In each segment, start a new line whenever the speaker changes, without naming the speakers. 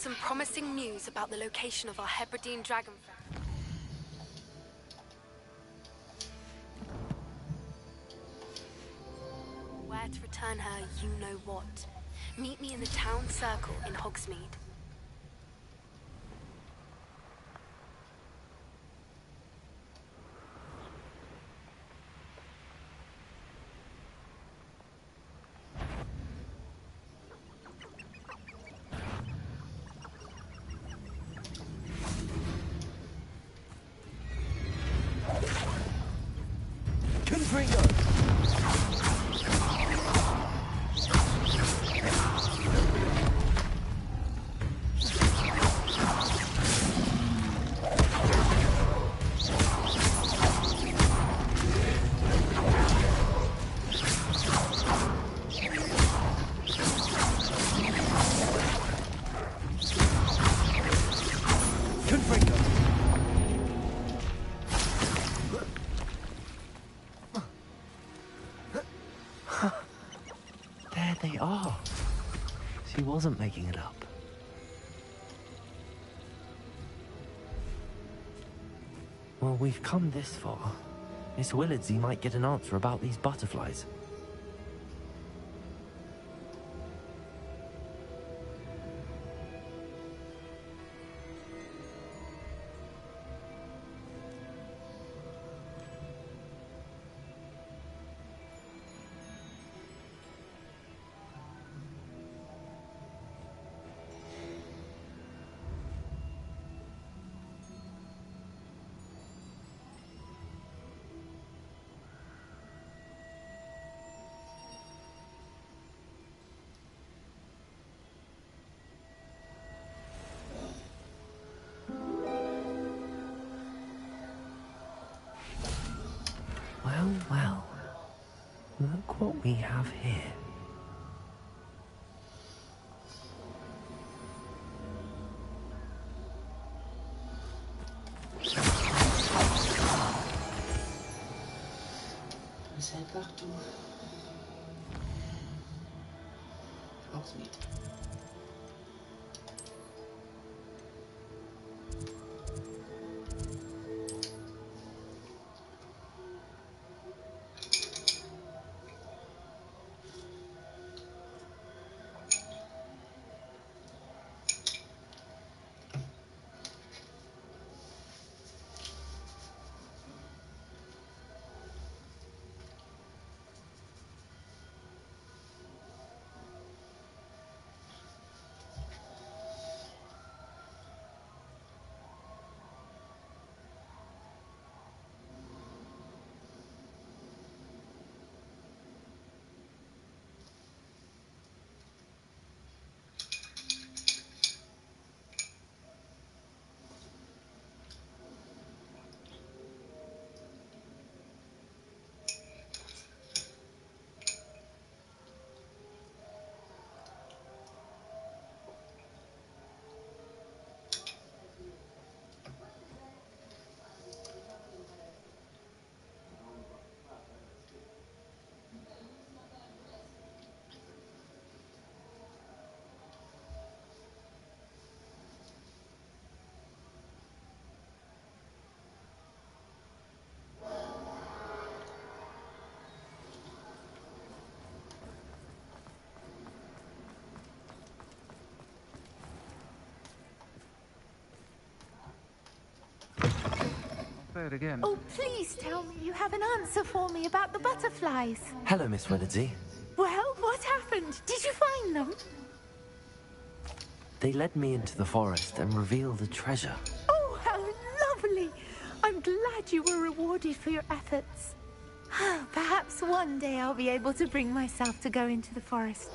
some promising news about the location of our Hebridean dragon friend. Where to return her, you know what. Meet me in the town circle in Hogsmeade.
They are. She wasn't making it up. Well, we've come this far. Miss Willardsey might get an answer about these butterflies. Well, well. Look what we have here.
C'est partout. Hogsmeade.
Again.
Oh, please tell me you have an answer for me about the butterflies.
Hello, Miss Willardsey.
Well, what happened? Did you find them?
They led me into the forest and revealed a treasure.
Oh, how lovely! I'm glad you were rewarded for your efforts. Perhaps one day I'll be able to bring myself to go into the forest.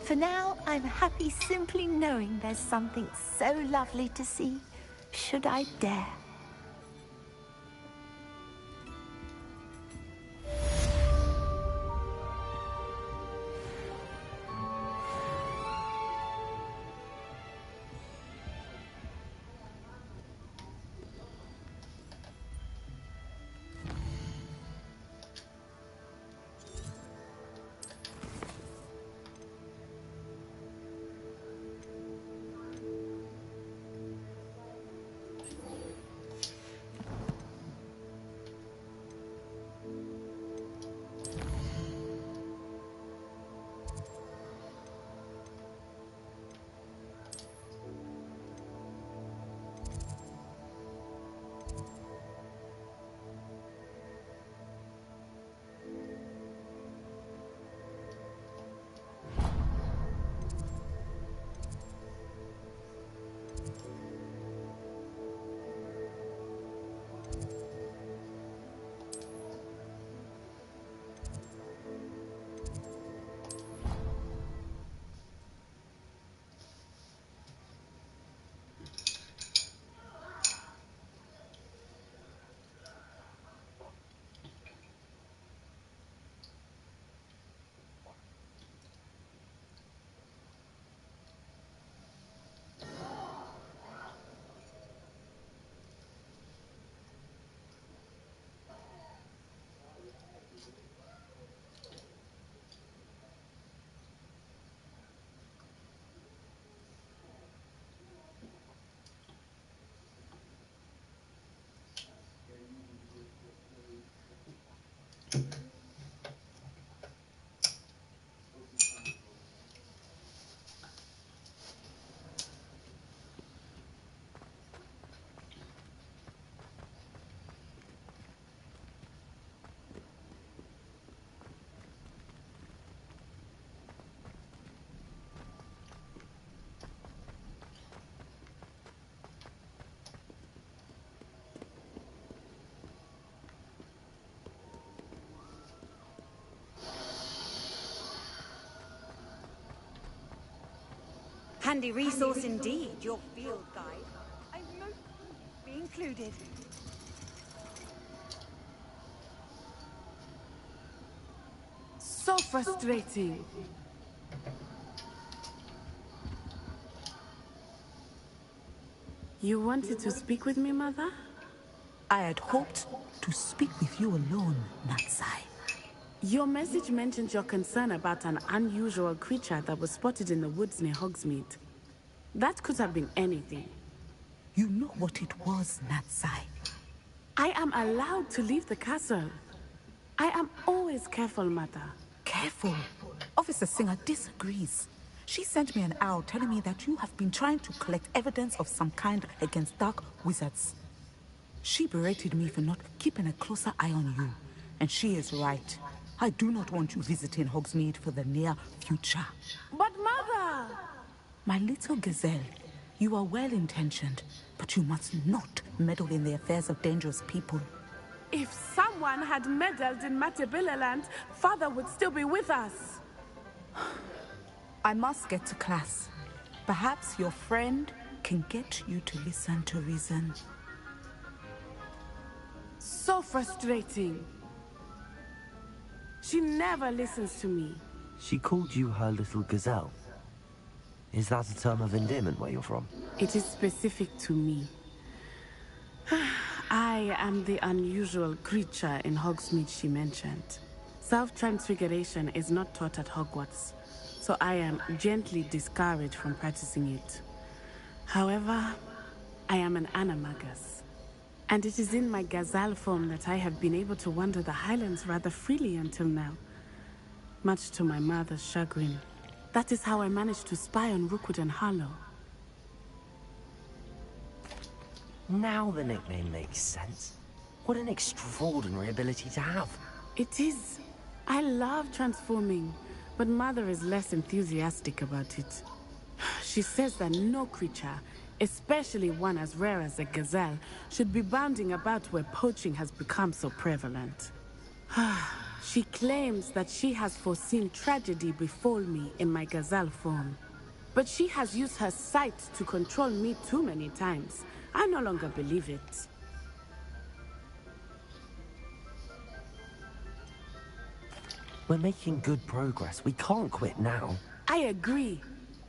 For now, I'm happy simply knowing there's something so lovely to see, should I dare.
Handy resource indeed, your field guide. I know be included.
So frustrating. You wanted to speak with me, Mother?
I had hoped to speak with you alone, Natsai.
Your message mentioned your concern about an unusual creature that was spotted in the woods near Hogsmeade. That could have been anything.
You know what it was, Natsai.
I am allowed to leave the castle. I am always careful, Mother.
Careful. Officer Singer disagrees. She sent me an owl telling me that you have been trying to collect evidence of some kind against dark wizards. She berated me for not keeping a closer eye on you. And she is right. I do not want you visiting Hogsmeade for the near future.
But Mother!
My little gazelle, you are well-intentioned, but you must not meddle in the affairs of dangerous people.
If someone had meddled in Matabeleland, Father would still be with us.
I must get to class. Perhaps your friend can get you to listen to reason.
So frustrating. She never listens to me.
She called you her little gazelle. Is that a term of endearment where you're from?
It is specific to me. I am the unusual creature in Hogsmeade she mentioned. Self-transfiguration is not taught at Hogwarts, so I am gently discouraged from practicing it. However, I am an animagus, and it is in my gazelle form that I have been able to wander the Highlands rather freely until now, much to my mother's chagrin. That is how I managed to spy on Rookwood and Harlow.
Now the nickname makes sense. What an extraordinary ability to have.
It is. I love transforming, but Mother is less enthusiastic about it. She says that no creature, especially one as rare as a gazelle, should be bounding about where poaching has become so prevalent. She claims that she has foreseen tragedy befall me in my gazelle form. But she has used her sight to control me too many times. I no longer believe it.
We're making good progress. We can't quit now.
I agree.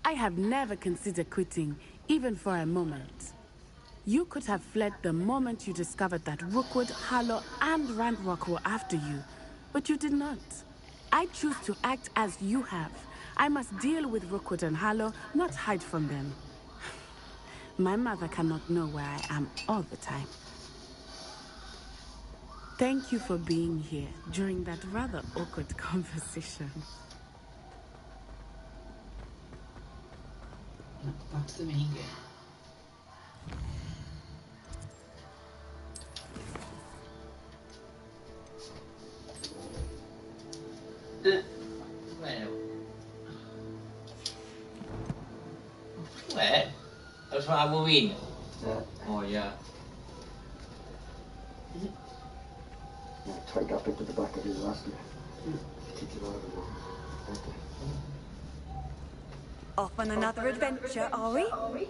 I have never considered quitting, even for a moment. You could have fled the moment you discovered that Rookwood, Harlow, and Randrock were after you, but you did not. I choose to act as you have. I must deal with Rookwood and Harlow, not hide from them. My mother cannot know where I am all the time. Thank you for being here during that rather awkward conversation.
Back to the main game. Bueno. Beh, lo fa Win. Oh yeah.
Take up into the back of his last year. Kick it over there.
Off on another adventure, are we?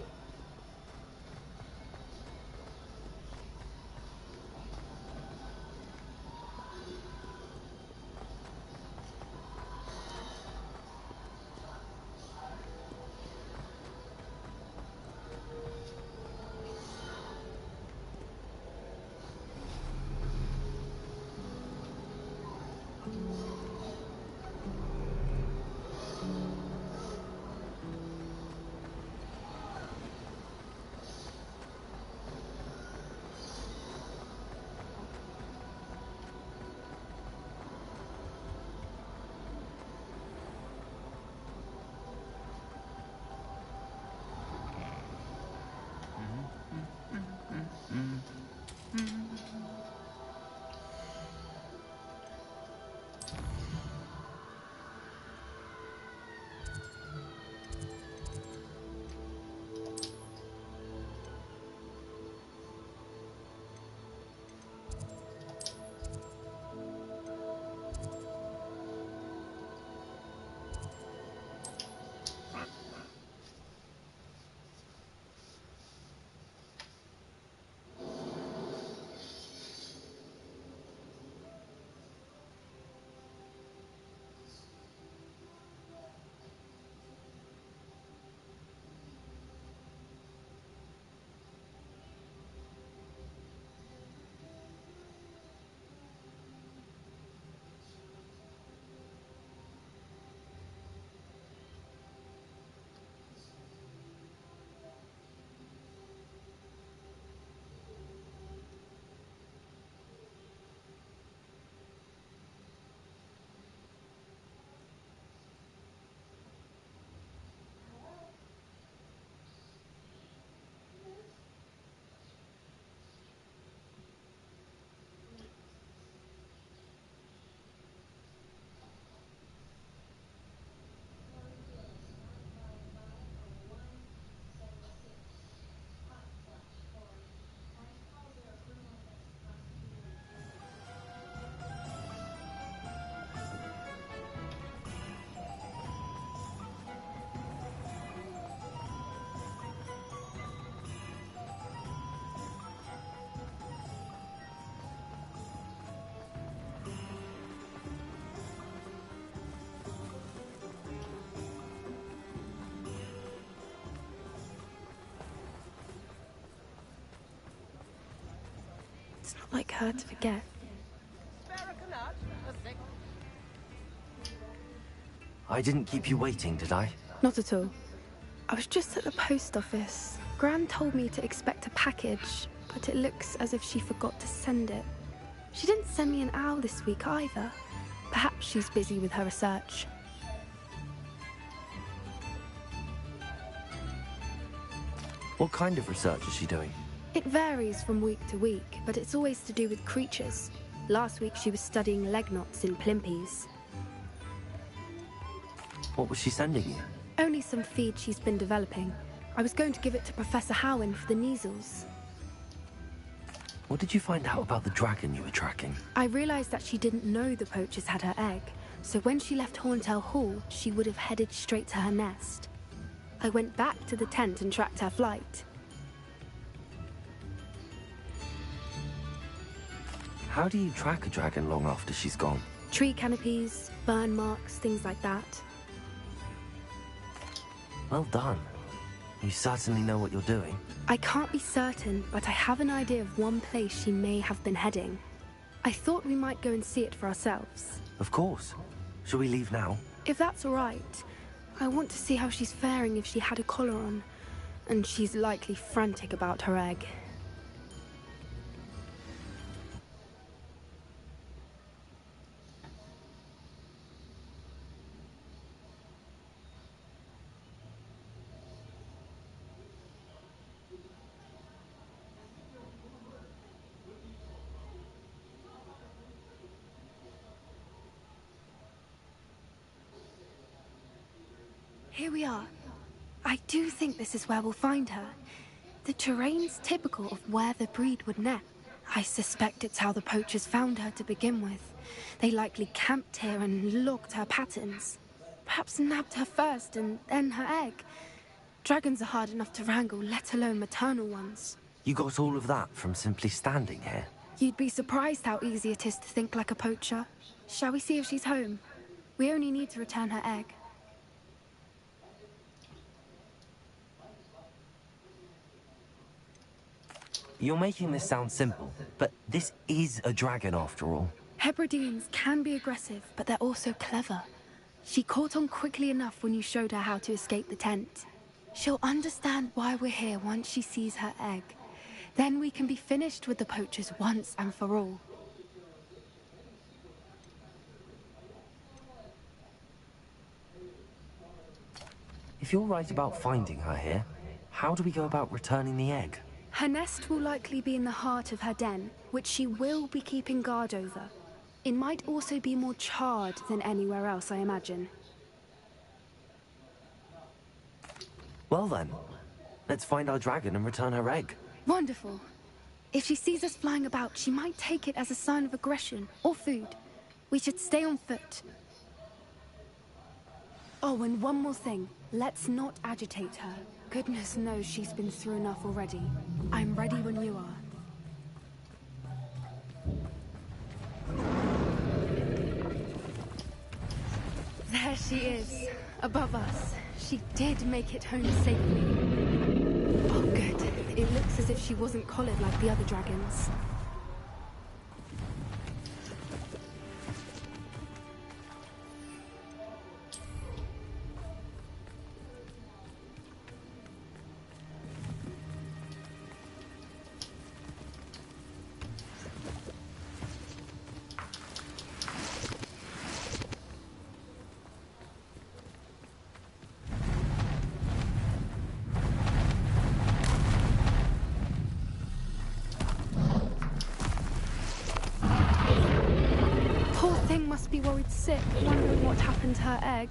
It's not like her to forget.
I didn't keep you waiting, did I?
Not at all. I was just at the post office. Gran told me to expect a package, but it looks as if she forgot to send it. She didn't send me an owl this week either. Perhaps she's busy with her research.
What kind of research is she doing?
It varies from week to week, but it's always to do with creatures. Last week she was studying leg knots in Plimpies.
What was she sending you?
Only some feed she's been developing. I was going to give it to Professor Howen for the measles.
What did you find out about the dragon you were tracking?
I realized that she didn't know the poachers had her egg, so when she left Horntail Hall, she would have headed straight to her nest. I went back to the tent and tracked her flight.
How do you track a dragon long after she's gone?
Tree canopies, burn marks, things like that.
Well done. You certainly know what you're doing.
I can't be certain, but I have an idea of one place she may have been heading. I thought we might go and see it for ourselves.
Of course. Shall we leave now?
If that's all right. I want to see how she's faring if she had a collar on. And she's likely frantic about her egg. Here we are. I do think this is where we'll find her. The terrain's typical of where the breed would nest. I suspect it's how the poachers found her to begin with. They likely camped here and logged her patterns. Perhaps nabbed her first and then her egg. Dragons are hard enough to wrangle, let alone maternal ones.
You got all of that from simply standing here?
You'd be surprised how easy it is to think like a poacher. Shall we see if she's home? We only need to return her egg.
You're making this sound simple, but this is a dragon after all.
Hebrideans can be aggressive, but they're also clever. She caught on quickly enough when you showed her how to escape the tent. She'll understand why we're here once she sees her egg. Then we can be finished with the poachers once and for all.
If you're right about finding her here, how do we go about returning the egg?
Her nest will likely be in the heart of her den, which she will be keeping guard over. It might also be more charred than anywhere else, I imagine.
Well then, let's find our dragon and return her egg.
Wonderful. If she sees us flying about, she might take it as a sign of aggression or food. We should stay on foot. Oh, and one more thing. Let's not agitate her. Goodness knows she's been through enough already. I'm ready when you are. There she is, above us. She did make it home safely. Oh, good. It looks as if she wasn't collared like the other dragons. Must be worried sick, wondering what happened to her egg.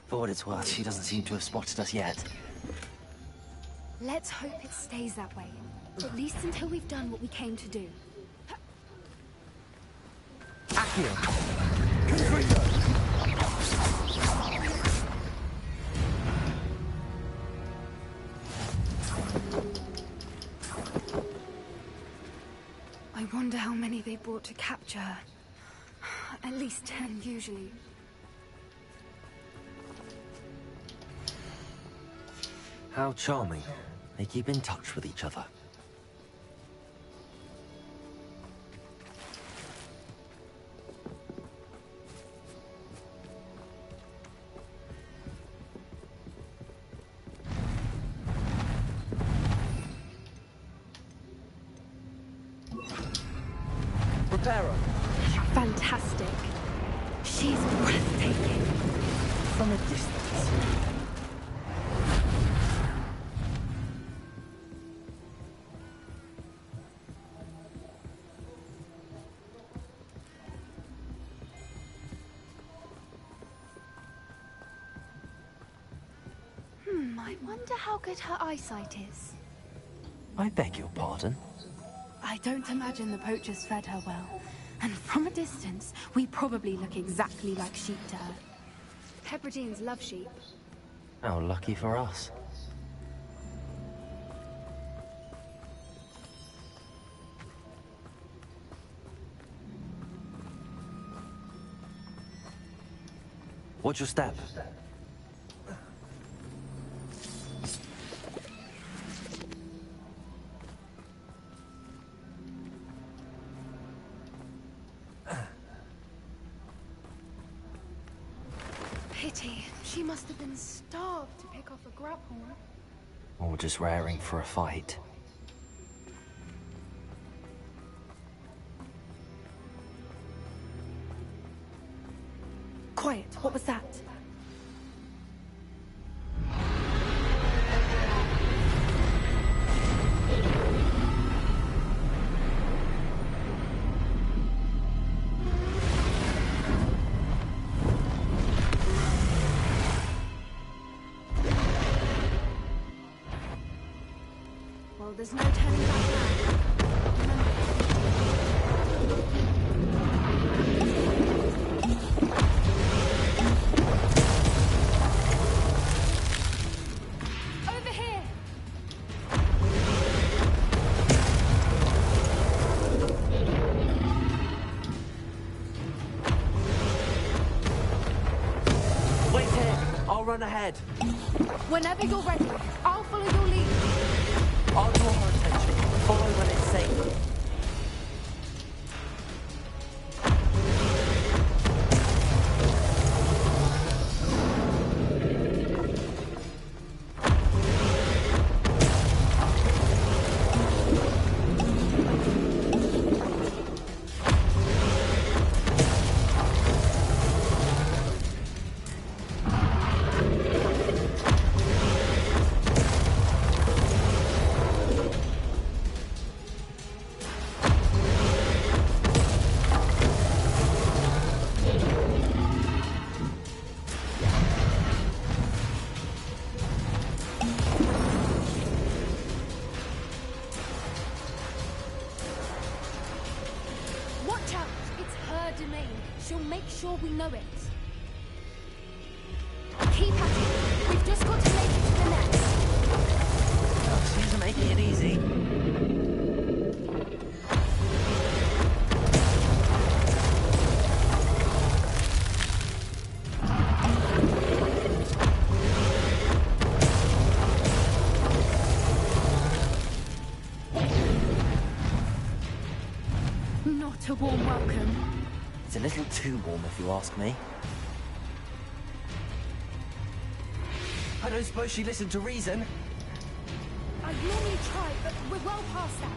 For what it's worth, she doesn't seem to have spotted us yet.
Let's hope it stays that way. At least until we've done what we came to do.
Accio! Confringo!
I wonder how many they brought to capture her. At least 10 usually.
How charming. They keep in touch with each other. Prepare.
Fantastic. She's breathtaking.
From a distance.
I wonder how good her eyesight is.
I beg your pardon?
I don't imagine the poachers fed her well. And from a distance, we probably look exactly like sheep to her. Hebrideans love sheep.
How lucky for us. Watch your step.
Pity. She must have been starved to pick off a grubhorn.
Or just raring for a fight.
Quiet. What was that? Well, there's no turning back now. Over here!
Wait here! I'll run ahead.
Whenever you're ready, I'll follow your lead.
I'll draw her attention. Follow when it's safe.
Watch out! It's her domain. She'll make sure we know it. Keep at it. We've just got to make it to the nest.
Oh, she's making it easy.
Not a warm welcome.
It's a little too warm if you ask me. I don't suppose she listened to reason.
I'd normally try, but we're well past that.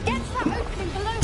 Get to that opening below.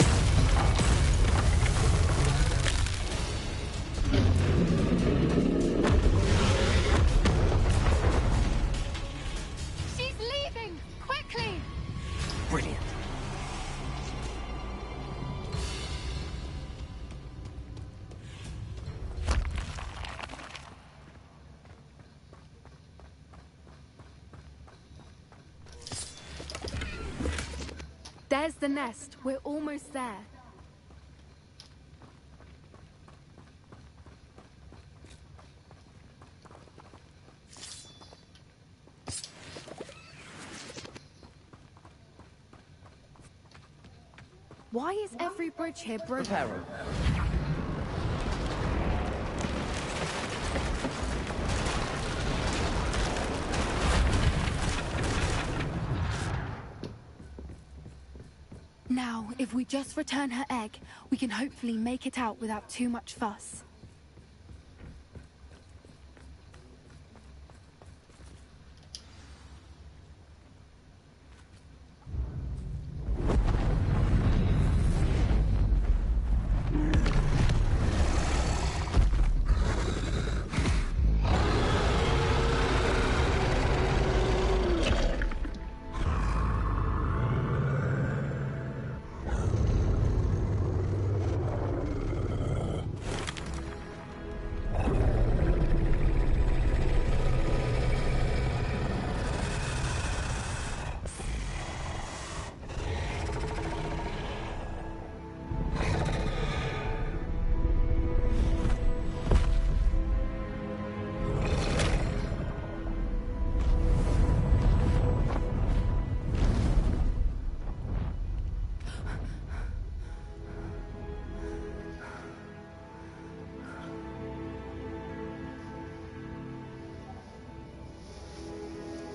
There's the nest. We're almost there. Why is every bridge here broken?
Repair room.
Now, if we just return her egg, we can hopefully make it out without too much fuss.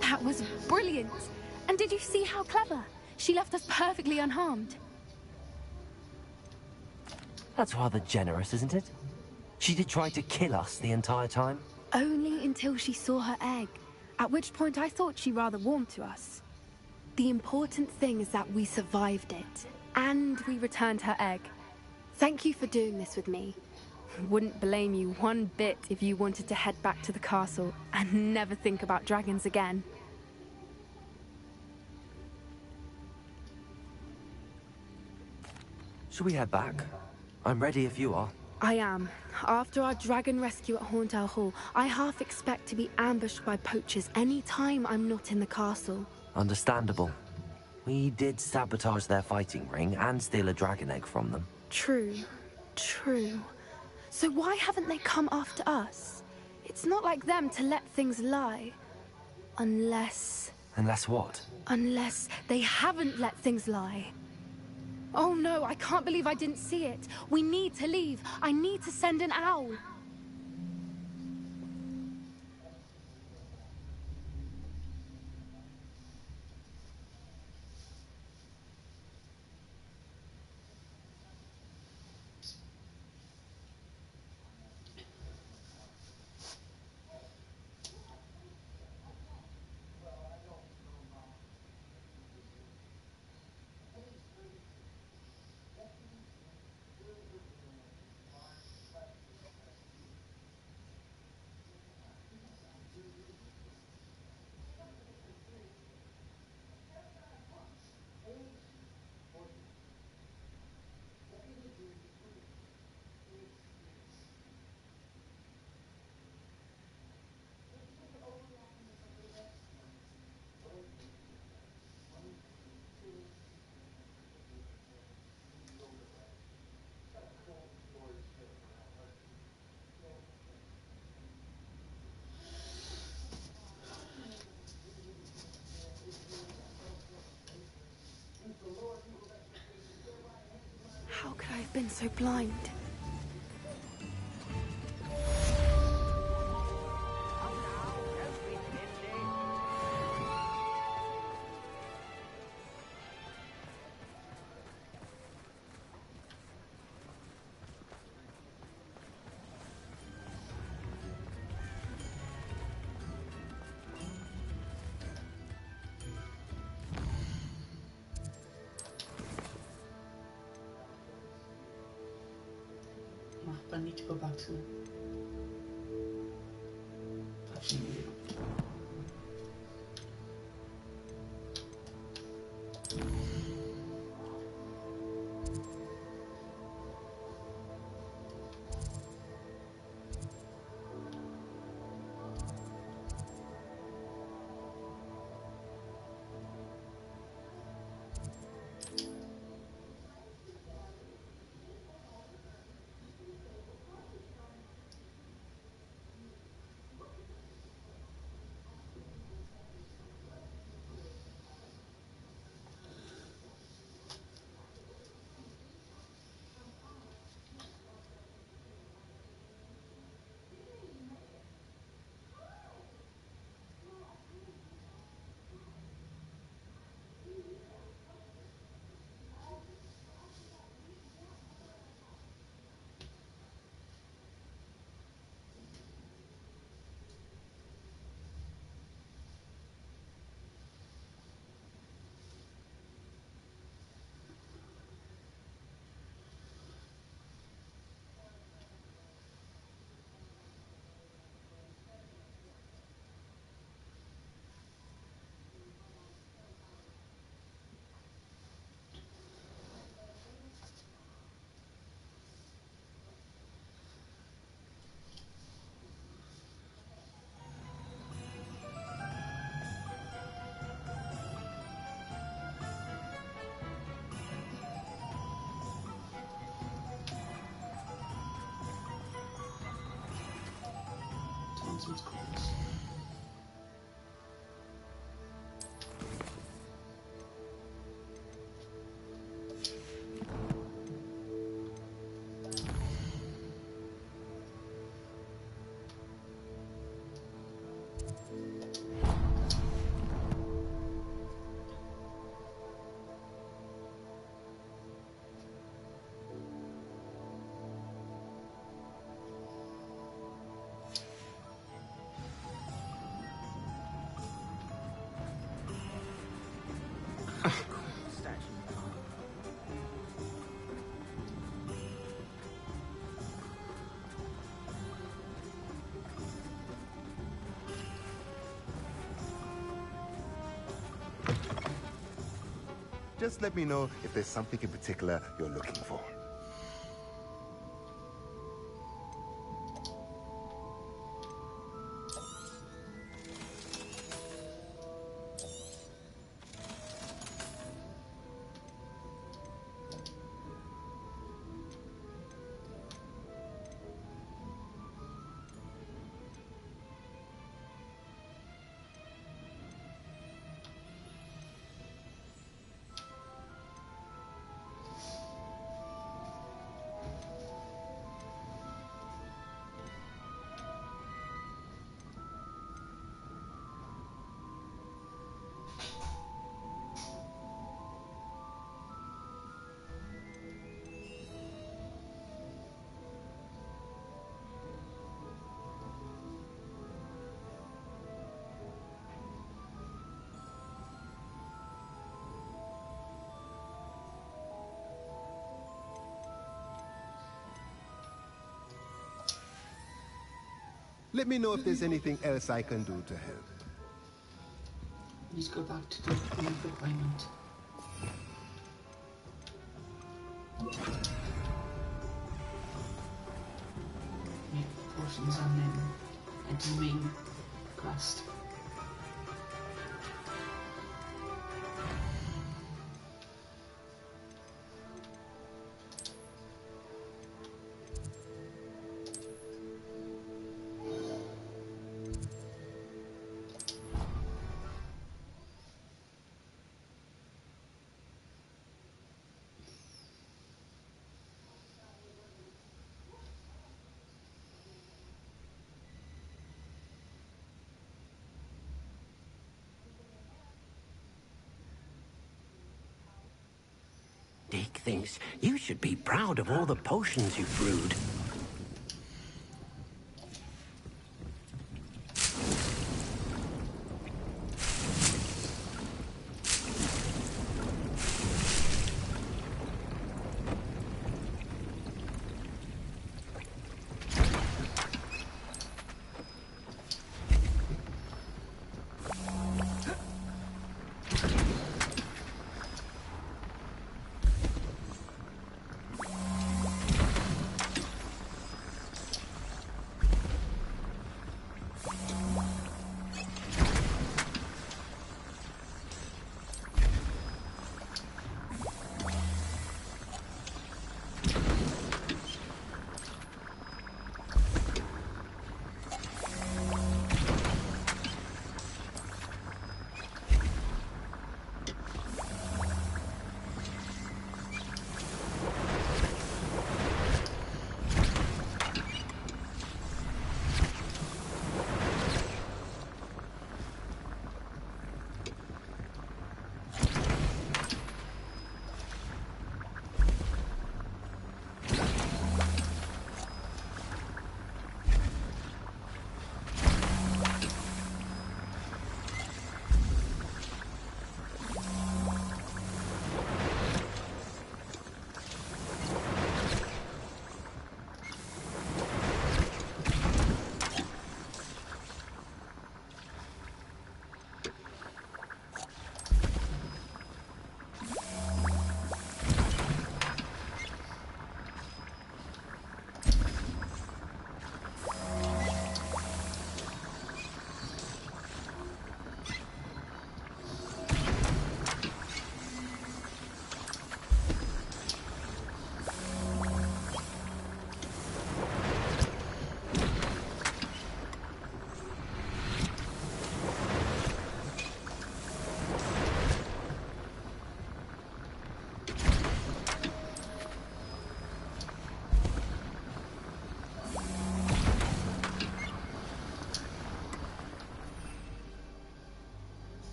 That was brilliant! And did you see how clever? She left us perfectly unharmed.
That's rather generous, isn't it? She did try to kill us the entire time.
Only until she saw her egg, at which point I thought she rather warmed to us. The important thing is that we survived it, and we returned her egg. Thank you for doing this with me. Wouldn't blame you one bit if you wanted to head back to the castle and never think about dragons again.
Should we head back? I'm ready if you are.
I am. After our dragon rescue at Horndale Hall, I half expect to be ambushed by poachers any time I'm not in the castle.
Understandable. We did sabotage their fighting ring and steal a dragon egg from them.
True. True. So why haven't they come after us? It's not like them to let things lie. Unless...
Unless what?
Unless they haven't let things lie. Oh no, I can't believe I didn't see it. We need to leave. I need to send an owl. How could I have been so blind?
I need to go back to touching you.
nonsense calls.
Just let me know if there's something in particular you're looking for. Let me know if there's anything else I can do to help.
Let's go back to the appointment. Make portions on them and do main quest.
Dick thinks you should be proud of all the potions you've brewed.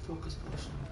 focus potion.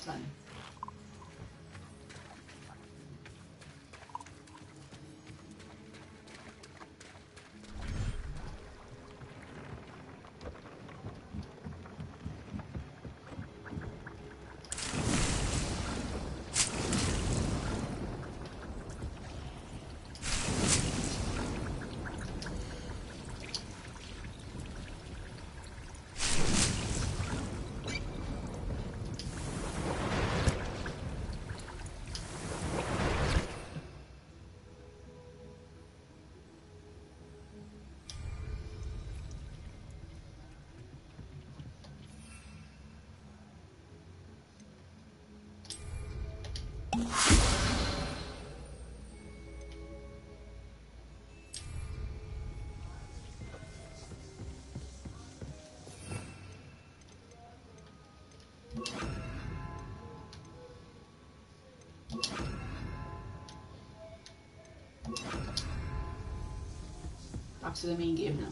Fine. Back to the main game now.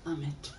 Amit.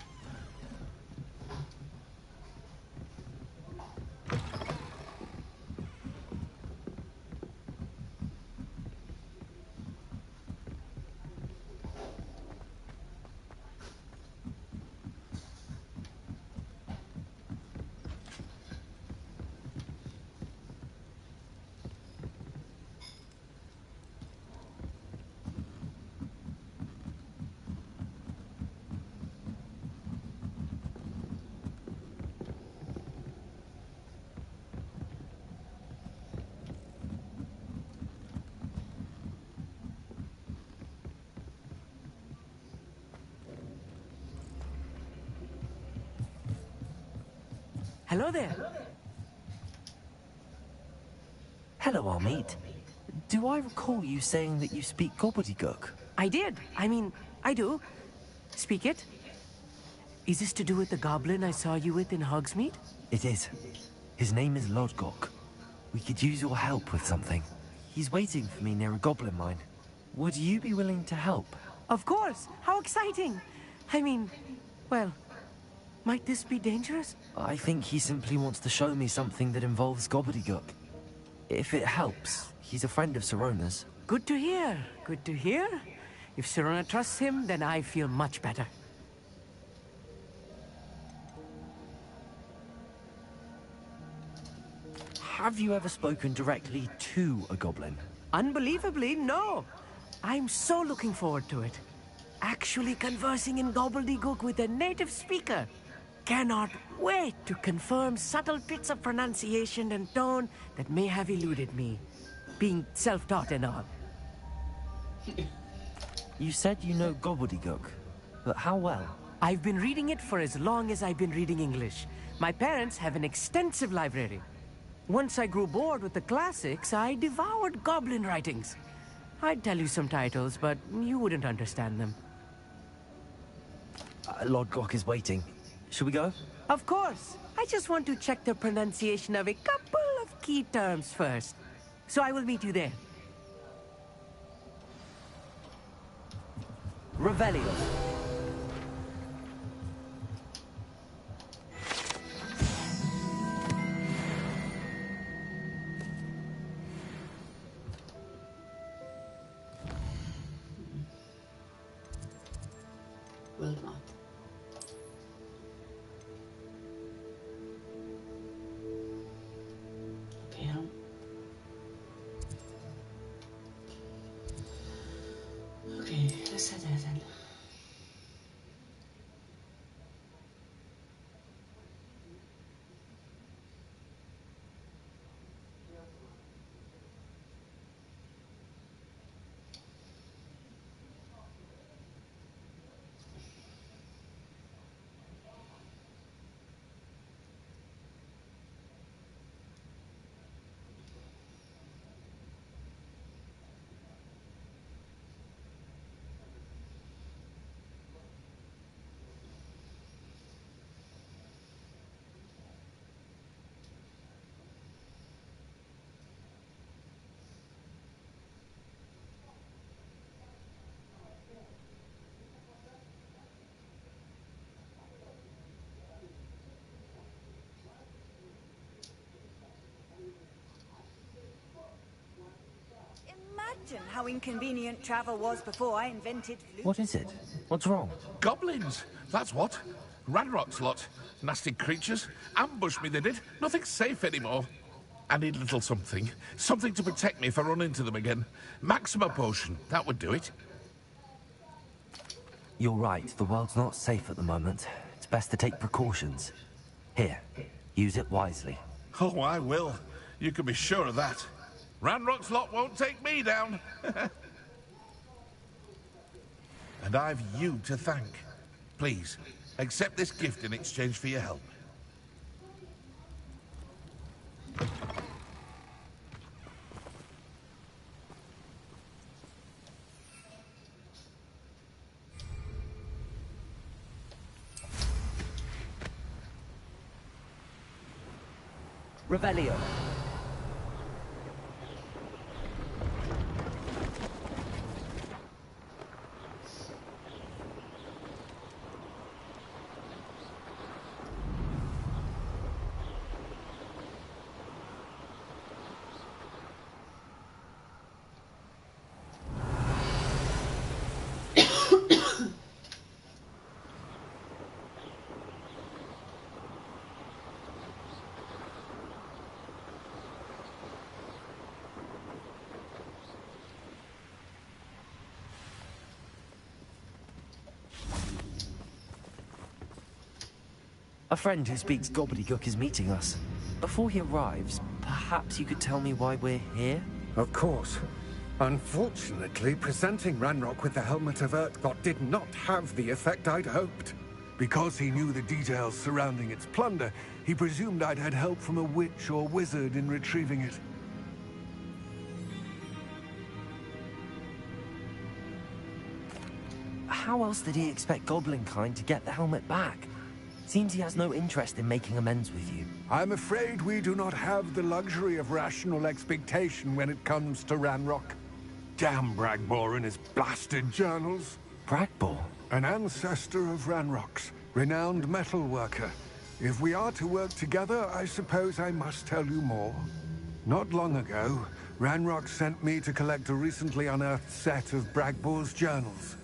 Hello there.
Hello, Amit. Do I recall you saying that you speak gobbledygook?
I did. I mean, I do. Speak it. Is this to do with the goblin I saw you with in Hogsmeade?
It is. His name is Lodgok. We could use your help with something. He's waiting for me near a goblin mine. Would you be willing to help?
Of course. How exciting. I mean, well, might this be dangerous?
I think he simply wants to show me something that involves gobbledygook. If it helps, he's a friend of Sirona's.
Good to hear. Good to hear. If Sirona trusts him, then I feel much better.
Have you ever spoken directly to a goblin?
Unbelievably, no. I'm so looking forward to it. Actually conversing in gobbledygook with a native speaker. Cannot wait to confirm subtle bits of pronunciation and tone that may have eluded me, being self-taught and all.
You said you know gobbledygook, but how well?
I've been reading it for as long as I've been reading English. My parents have an extensive library. Once I grew bored with the classics, I devoured goblin writings. I'd tell you some titles, but you wouldn't understand them.
Lord Gok is waiting. Should we go?
Of course. I just want to check the pronunciation of a couple of key terms first. So I will meet you there. Revelio.
World map. Okay, okay, let's head there then.
Imagine how inconvenient travel was before I invented flute.
What is it? What's wrong?
Goblins, that's what. Ranrock's lot. Nasty creatures. Ambushed me, they did. Nothing's safe anymore. I need a little something. Something to protect me if I run into them again. Maxima potion, that would do it.
You're right, the world's not safe at the moment. It's best to take precautions. Here, use it wisely.
Oh, I will. You can be sure of that. Ranrock's lot won't take me down. And I've you to thank. Please, accept this gift in exchange for your help.
Revelio.
A friend who speaks gobbledygook is meeting us. Before he arrives, perhaps you could tell me why we're here?
Of course. Unfortunately, presenting Ranrock with the Helmet of Urtkot did not have the effect I'd hoped. Because he knew the details surrounding its plunder, he presumed I'd had help from a witch or wizard in retrieving it.
How else did he expect Goblinkind to get the helmet back? Seems he has no interest in making amends with you.
I'm afraid we do not have the luxury of rational expectation when it comes to Ranrock. Damn Bragbor and his blasted journals.
Bragbor?
An ancestor of Ranrock's, renowned metal worker. If we are to work together, I suppose I must tell you more. Not long ago, Ranrock sent me to collect a recently unearthed set of Bragbor's journals.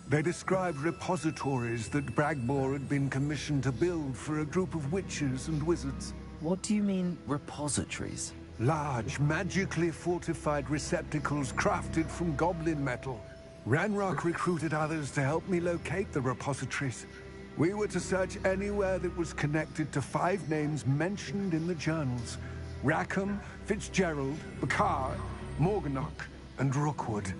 They described repositories that Bragbor had been commissioned to build for a group of witches and wizards.
What do you mean, repositories?
Large, magically fortified receptacles crafted from goblin metal. Ranrock recruited others to help me locate the repositories. We were to search anywhere that was connected to 5 names mentioned in the journals. Rackham, Fitzgerald, Bakar, Morganach, and Rookwood.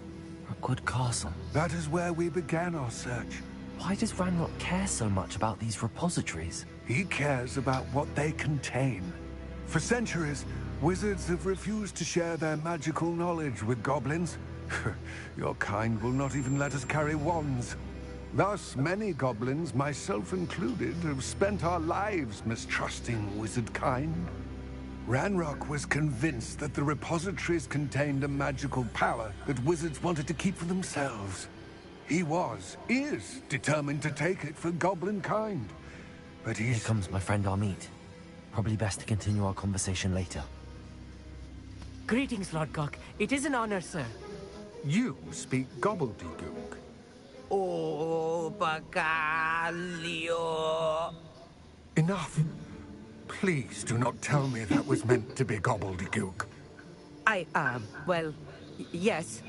Rookwood Castle.
That is where we began our search.
Why does Ranrock care so much about these repositories?
He cares about what they contain. For centuries, wizards have refused to share their magical knowledge with goblins. Your kind will not even let us carry wands. Thus, many goblins, myself included, have spent our lives mistrusting wizard kind. Ranrock was convinced that the repositories contained a magical power that wizards wanted to keep for themselves. He is determined to take it for goblin kind. But
Here comes my friend Amit. Probably best to continue our conversation later.
Greetings, Lord Gok. It is an honor, sir.
You speak gobbledygook.
Oh, Bacalio.
Enough. Please do not tell me that was meant to be gobbledygook.
Well, yes.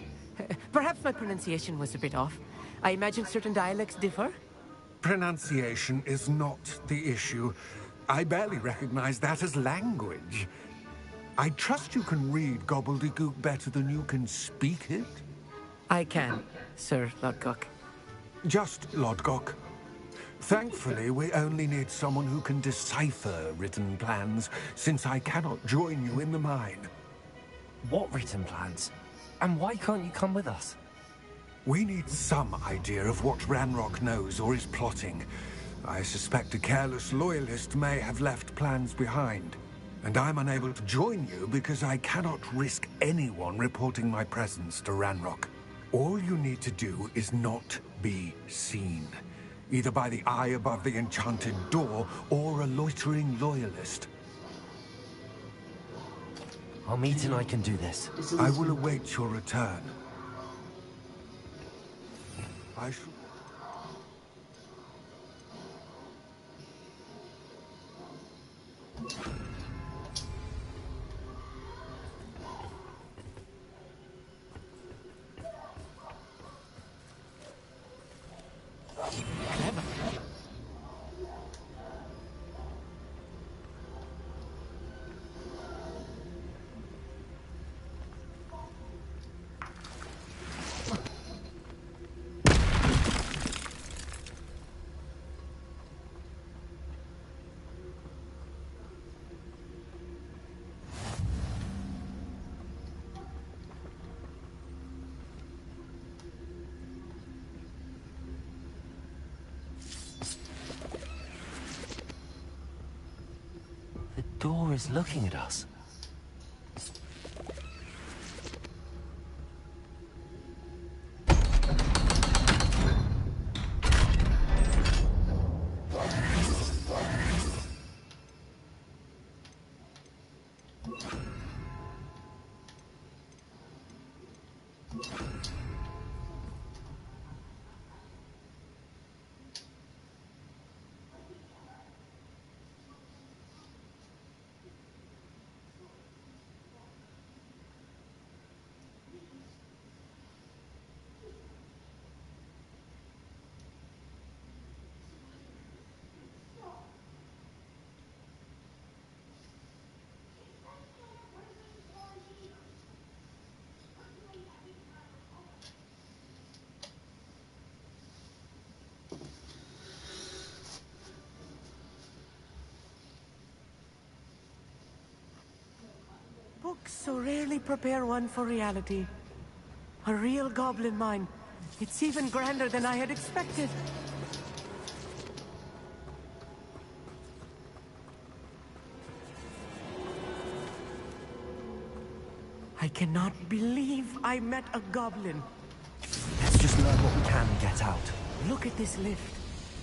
Perhaps my pronunciation was a bit off. I imagine certain dialects differ?
Pronunciation is not the issue. I barely recognize that as language. I trust you can read gobbledygook better than you can speak it?
I can, Sir Lodgok.
Just Lodgok. Thankfully, we only need someone who can decipher written plans, since I cannot join you in the mine.
What written plans? And why can't you come with us?
We need some idea of what Ranrock knows or is plotting. I suspect a careless loyalist may have left plans behind. And I'm unable to join you because I cannot risk anyone reporting my presence to Ranrock. All you need to do is not be seen. Either by the eye above the enchanted door, or a loitering loyalist.
Amit and I can do this.
I will await your return. I shall...
The door is looking at us.
Books so rarely prepare one for reality. A real goblin mine. It's even grander than I had expected. I cannot believe I met a goblin.
Let's just learn what we can and get out.
Look at this lift.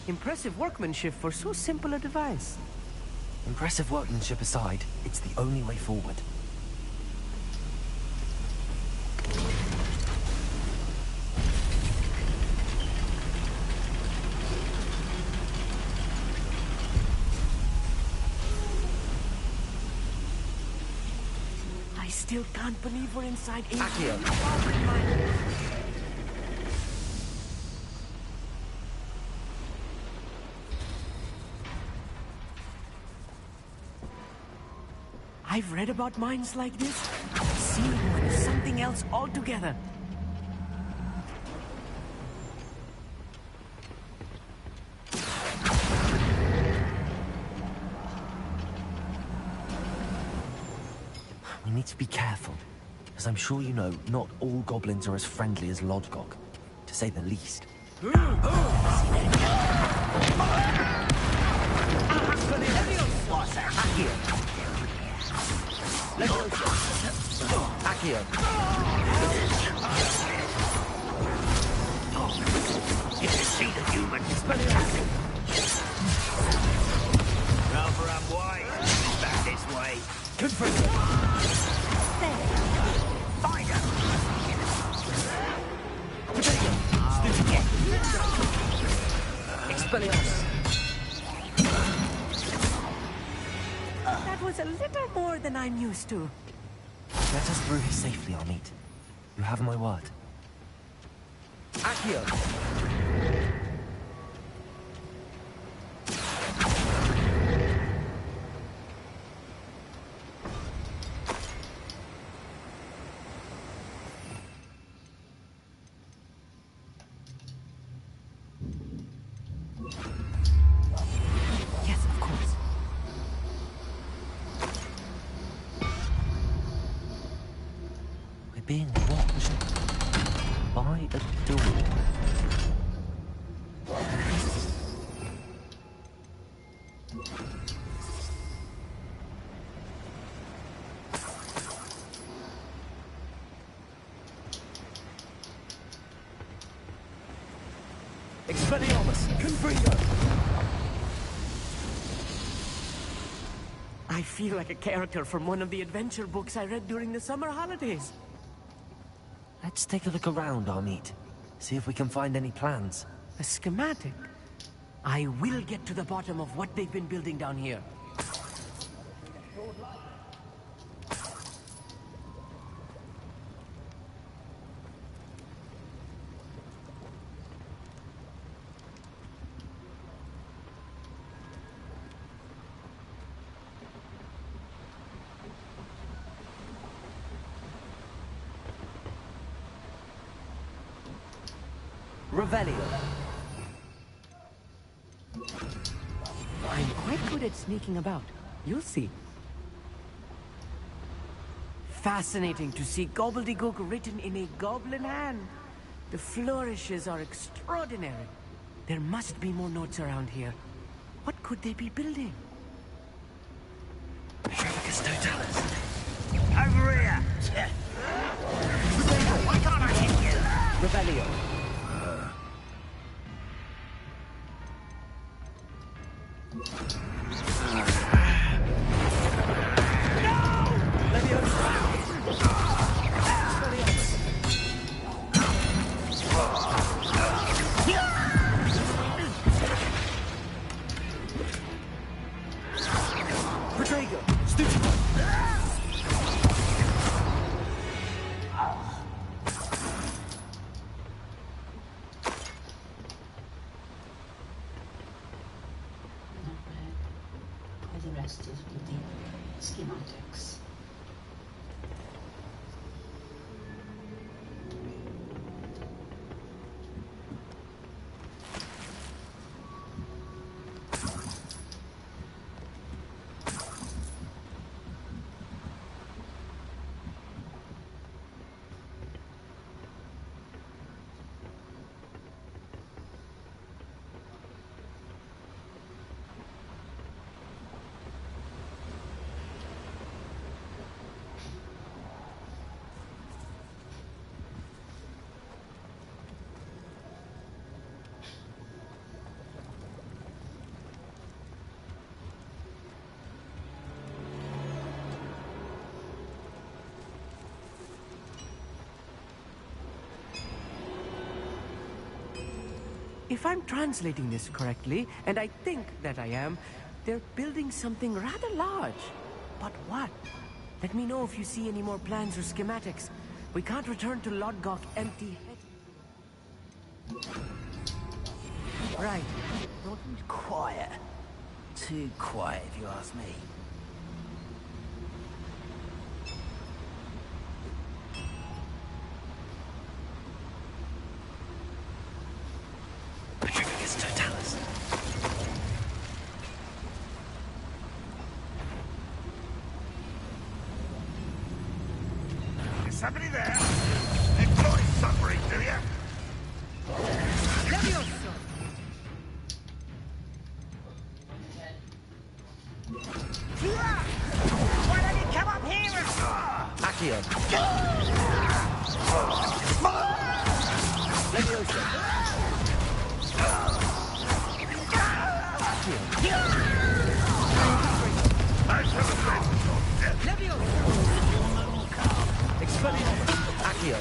Impressive workmanship for so simple a device.
Impressive workmanship aside, it's the only way forward.
I still can't believe we're inside a
Accio.
goblin mine. I've read about mines like this. Seeing one is something else altogether.
to be careful. As I'm sure you know, not all goblins are as friendly as Lodgok, to say the least.
Accio.
If you see the human, rather unwise. Back this way.
Confirm.
Fire.
Expelliarmus. That was a little more than I'm used to.
Let us through here safely, Amit. You have my word.
Accio. Yes, of course.
We're being watched by a door.
Expelliarmus. Confringo. I feel like a character from one of the adventure books I read during the summer holidays.
Let's take a look around, Amit. See if we can find any plans.
A schematic? I will get to the bottom of what they've been building down here. Revelio. I'm quite good at sneaking about. You'll see. Fascinating to see gobbledygook written in a goblin hand. The flourishes are extraordinary. There must be more notes around here. What could they be building?
Petrificus totalis. Over here. Why can't I hit you?
Revelio.
The rest is with the schematics.
If I'm translating this correctly, and I think that I am, they're building something rather large. But what? Let me know if you see any more plans or schematics. We can't return to Lodgok empty-headed. Right.
Not quiet. Too quiet, if you ask me. Petrificus totalis.
somebody there? Enjoy suffering, do you?
Levioso! Why don't you come up here and...
Accio. Leviosa. Accio.
Levioso!
Expelliarmus. Accio.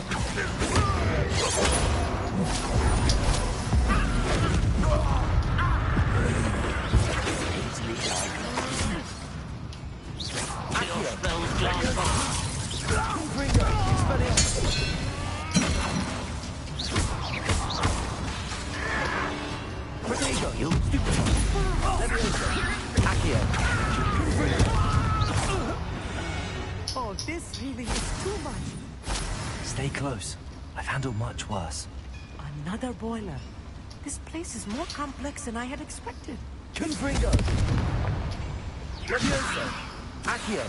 Oh, this really is too much.
Stay close. I've handled much worse.
Another boiler. This place is more complex than I had expected.
Confringo! Leviosa! Accio!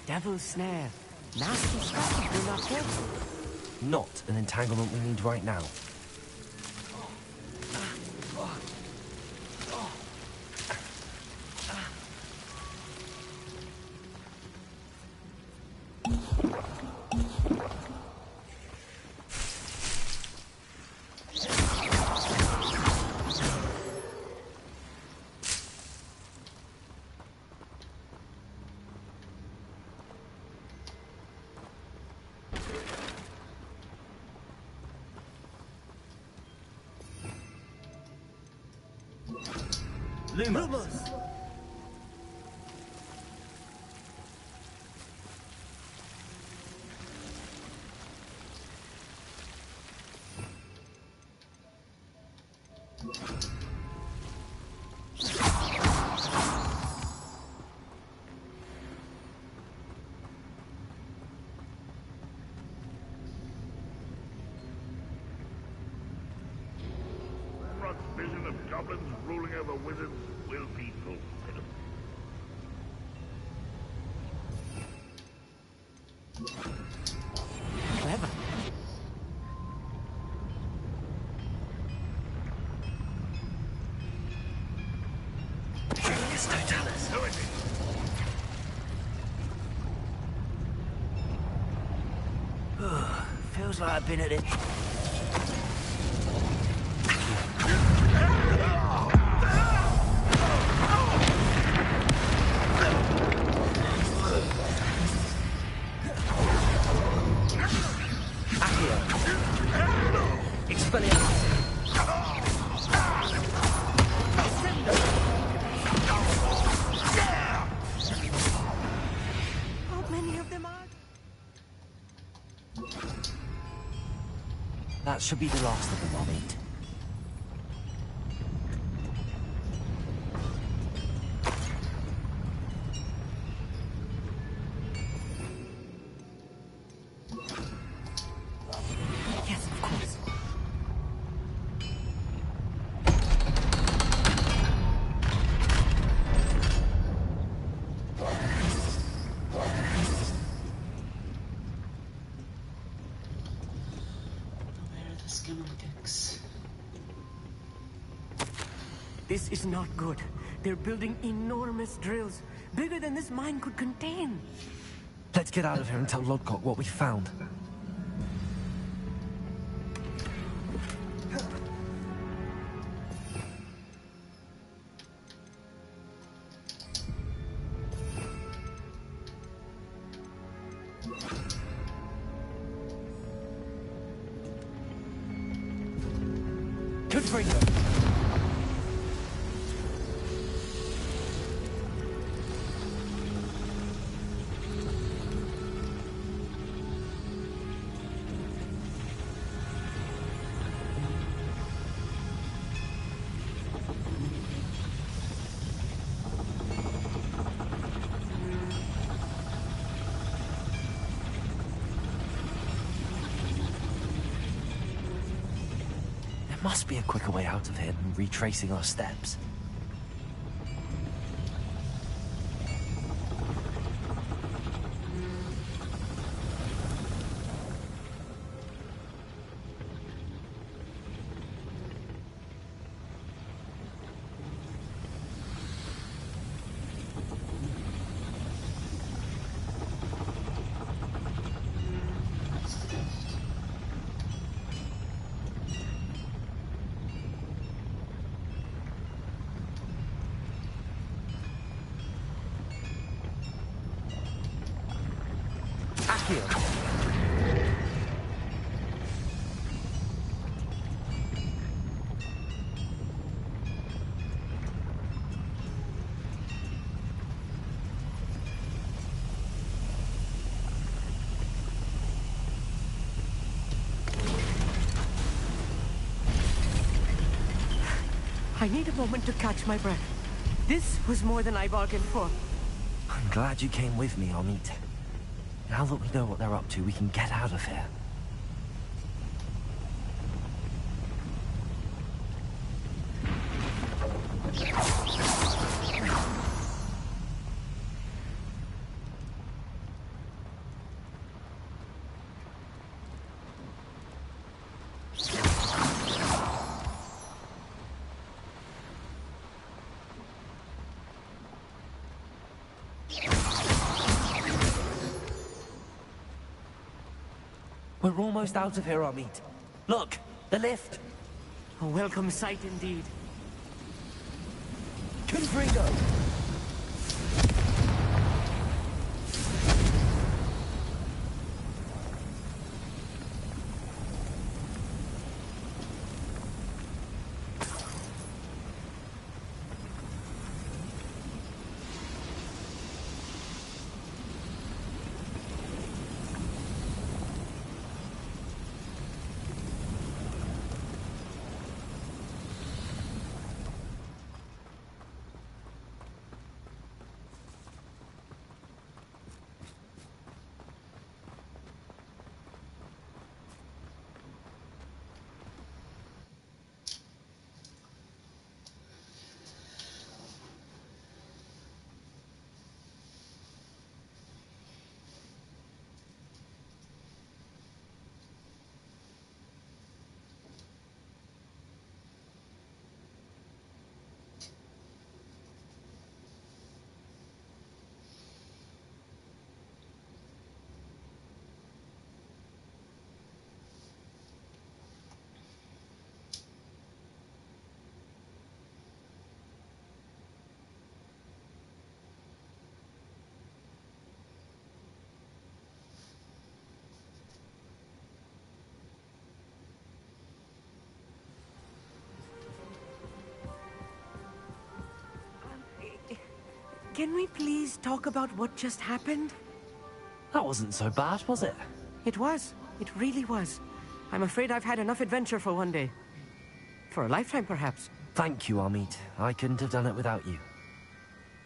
Devil's snare. Nasty stuff if we're not careful.
Not an entanglement we need right now. Lumos!
Ranrock's vision of goblins ruling over wizards will be fulfilled.
Clever.
Julius Totalis.
Who is it?
Feels like I've been at it.
How many of them are?
That should be the last of them I'll meet.
Yes, of course.
Where are the schematics?
This is not good. They're building enormous drills, bigger than this mine could contain.
Let's get out of here and tell Lodgok what we found. Confringo! must be a quicker way out of here than retracing our steps.
I need a moment to catch my breath. This was more than I bargained for.
I'm glad you came with me, Amit. Now that we know what they're up to, we can get out of here. We're almost out of here, Amit. Look, the lift.
A welcome sight indeed.
Confringo!
Can we please talk about what just happened?
That wasn't so bad, was it?
It was. It really was. I'm afraid I've had enough adventure for one day. For a lifetime, perhaps.
Thank you, Amit. I couldn't have done it without you.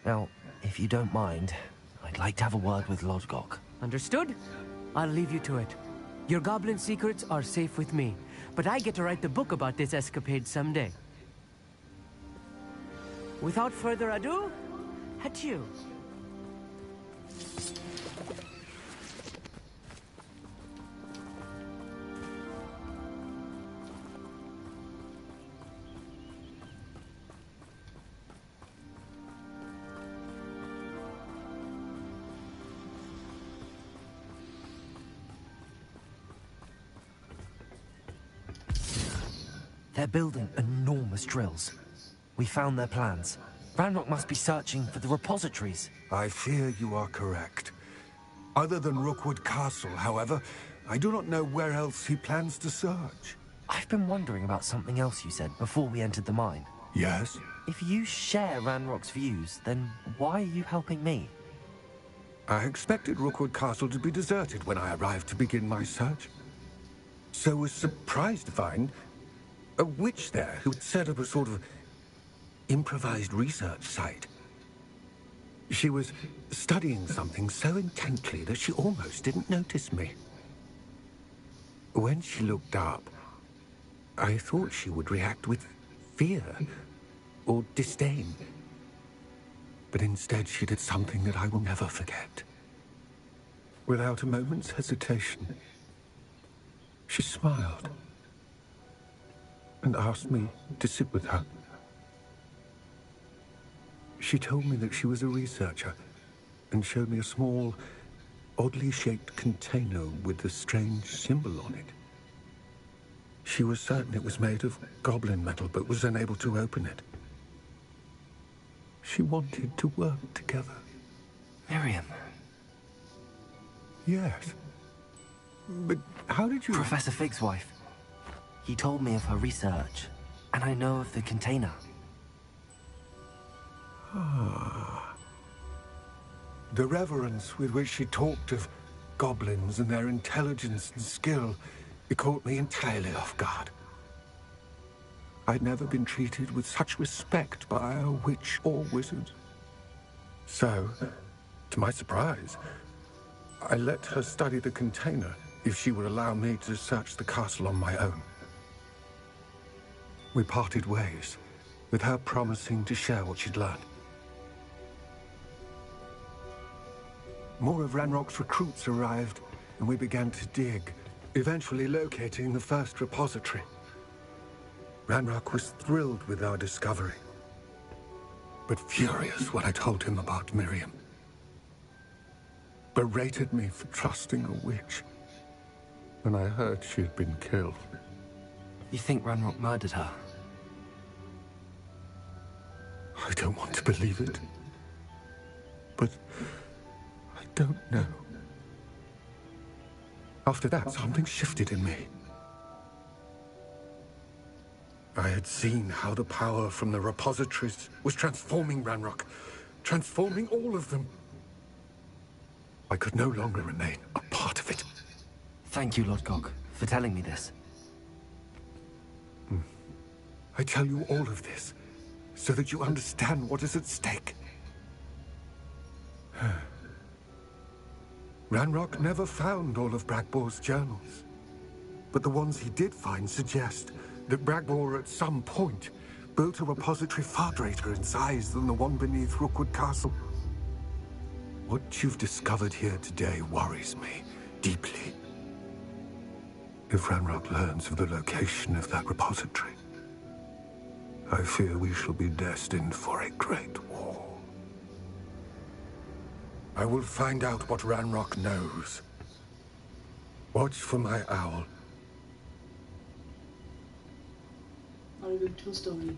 Now, if you don't mind, I'd like to have a word with Lodgok.
Understood? I'll leave you to it. Your goblin secrets are safe with me, but I get to write the book about this escapade someday. Without further ado, adieu.
They're building enormous drills. We found their plans. Ranrock must be searching for the repositories.
I fear you are correct. Other than Rookwood Castle, however, I do not know where else he plans to search.
I've been wondering about something else you said before we entered the mine.
Yes?
If you share Ranrock's views, then why are you helping me?
I expected Rookwood Castle to be deserted when I arrived to begin my search. So was surprised to find a witch there who had set up a sort of improvised research site. She was studying something so intently that she almost didn't notice me. When she looked up, I thought she would react with fear or disdain. But instead she did something that I will never forget. Without a moment's hesitation, she smiled and asked me to sit with her. She told me that she was a researcher and showed me a small, oddly shaped container with a strange symbol on it. She was certain it was made of goblin metal, but was unable to open it. She wanted to work together.
Miriam.
Yes. But how did you...
Professor Fig's wife. He told me of her research, and I know of the container.
Ah. The reverence with which she talked of goblins and their intelligence and skill, it caught me entirely off guard. I'd never been treated with such respect by a witch or wizard. So, to my surprise, I let her study the container if she would allow me to search the castle on my own. We parted ways, with her promising to share what she'd learned. More of Ranrock's recruits arrived, and we began to dig, eventually locating the first repository. Ranrock was thrilled with our discovery, but furious when I told him about Miriam. Berated me for trusting a witch when I heard she had been killed.
You think Ranrock murdered her?
I don't want to believe it, but I don't know. After that, something shifted in me. I had seen how the power from the repositories was transforming Ranrock, transforming all of them. I could no longer remain a part of it.
Thank you, Lodgok, for telling me this.
I tell you all of this so that you understand what is at stake. Ranrock never found all of Bragbor's journals, but the ones he did find suggest that Bragbor at some point built a repository far greater in size than the one beneath Rookwood Castle. What you've discovered here today worries me deeply. If Ranrock learns of the location of that repository, I fear we shall be destined for a great war. I will find out what Ranrock knows. Watch for my owl.
Not a good true story.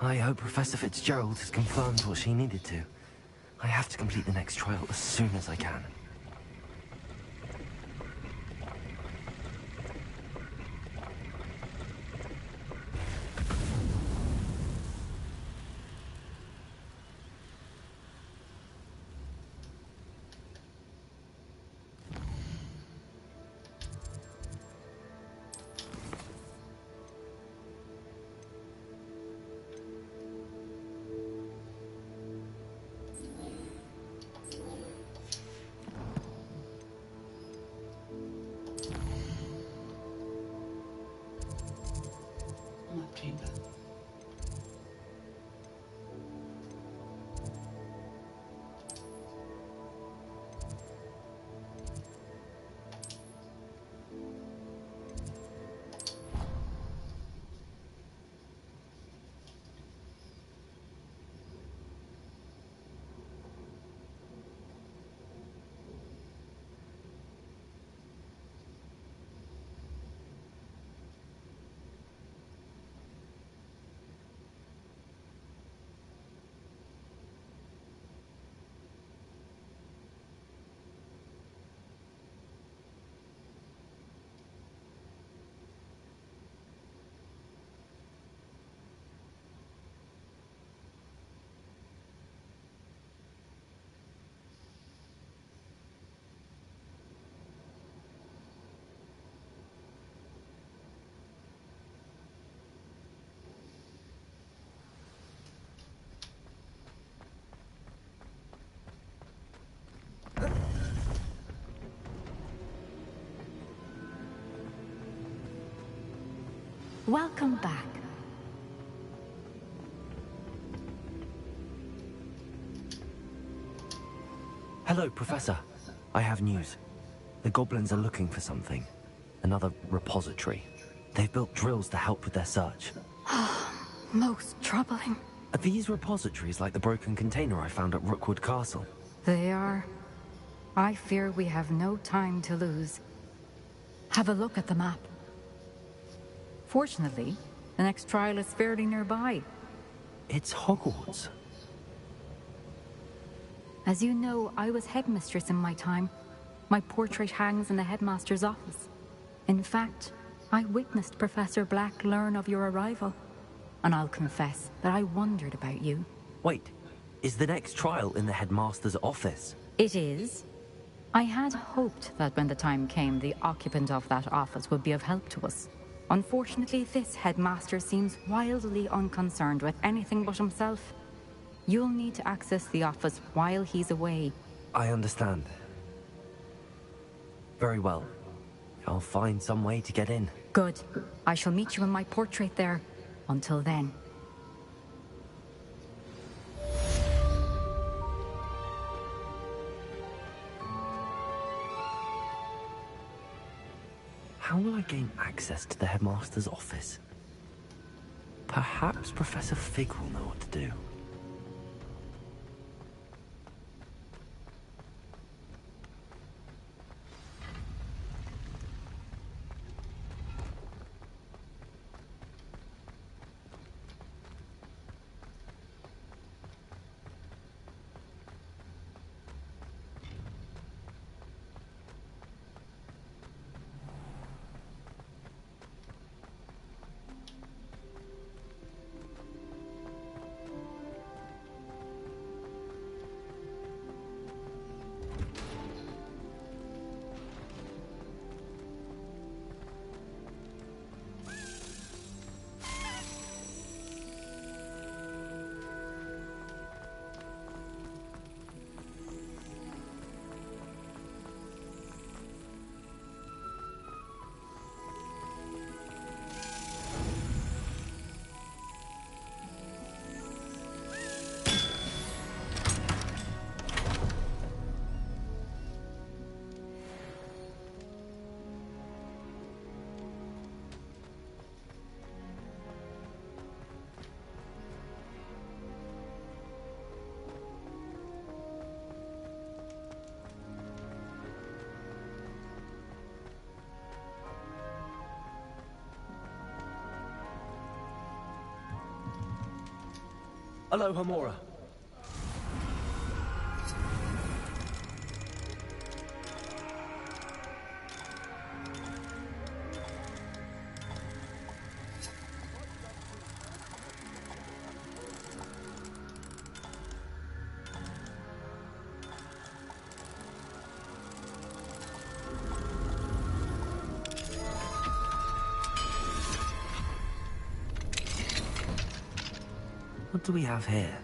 I hope Professor Fitzgerald has confirmed what she needed to. I have to complete the next trial as soon as I can.
Welcome back.
Hello, Professor. I have news. The goblins are looking for something. Another repository. They've built drills to help with their search.
Most troubling.
Are these repositories like the broken container I found at Rookwood Castle?
They are. I fear we have no time to lose. Have a look at the map. Fortunately, the next trial is fairly nearby.
It's Hogwarts.
As you know, I was headmistress in my time. My portrait hangs in the headmaster's office. In fact, I witnessed Professor Black learn of your arrival. And I'll confess that I wondered about you.
Wait, is the next trial in the headmaster's office?
It is. I had hoped that when the time came, the occupant of that office would be of help to us. Unfortunately, this headmaster seems wildly unconcerned with anything but himself. You'll need to access the office while he's away.
I understand. Very well. I'll find some way to get in.
Good. I shall meet you in my portrait there. Until then.
How will I gain access to the headmaster's office? Perhaps Professor Fig will know what to do. Hello, Hamora. What do we have here?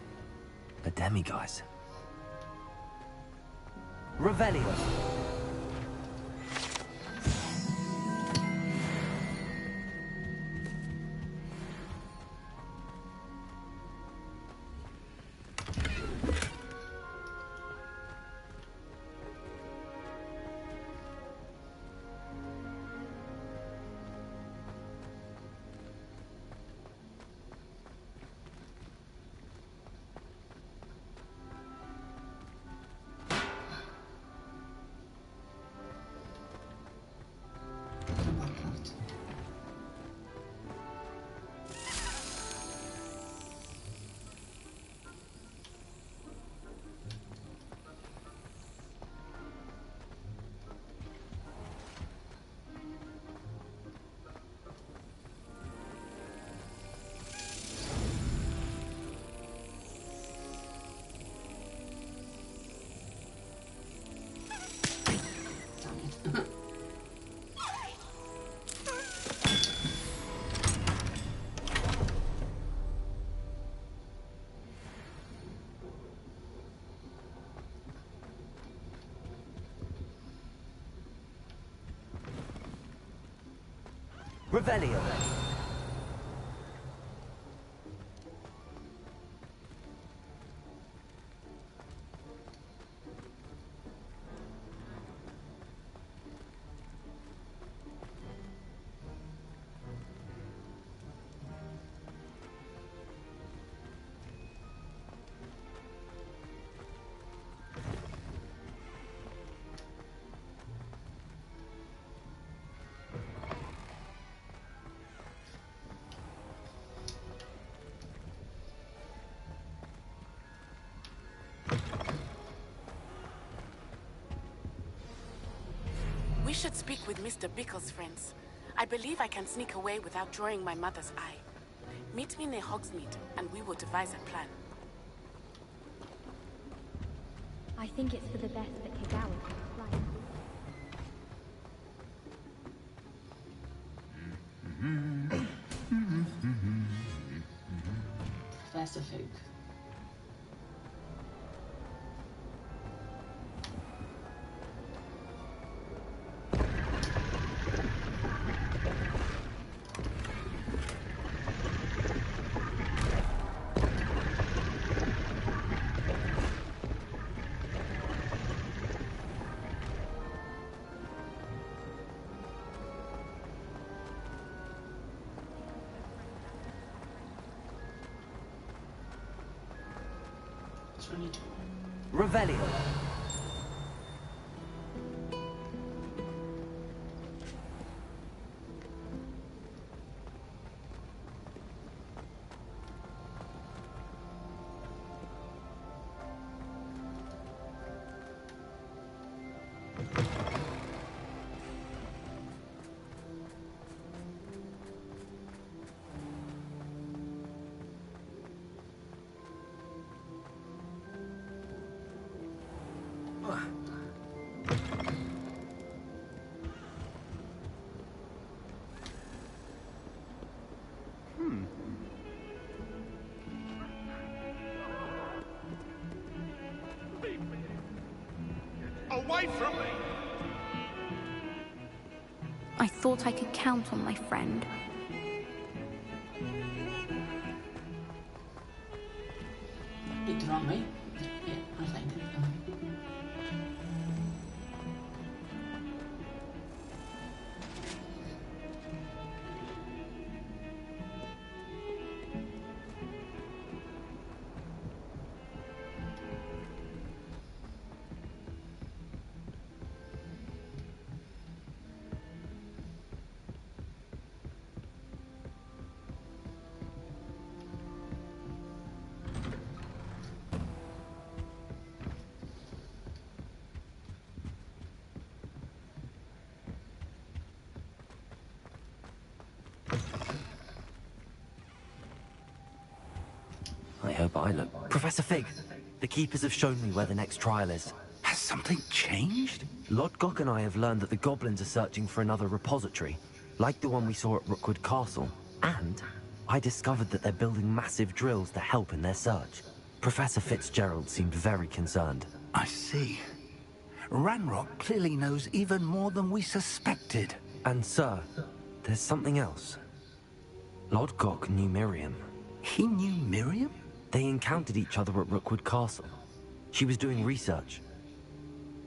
A demiguise. Revelio. Revelio.
speak with Mr. Bickle's friends. I believe I can sneak away without drawing my mother's eye. Meet me near Hogsmeade, and we will devise a plan.
I think it's for the best that Kagawa takes flight.
Professor Fig.
Revelio.
Away from me!
I thought I could count on my friend.
Picked the wrong way. Yeah, I think.
I hope I look... Professor Fig, the Keepers have shown me where the next trial is.
Has something changed?
Lodgok and I have learned that the goblins are searching for another repository, like the one we saw at Rookwood Castle. And I discovered that they're building massive drills to help in their search. Professor Fitzgerald seemed very concerned.
I see. Ranrock clearly knows even more than we suspected.
And sir, there's something else. Lodgok knew Miriam.
He knew Miriam?
They encountered each other at Rookwood Castle. She was doing research.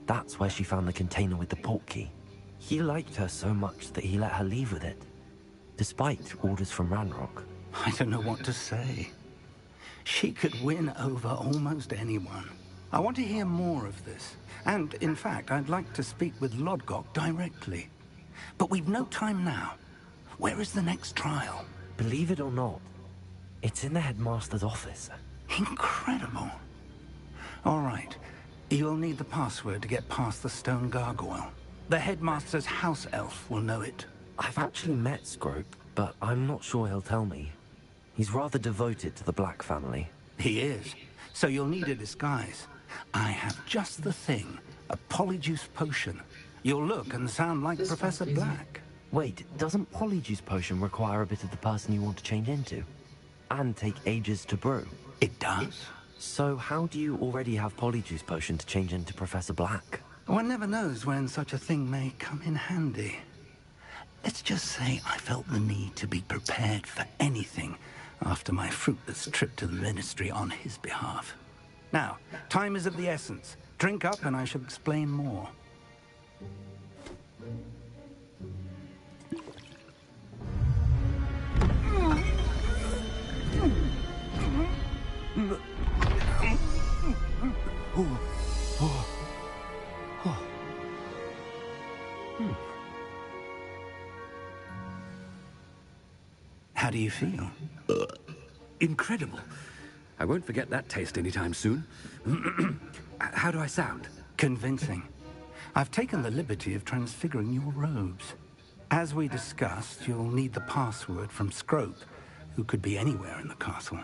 That's where she found the container with the portkey. He liked her so much that he let her leave with it, despite orders from Ranrock.
I don't know what to say. She could win over almost anyone. I want to hear more of this. And, in fact, I'd like to speak with Lodgok directly. But we've no time now. Where is the next trial?
Believe it or not, it's in the headmaster's office.
Incredible. All right. You'll need the password to get past the stone gargoyle. The headmaster's house elf will know it.
I've actually met Scrope, but I'm not sure he'll tell me. He's rather devoted to the Black family.
He is. So you'll need a disguise. I have just the thing. A polyjuice potion. You'll look and sound like Professor Black.
Wait, doesn't polyjuice potion require a bit of the person you want to change into? And take ages to brew?
It does.
So how do you already have polyjuice potion to change into Professor Black?
One never knows when such a thing may come in handy. Let's just say I felt the need to be prepared for anything after my fruitless trip to the Ministry on his behalf. Now, time is of the essence. Drink up and I shall explain more. How do you feel?
Incredible. I won't forget that taste anytime soon. How do I sound?
Convincing. I've taken the liberty of transfiguring your robes. As we discussed, you'll need the password from Scrope, who could be anywhere in the castle.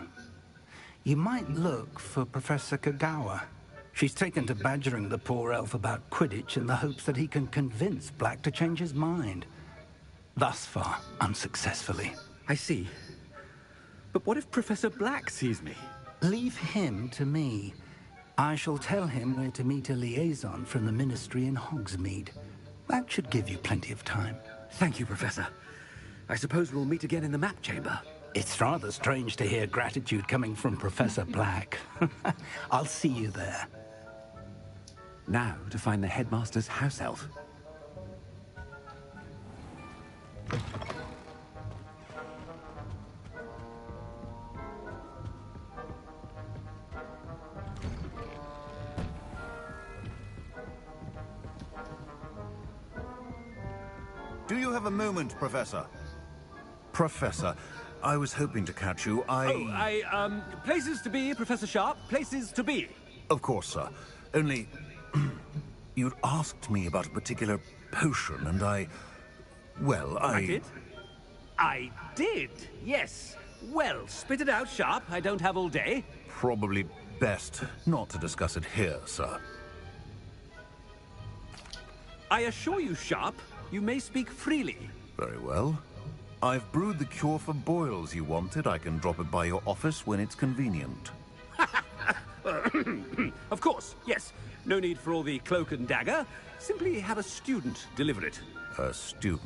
You might look for Professor Kagawa. She's taken to badgering the poor elf about Quidditch in the hopes that he can convince Black to change his mind. Thus far, unsuccessfully.
I see. But what if Professor Black sees me?
Leave him to me. I shall tell him where to meet a liaison from the Ministry in Hogsmeade. That should give you plenty of time.
Thank you, Professor. I suppose we'll meet again in the map chamber.
It's rather strange to hear gratitude coming from Professor Black. I'll see you there.
Now to find the headmaster's house elf.
Do you have a moment, Professor? Professor, I was hoping to catch you.
Places to be, Professor Sharp. Places to be.
Of course, sir. Only, you'd asked me about a particular potion, and I
did? I did, yes. Well, spit it out, Sharp. I don't have all day.
Probably best not to discuss it here, sir.
I assure you, Sharp, you may speak freely.
Very well. I've brewed the cure for boils you wanted. I can drop it by your office when it's convenient.
Of course, yes. No need for all the cloak and dagger. Simply have a student deliver it.
A student?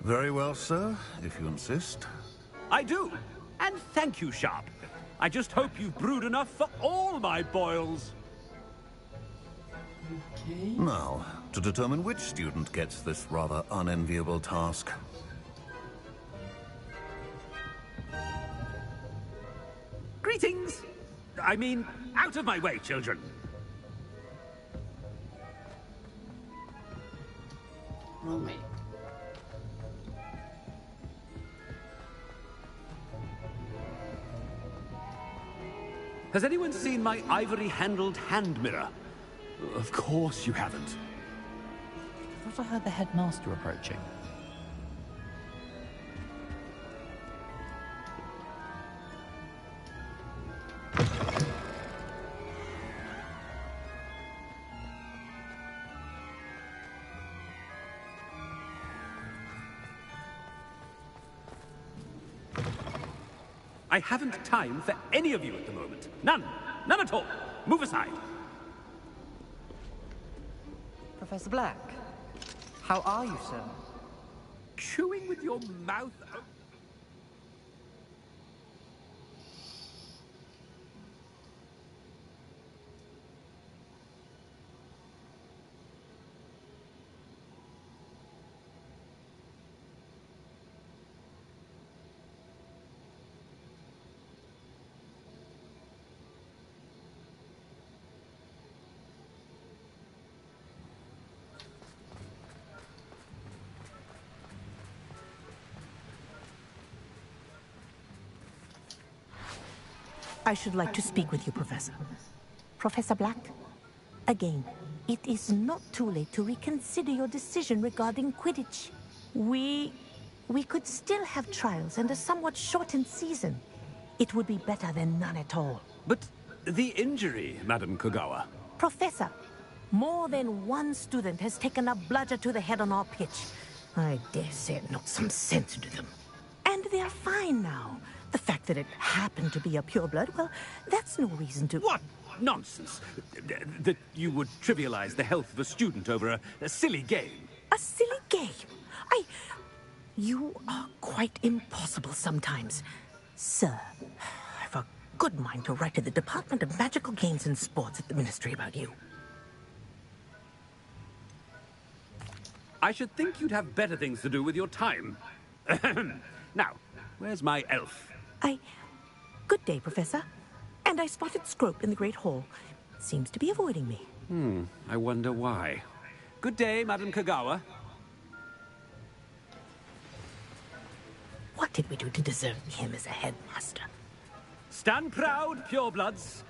Very well, sir, if you insist.
I do. And thank you, Sharp. I just hope you've brewed enough for all my boils.
Okay.
Now, to determine which student gets this rather unenviable task.
Greetings! I mean, out of my way, children.
Wrong way.
Has anyone seen my ivory-handled hand mirror? Of course you haven't.
I thought I heard the headmaster approaching.
I haven't time for any of you at the moment. None. None at all. Move aside.
Professor Black, how are you, sir?
Chewing with your mouth open.
I should like to speak with you, Professor. Professor Black, again, it is not too late to reconsider your decision regarding Quidditch. We could still have trials and a somewhat shortened season. It would be better than none at all.
But the injury, Madam Kagawa.
Professor, more than one student has taken a bludger to the head on our pitch. I dare say it knocked some sense into them. And they're fine now. The fact that it happened to be a pureblood, well, that's no reason to...
What nonsense! That you would trivialize the health of a student over a silly game.
A silly game? You are quite impossible sometimes. Sir, I've a good mind to write to the Department of Magical Games and Sports at the Ministry about you.
I should think you'd have better things to do with your time. Now, where's my elf?
Good day, Professor. And I spotted Scrope in the Great Hall. Seems to be avoiding me.
I wonder why. Good day, Madam Kagawa.
What did we do to deserve him as a headmaster?
Stand proud, purebloods.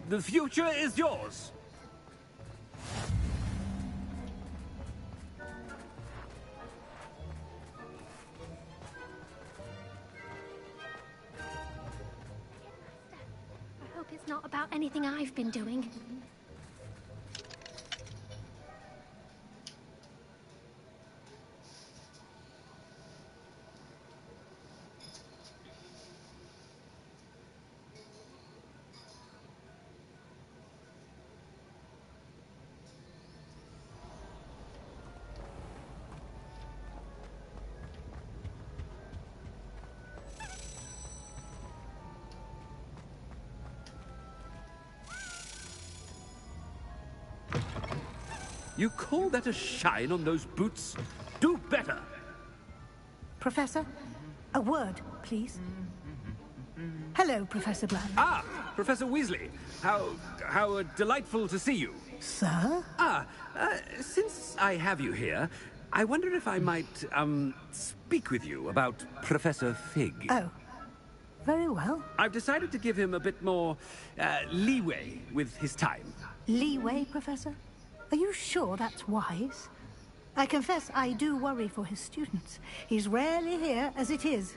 The future is yours.
it's not about anything I've been doing.
You call that a shine on those boots? Do better!
Professor, a word, please. Hello, Professor Black.
Ah, Professor Weasley. How delightful to see you.
Sir?
Since I have you here, I wonder if I might, speak with you about Professor Fig.
Oh, very well.
I've decided to give him a bit more, leeway with his time.
Leeway, Professor? Are you sure that's wise? I confess I do worry for his students. He's rarely here as it is.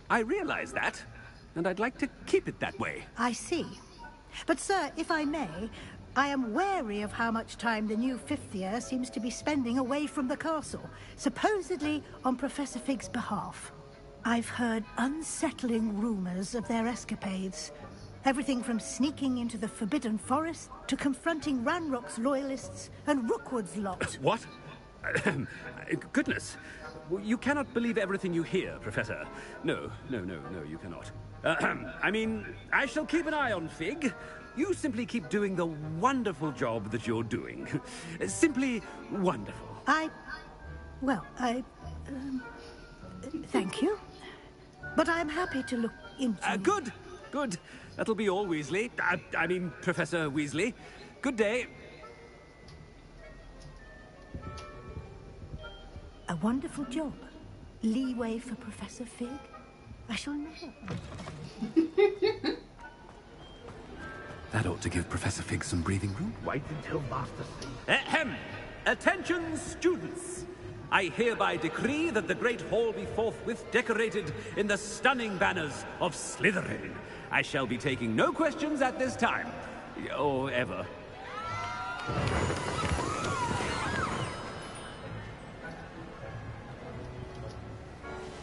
I realize that, and I'd like to keep it that way.
I see. But, sir, if I may, I am wary of how much time the new fifth year seems to be spending away from the castle, supposedly on Professor Fig's behalf. I've heard unsettling rumors of their escapades. Everything from sneaking into the Forbidden Forest to confronting Ranrock's loyalists and Rookwood's lot.
What? Goodness. You cannot believe everything you hear, Professor. No, you cannot. I mean, I shall keep an eye on Fig. You simply keep doing the wonderful job that you're doing. Simply wonderful.
Thank you. But I'm happy to look into...
Good. That'll be all, Weasley. I mean, Professor Weasley. Good day.
A wonderful job. Leeway for Professor Fig. I shall know.
That ought to give Professor Fig some breathing room.
Wait until Master sees.
Ahem! Attention, students! I hereby decree that the Great Hall be forthwith decorated in the stunning banners of Slytherin. I shall be taking no questions at this time. Or ever.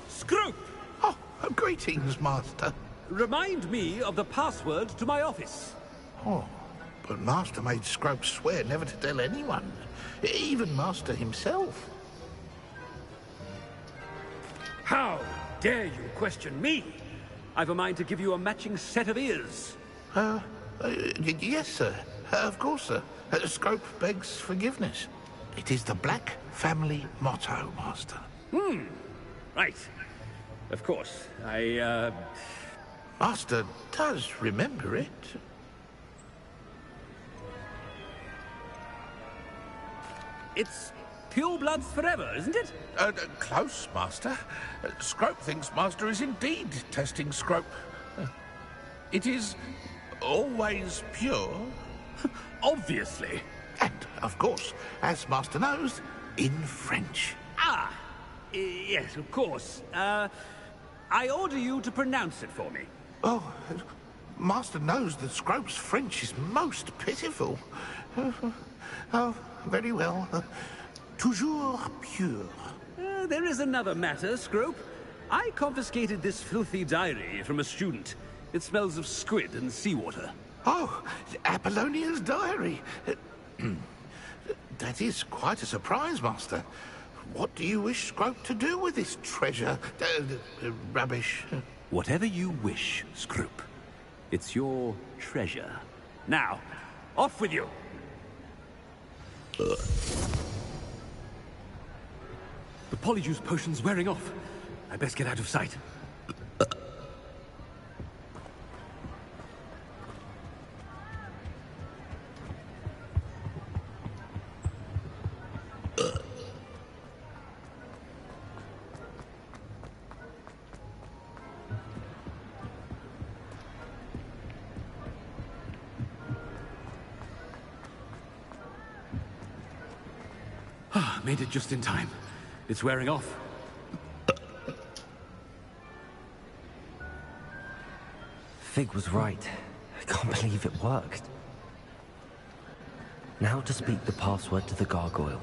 Scroop!
Oh, greetings, Master.
Remind me of the password to my office.
Oh, but Master made Scrope swear never to tell anyone. Even Master himself.
How dare you question me? I've a mind to give you a matching set of ears.
Yes, sir. Of course, sir. Scrope begs forgiveness. It is the Black family motto, Master.
Right. Of course.
Master does remember it.
It's pure bloods forever, isn't it?
Close, Master. Scrope thinks Master is indeed testing Scrope. It is always pure.
Obviously.
And, of course, as Master knows, in French.
Yes, of course. I order you to pronounce it for me.
Oh, Master knows that Scrope's French is most pitiful. Oh, very well. Toujours pure.
There is another matter, Scrope. I confiscated this filthy diary from a student. It smells of squid and seawater.
Oh, Apollonia's diary. That is quite a surprise, Master. What do you wish Scrope to do with this treasure? Rubbish.
Whatever you wish, Scrope. It's your treasure. Now, off with you! The Polyjuice potion's wearing off. I best get out of sight. Made it just in time. It's wearing off.
Fig was right. I can't believe it worked. Now to speak the password to the gargoyle.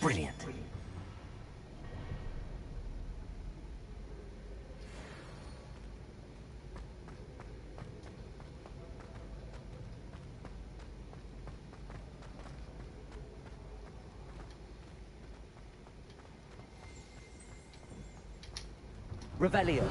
Brilliant.
Revelio.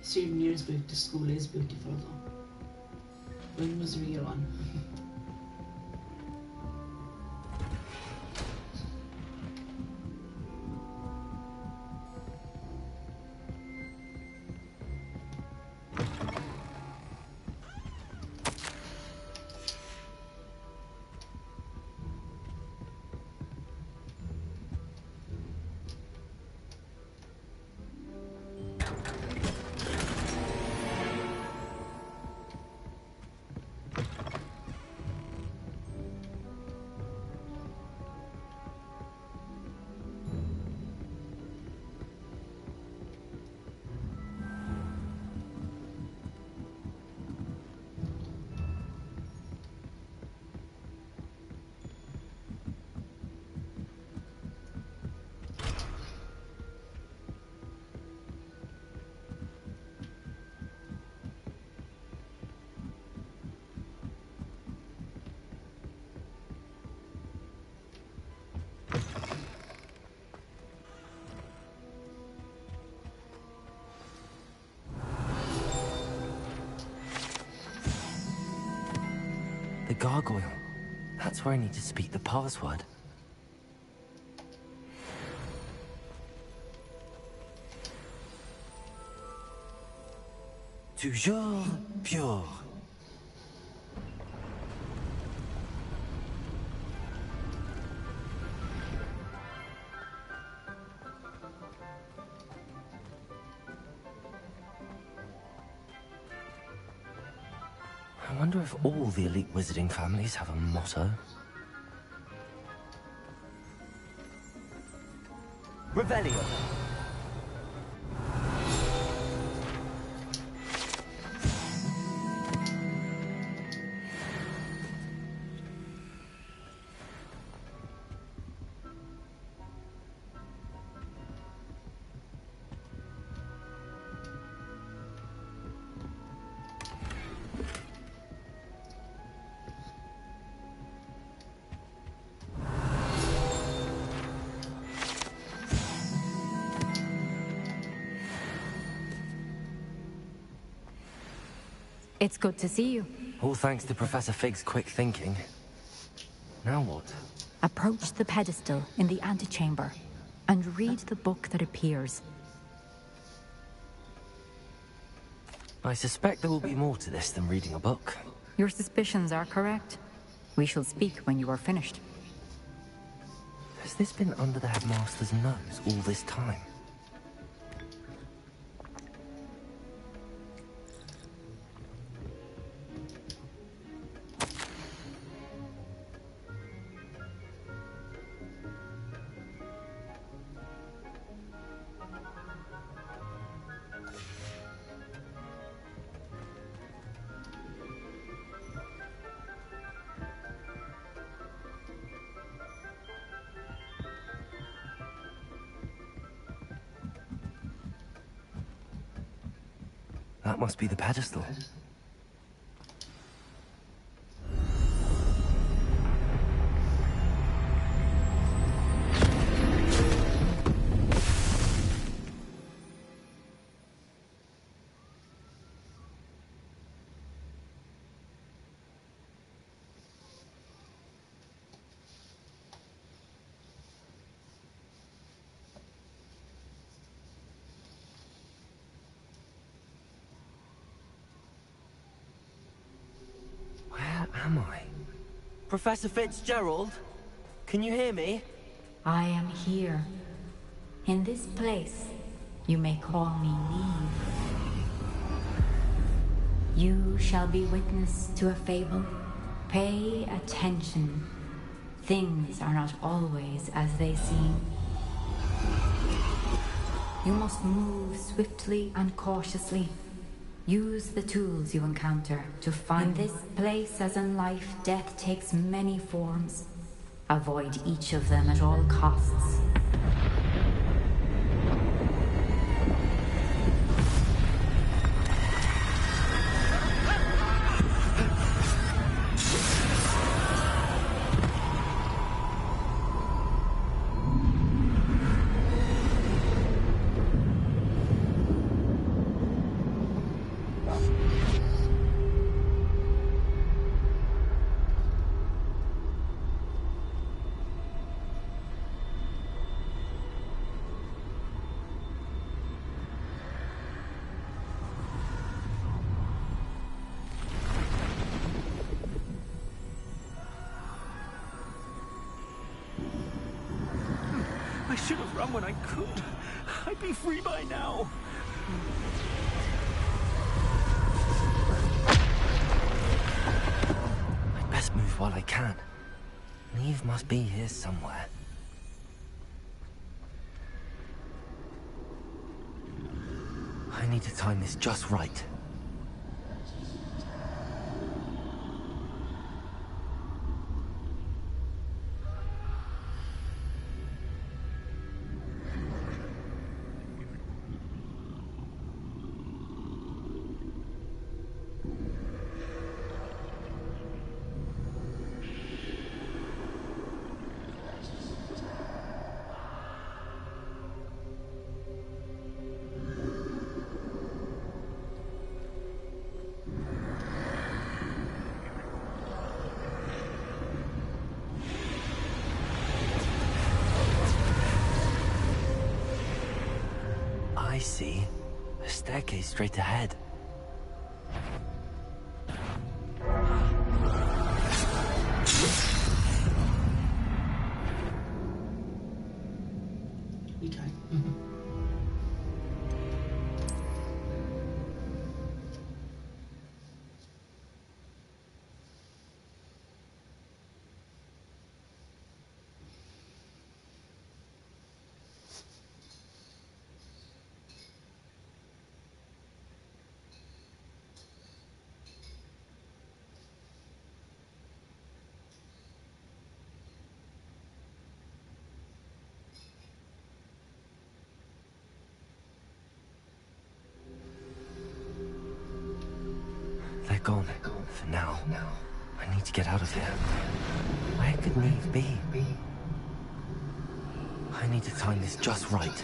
St. Mary's School is beautiful though. When was the real one?
The gargoyle. That's where I need to speak the password. Toujours pure. I wonder if all the elite wizarding families have a motto. Revelio.
It's good to see you.
All thanks to Professor Fig's quick thinking. Now what?
Approach the pedestal in the antechamber and read the book that appears.
I suspect there will be more to this than reading a book.
Your suspicions are correct. We shall speak when you are finished.
Has this been under the headmaster's nose all this time? That must be the pedestal. Where am I? Professor Fitzgerald? Can you hear me?
I am here. In this place, you may call me Neve. You shall be witness to a fable. Pay attention. Things are not always as they seem. You must move swiftly and cautiously. Use the tools you encounter to find. In this place, as in life, death takes many forms. Avoid each of them at all costs.
I should have run when I could. I'd be free by now.
I'd best move while I can. Neve must be here somewhere. I need to time this just right. I see. A staircase straight ahead.
Okay.
gone. For now. I need to get out of here. Where could Neve be? I need to time this just right.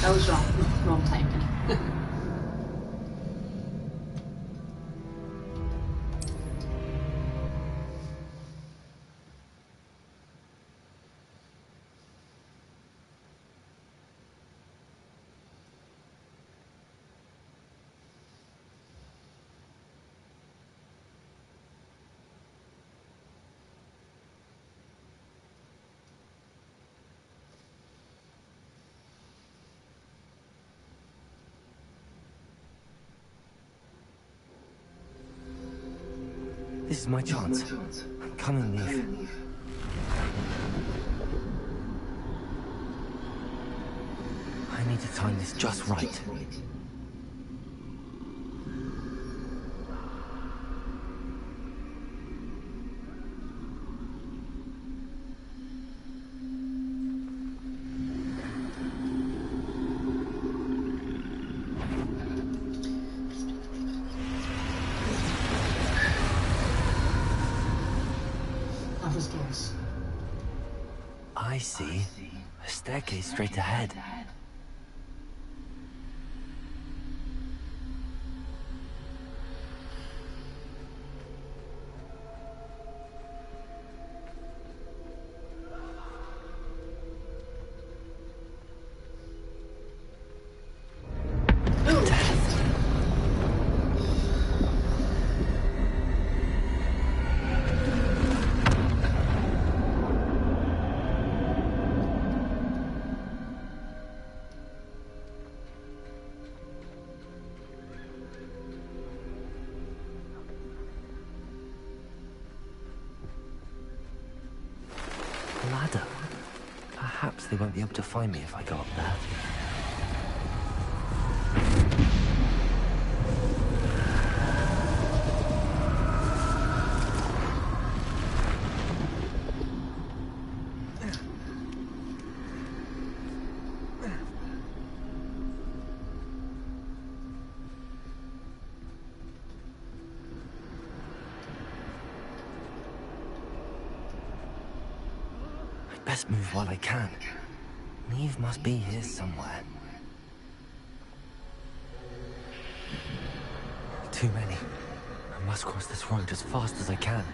That was wrong. Wrong timing.
This is my chance. I'm coming, Neve. I need to time this just right. I see. A staircase straight ahead. Ladder. Perhaps they won't be able to find me if I go up there. Best move while I can. Neve must be here somewhere. Too many. I must cross this road as fast as I can.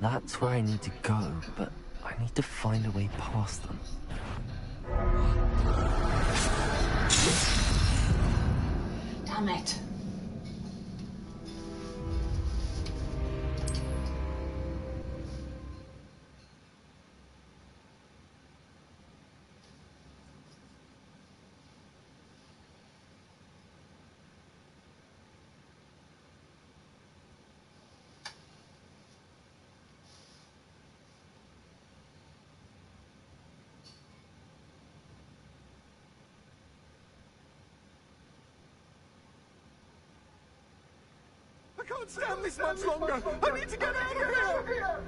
That's where I need to go, but I need to find a way past them.
Damn it.
I can't stand this much longer. I need to get out of here.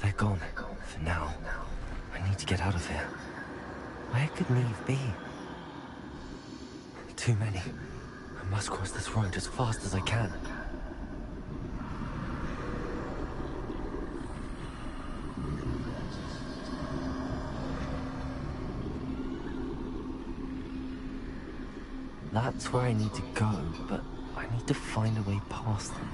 They're gone. For now. I need to get out of here. Where could Neve be? Too many. I must cross this road as fast as I can. That's where I need to go, but I need to find a way past them.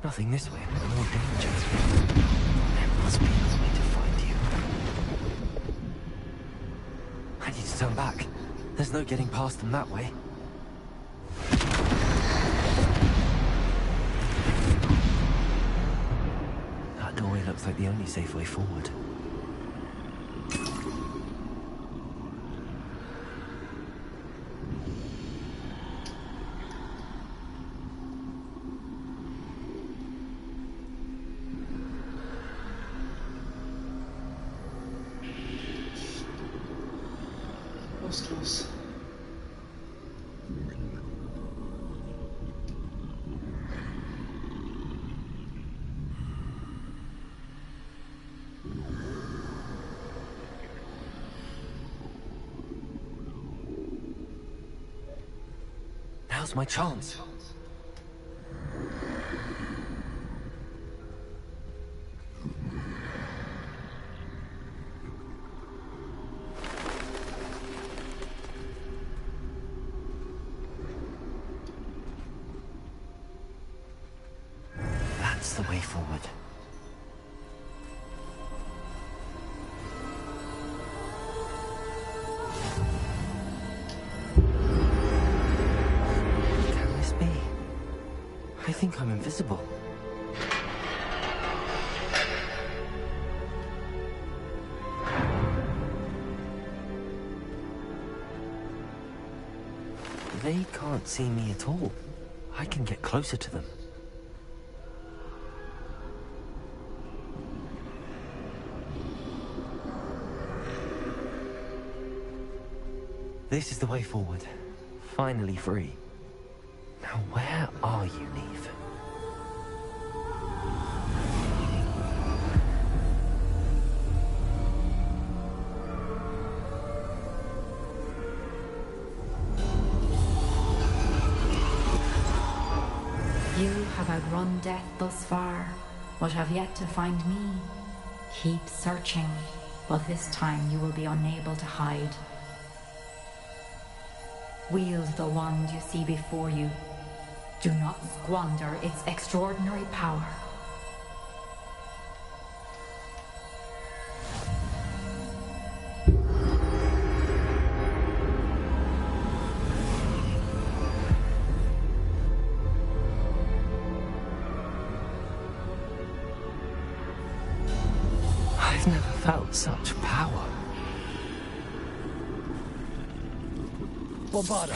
Nothing this way, but more danger. There must be another way to find you. I need to turn back. There's no getting past them that way. That doorway looks like the only safe way forward.
Close.
Now's my chance. That's the way forward. Can this be? I think I'm invisible. They can't see me at all. I can get closer to them. This is the way forward. Finally free. Now where are you, Neve?
You have outrun death thus far, but have yet to find me. Keep searching, but this time you will be unable to hide. Wield the wand you see before you. Do not squander its extraordinary power.
I've never felt such power.
Bombarda!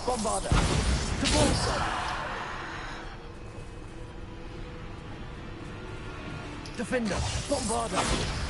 Bombarder! To Bolster! Defender! Bombarder!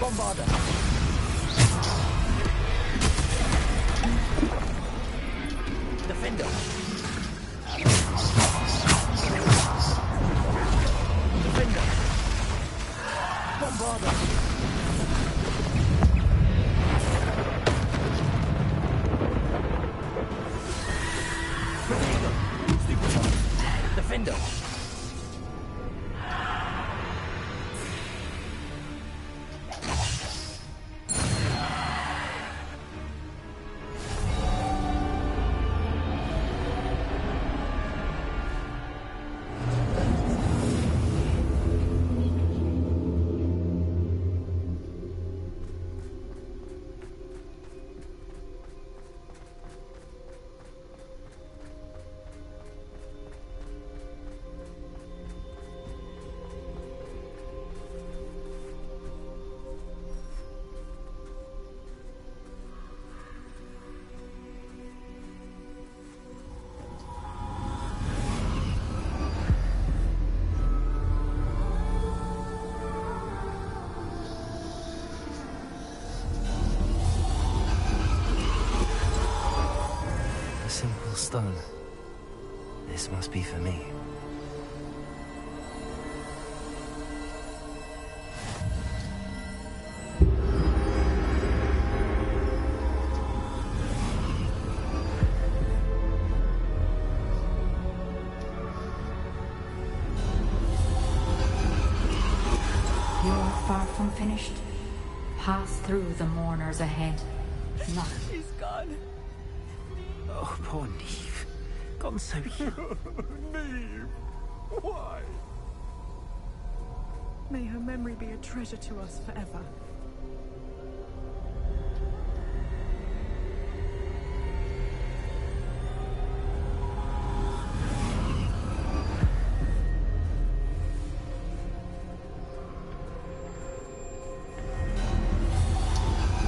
Bombarder! Defender! Defender! Bombarder! Defender!
Simple stone. This must be for me.
You're far from finished. Pass through the mourners ahead. Not
She's gone.
Oh, poor Neve. Gone so young.
Neve! Why?
May her memory be a treasure to us forever.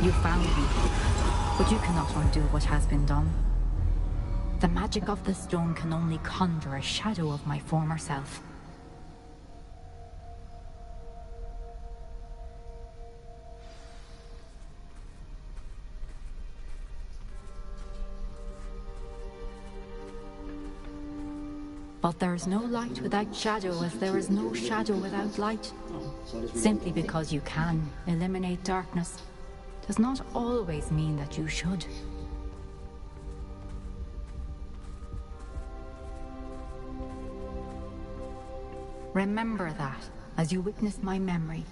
You found me, but you cannot undo what has been done. The magic of the stone can only conjure a shadow of my former self. But there is no light without shadow, as there is no shadow without light. Simply because you can eliminate darkness does not always mean that you should. Remember that as you witness my memory.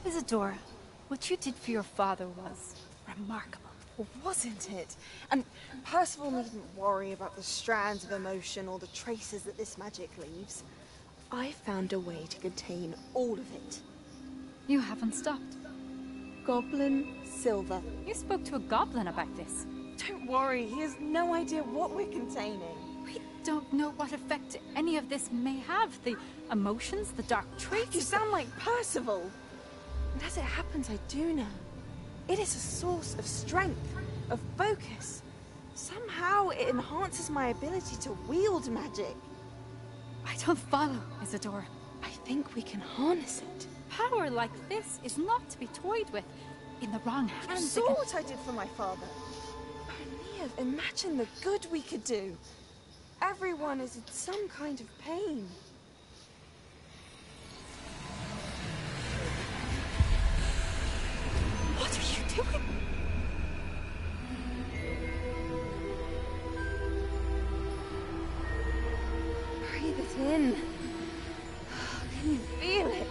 Isadora, what you did for your father was remarkable.
Well, wasn't it? And Percival needn't worry about the strands of emotion or the traces that this magic leaves. I found a way to contain all of it.
You haven't stopped.
Goblin silver.
You spoke to a goblin about this.
Don't worry, he has no idea what we're containing.
We don't know what effect any of this may have. The emotions, the dark traits.
You sound like Percival. And as it happens, I do know. It is a source of strength, of focus. Somehow it enhances my ability to wield magic.
I don't follow, Isadora.
I think we can harness it.
Power like this is not to be toyed with. In the wrong hands.
You saw what I did for my father. Only imagine the good we could do. Everyone is in some kind of pain.
What are you doing?
Breathe it in. Can you feel it?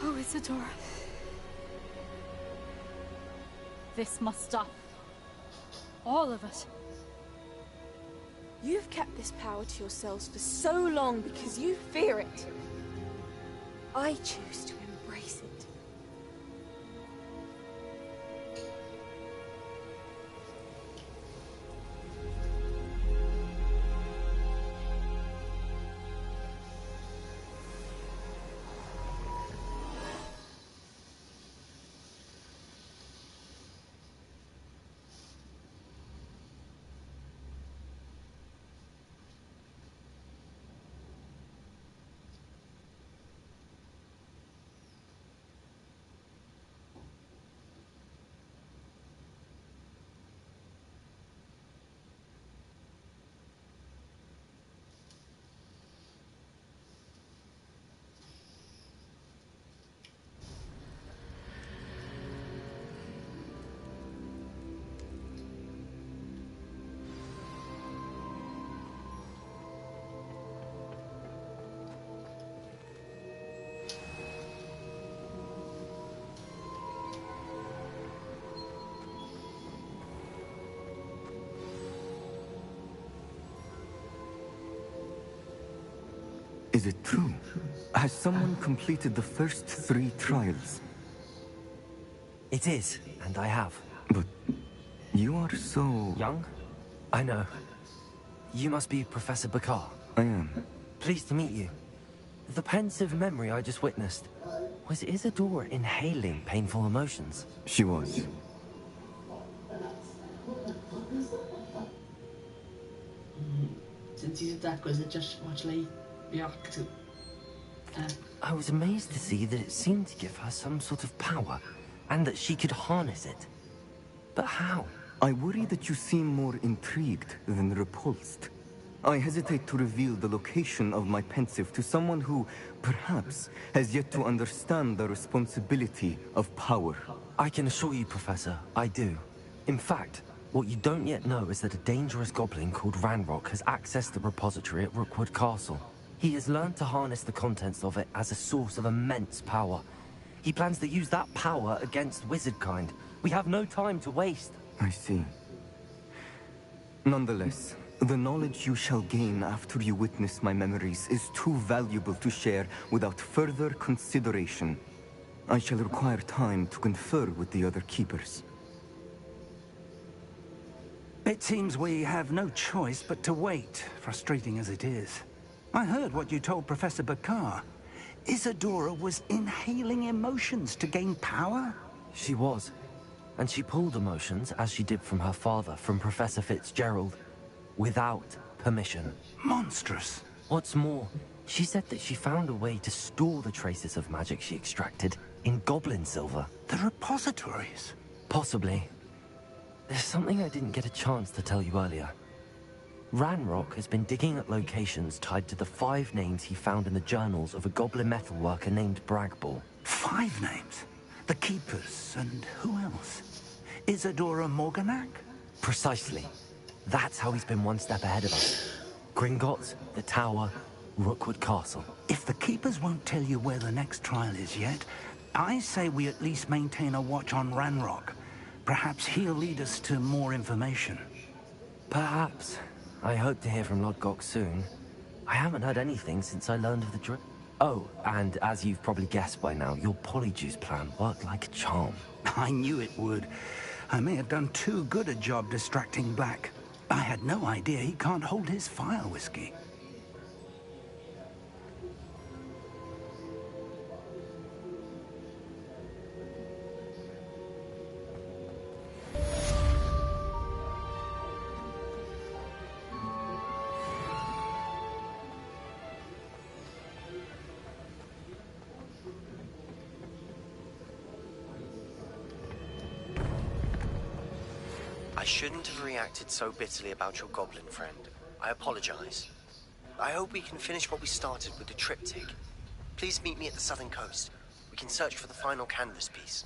Oh, Isadora. This must stop. All of it.
You've kept this power to yourselves for so long because you fear it. I choose to embrace it.
Is it true? Has someone completed the first 3 trials?
It is, and I have.
But you are so...
young? I know. You must be Professor Bakar.
I am.
Pleased to meet you. The pensive memory I just witnessed. Was Isadora inhaling painful emotions?
She was.
Since he's that, was it just much like reactive?
I was amazed to see that it seemed to give her some sort of power, and that she could harness it. But how?
I worry that you seem more intrigued than repulsed. I hesitate to reveal the location of my pensive to someone who, perhaps, has yet to understand the responsibility of power.
I can assure you, Professor, I do. In fact, what you don't yet know is that a dangerous goblin called Ranrock has accessed the repository at Rookwood Castle. He has learned to harness the contents of it as a source of immense power. He plans to use that power against wizardkind. We have no time to waste.
I see. Nonetheless, the knowledge you shall gain after you witness my memories is too valuable to share without further consideration. I shall require time to confer with the other keepers.
It seems we have no choice but to wait, frustrating as it is. I heard what you told Professor Bakar. Isadora was inhaling emotions to gain power?
She was. And she pulled emotions, as she did from her father, from Professor Fitzgerald, without permission.
Monstrous.
What's more, she said that she found a way to store the traces of magic she extracted in goblin silver.
The repositories?
Possibly. There's something I didn't get a chance to tell you earlier. Ranrock has been digging at locations tied to the 5 names he found in the journals of a goblin metalworker named Bragball.
5 names? The Keepers, and who else? Isadora Morganac?
Precisely. That's how he's been one step ahead of us. Gringotts, the Tower, Rookwood Castle.
If the Keepers won't tell you where the next trial is yet, I say we at least maintain a watch on Ranrock. Perhaps he'll lead us to more information.
Perhaps. I hope to hear from Lodgok soon. I haven't heard anything since I learned of the drill. Oh, and as you've probably guessed by now, your polyjuice plan worked like a charm.
I knew it would. I may have done too good a job distracting Black. I had no idea he can't hold his fire whiskey.
I shouldn't have reacted so bitterly about your goblin friend. I apologize. I hope we can finish what we started with the triptych. Please meet me at the southern coast. We can search for the final canvas piece.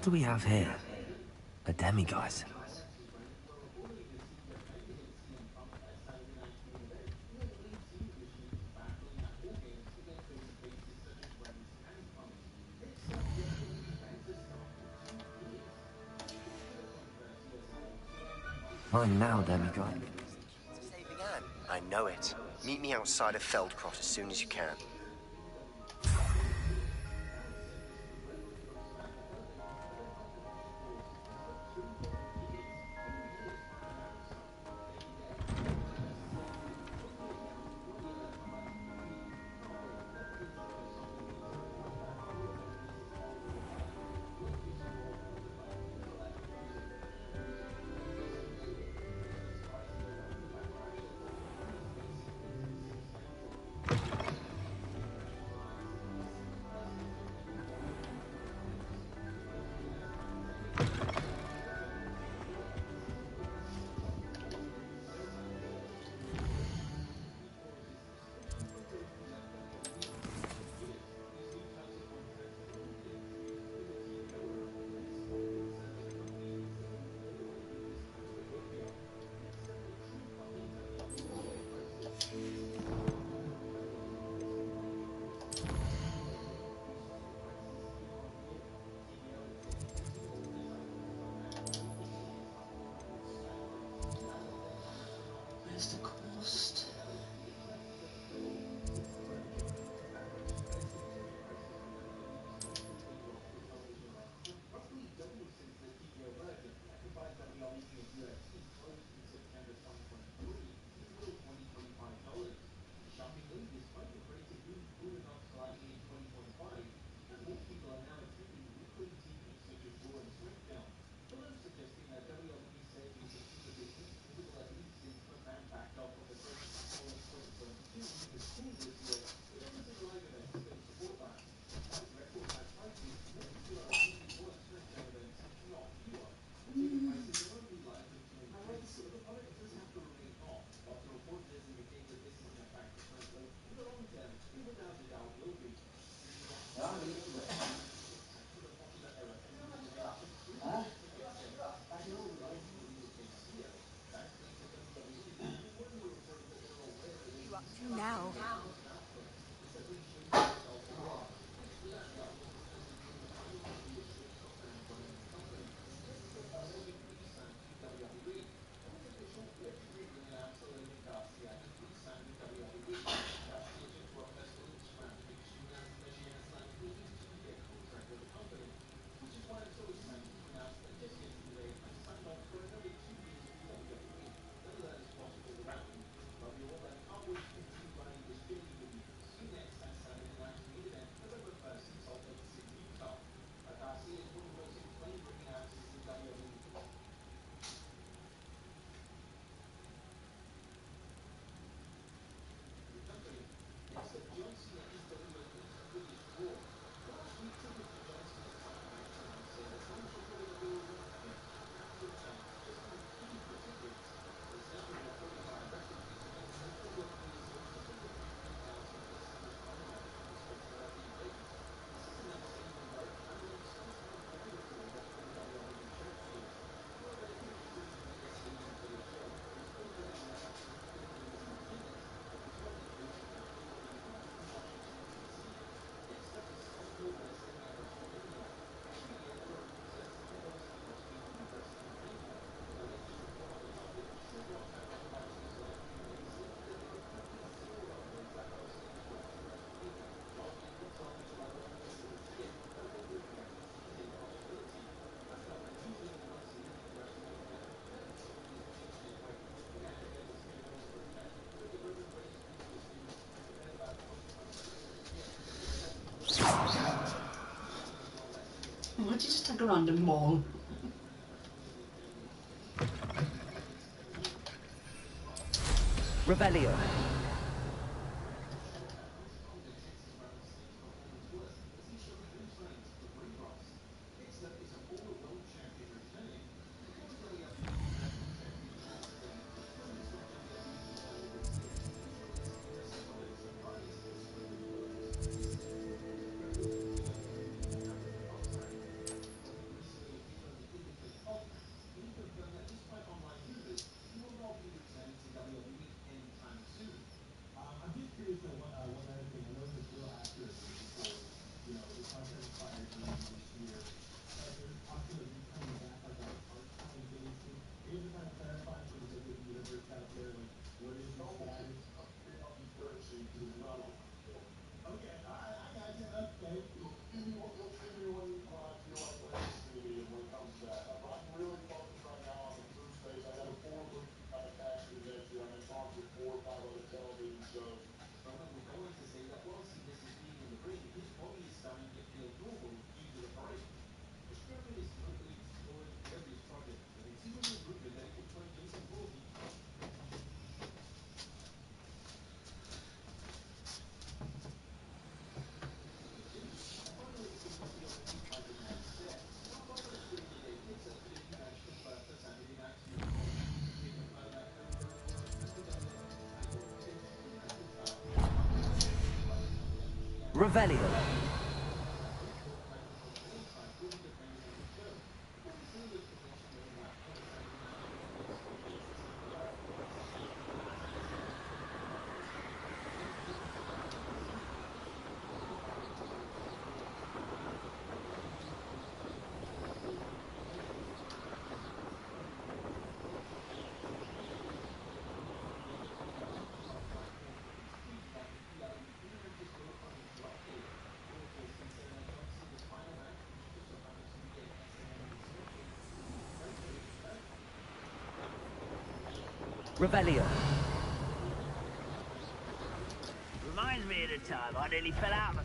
do we have here? A demiguise. Fine now, demiguise.
Saving Anne. I know it. Meet me outside of Feldcroft as soon as you can.
Where's the cost?
Now.
Why don't you just take a random mall?
Revelio.
Revelio. Revelio.
Reminds me of the time I nearly fell out of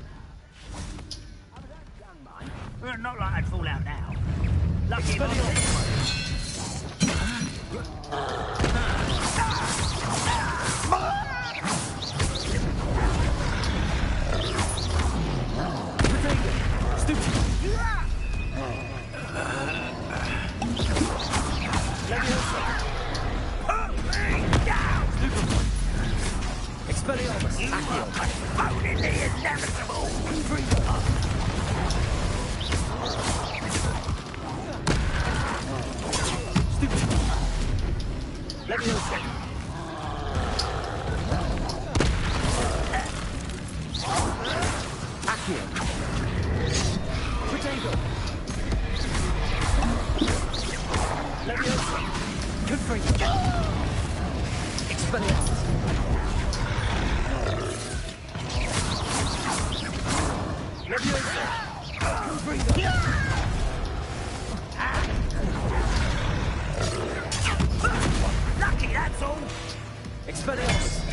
I was only young, mind. Well, not like I'd fall out now. Lucky if
Expelliarmus. Accio.
Only the inevitable.
Leviosa. Accio. Protego. Leviosa. Confringo. Expelliarmus. Leviosa. Confringo.
Lucky, that's all.
Expelliarmus.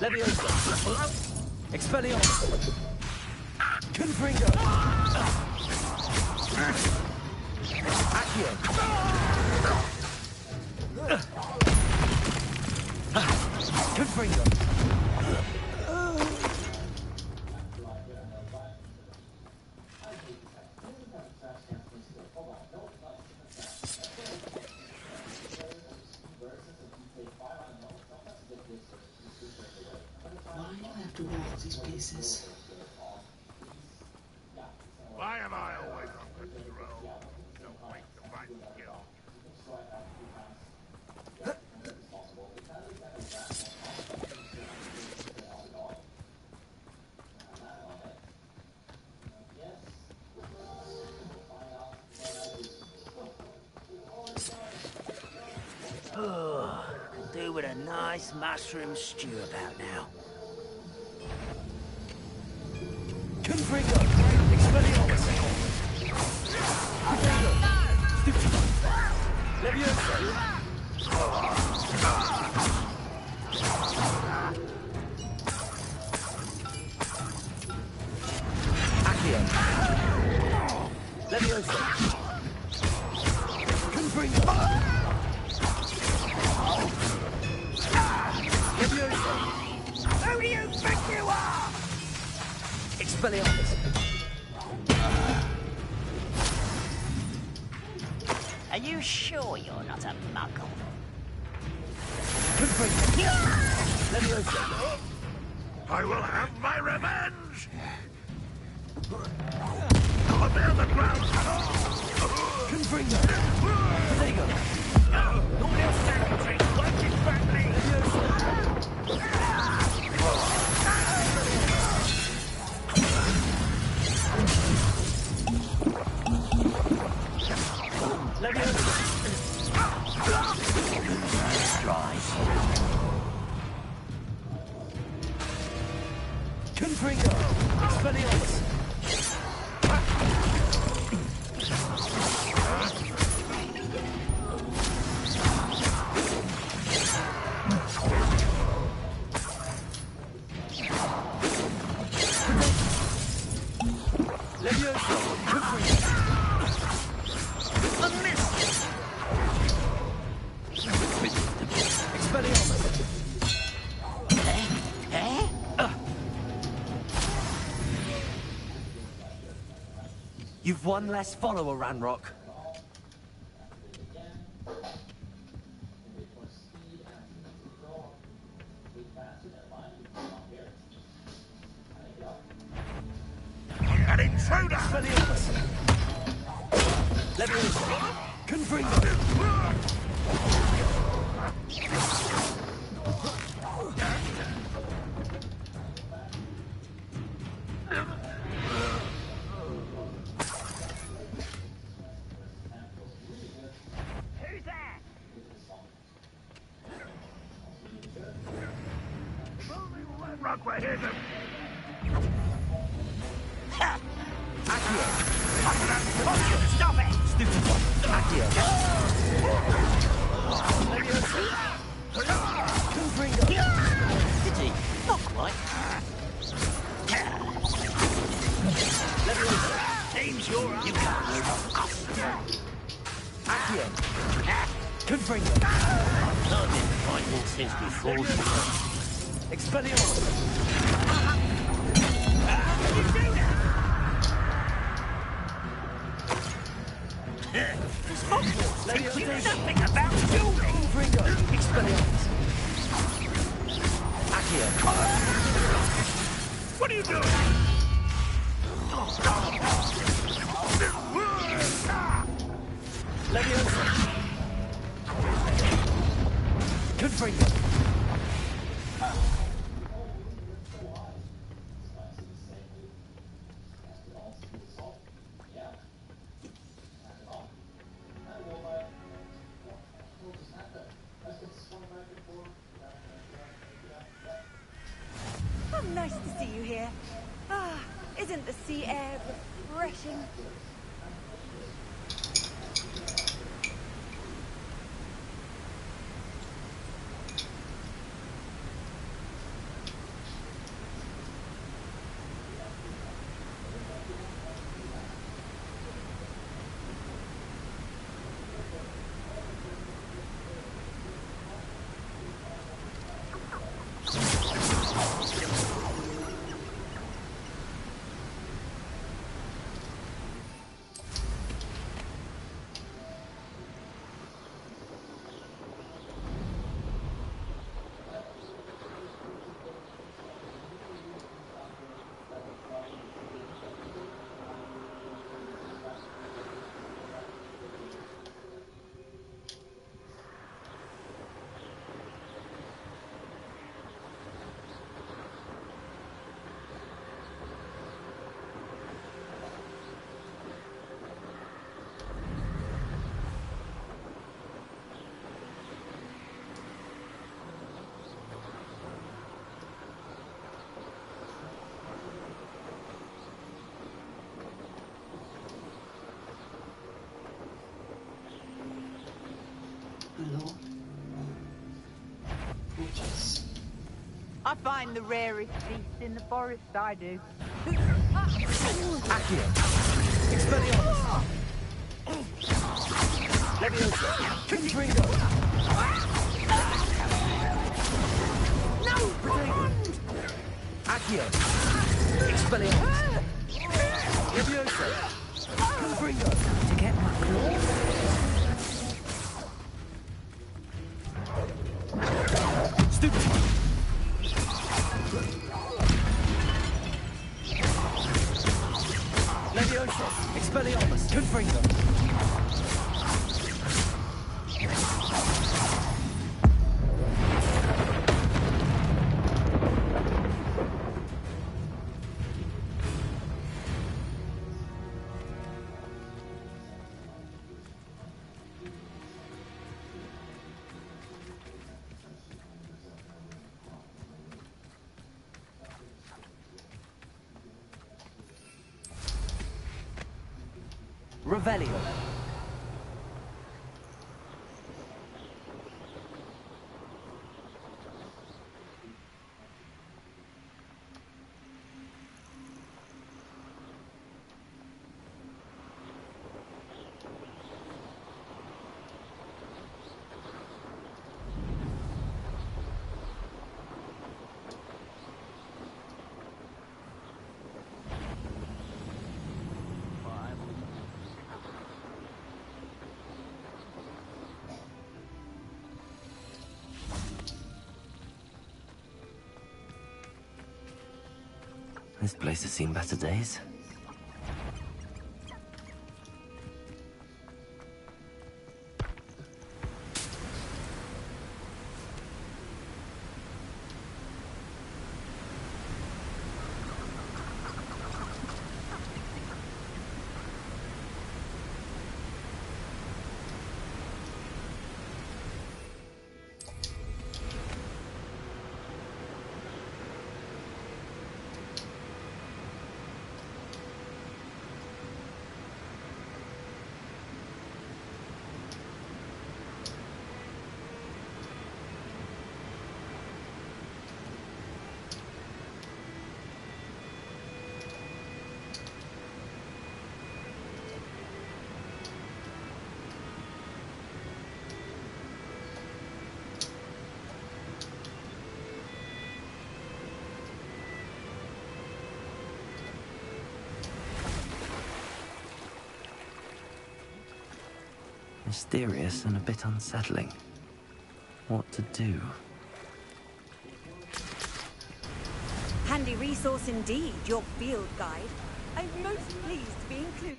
Leviosa. Expelliarmus. Confringo. Accio. Confringo.
Why do I have to walk these places?
Why am I always on this road? Don't wait to fight skill.
Oh, could do with a nice mushroom stew about now.
Confringo. Expelliarmus. Leviosa. Accio. Leviosa. Confringo. Leviosa.
Who do you think you are?
Expelliarmus.
Are you sure you're not a muggle?
Leviosa.
I will have my revenge! I'll bear the ground!
Confringo. There you go.
All your secretaries working for me!
Confringo. Expelliarmus. Leviosa. Confringo. A miss. Expelliarmus. You've one less follower, Ranrock.
An intruder!
Expelliarmus. Leviosa. Confringo.
Who's there?
Rock, we're here to...
Stop it!
Stupid one. Accio. Confringo.
Did he? Not quite.
Leviosa.
Seems you're up. You can't move on.
Accio. Confringo.
I've been fighting since before you.
Expelliarmus.
How can you do that? It's Hogwarts.
Leviosa.
You know nothing about dueling.
Confringo. Expelliarmus. Accio.
What are you doing?
Leviosa. Confringo.
Oh, nice to see you here. Ah, isn't the sea air refreshing.
My lord. Gorgeous.
I find the rarest beast in the forest, I do.
Accio! Expelliarmus! Leviosa! Confringo!
No!
Potato! Accio! Expelliarmus! Leviosa! Confringo!
To get my claws.
Stupefy! Leviosa! Expelliarmus! Confringo! Revelio. This place has seen better days. Mysterious and a bit unsettling. What to do?
Handy resource indeed, your field guide. I'm most pleased to be included.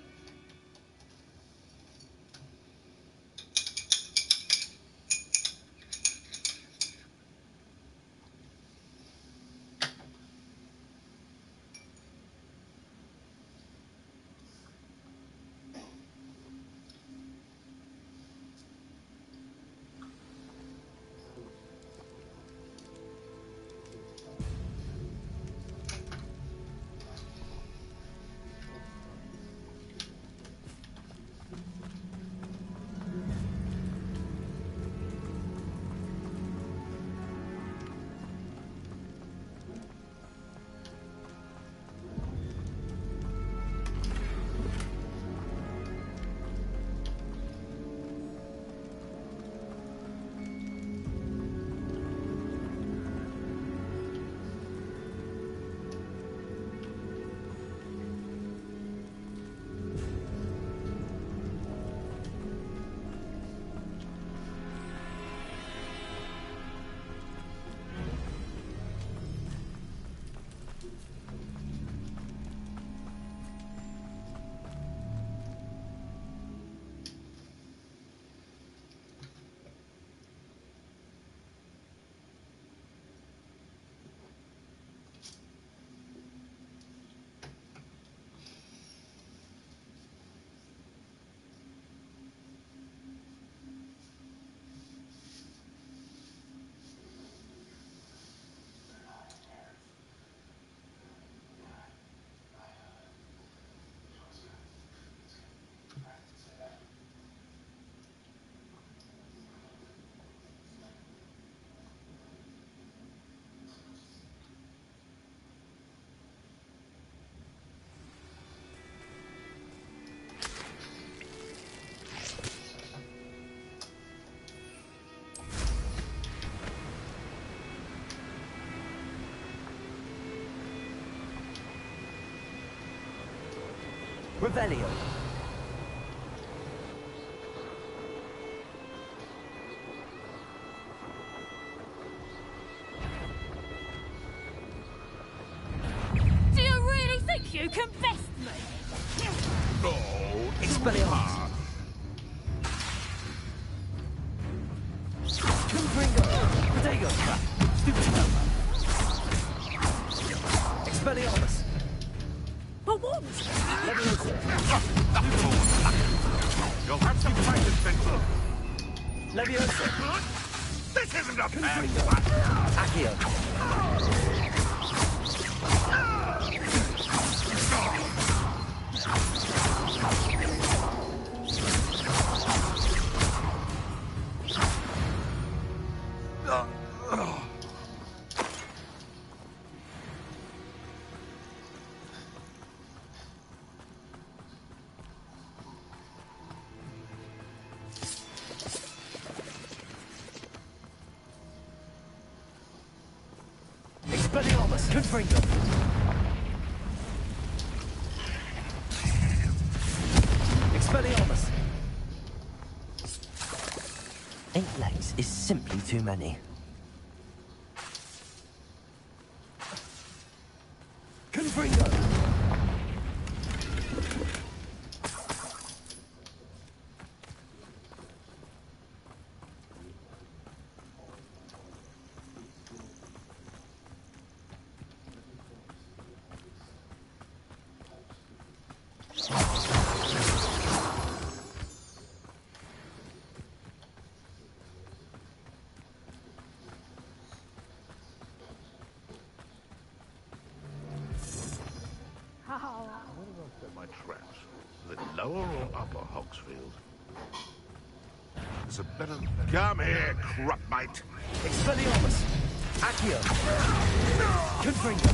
Revelio.
Do you really think you can best me?
No.
Expelliarmus. Confringo. Protego. Stupid number. Expelliarmus.
But what?
You'll have some practice, Benson.
Leviosa.
This isn't a fair
Confringo. Accio. Expelliarmus. Confringo. Expelliarmus. 8 legs is simply too many. Confringo.
My traps. The lower or upper Hogsfield?
There's a better... Come here, crupmate.
Expelliarmus. Accio. Confringo.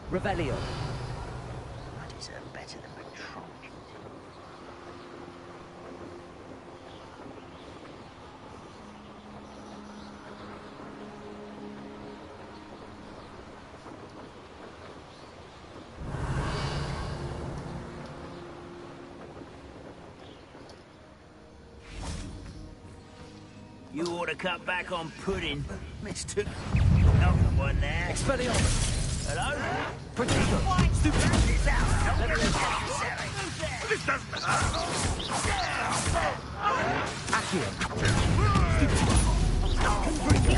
Revelio.
I deserve better than my trunk. You ought to cut back on pudding, Mr. Not the one there.
Expelliarmus.
Hello?
Protego.
Stupid. This out. Not necessary.
This doesn't...
Accio. Confringo.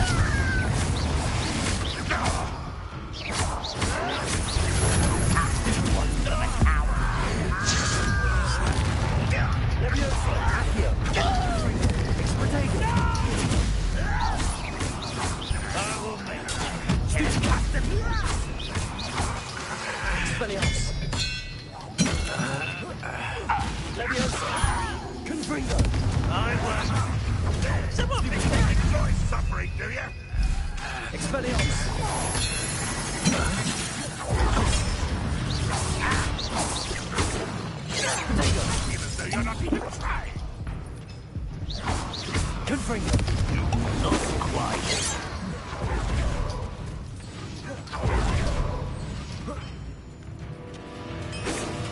Leviosa. Accio. Protego. Stupid bastard. Expelliarmus. Leviosa. Confringo.
Some of you enjoy suffering, do you?
Expelliarmus. Protego.
Even though you're not even trying.
Confringo.
Not quite.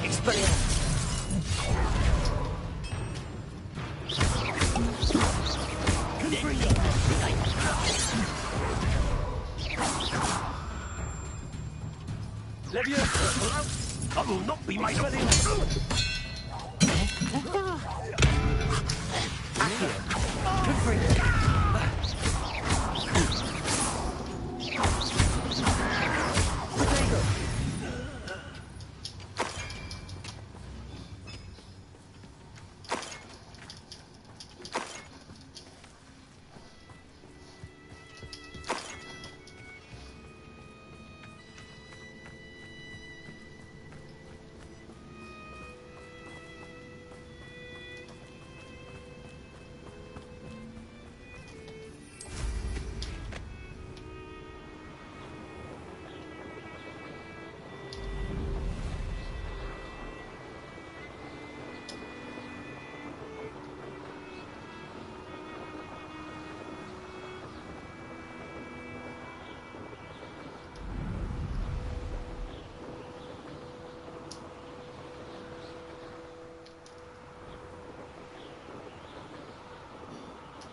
Expelliarmus. Confringo. Leviosa.
I will not be made of...
Accio. Confringo. Protego.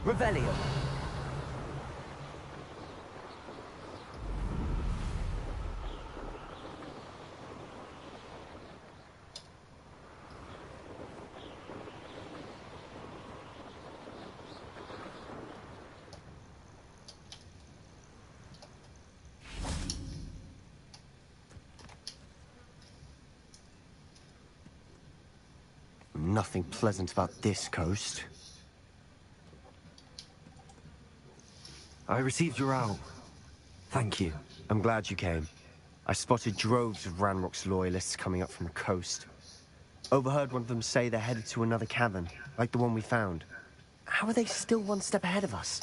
Revelio.
Nothing pleasant about this coast.
I received your owl. Thank you.
I'm glad you came. I spotted droves of Ranrock's loyalists coming up from the coast. Overheard one of them say they're headed to another cavern, like the one we found. How are they still one step ahead of us?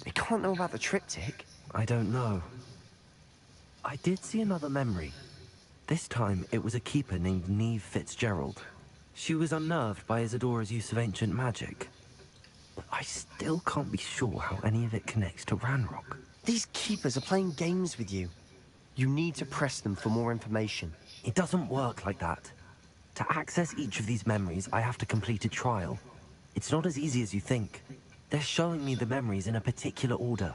They can't know about the triptych.
I don't know. I did see another memory. This time, it was a keeper named Neve Fitzgerald. She was unnerved by Isadora's use of ancient magic. But I still can't be sure how any of it connects to Ranrock.
These keepers are playing games with you. You need to press them for more information.
It doesn't work like that. To access each of these memories, I have to complete a trial. It's not as easy as you think. They're showing me the memories in a particular order.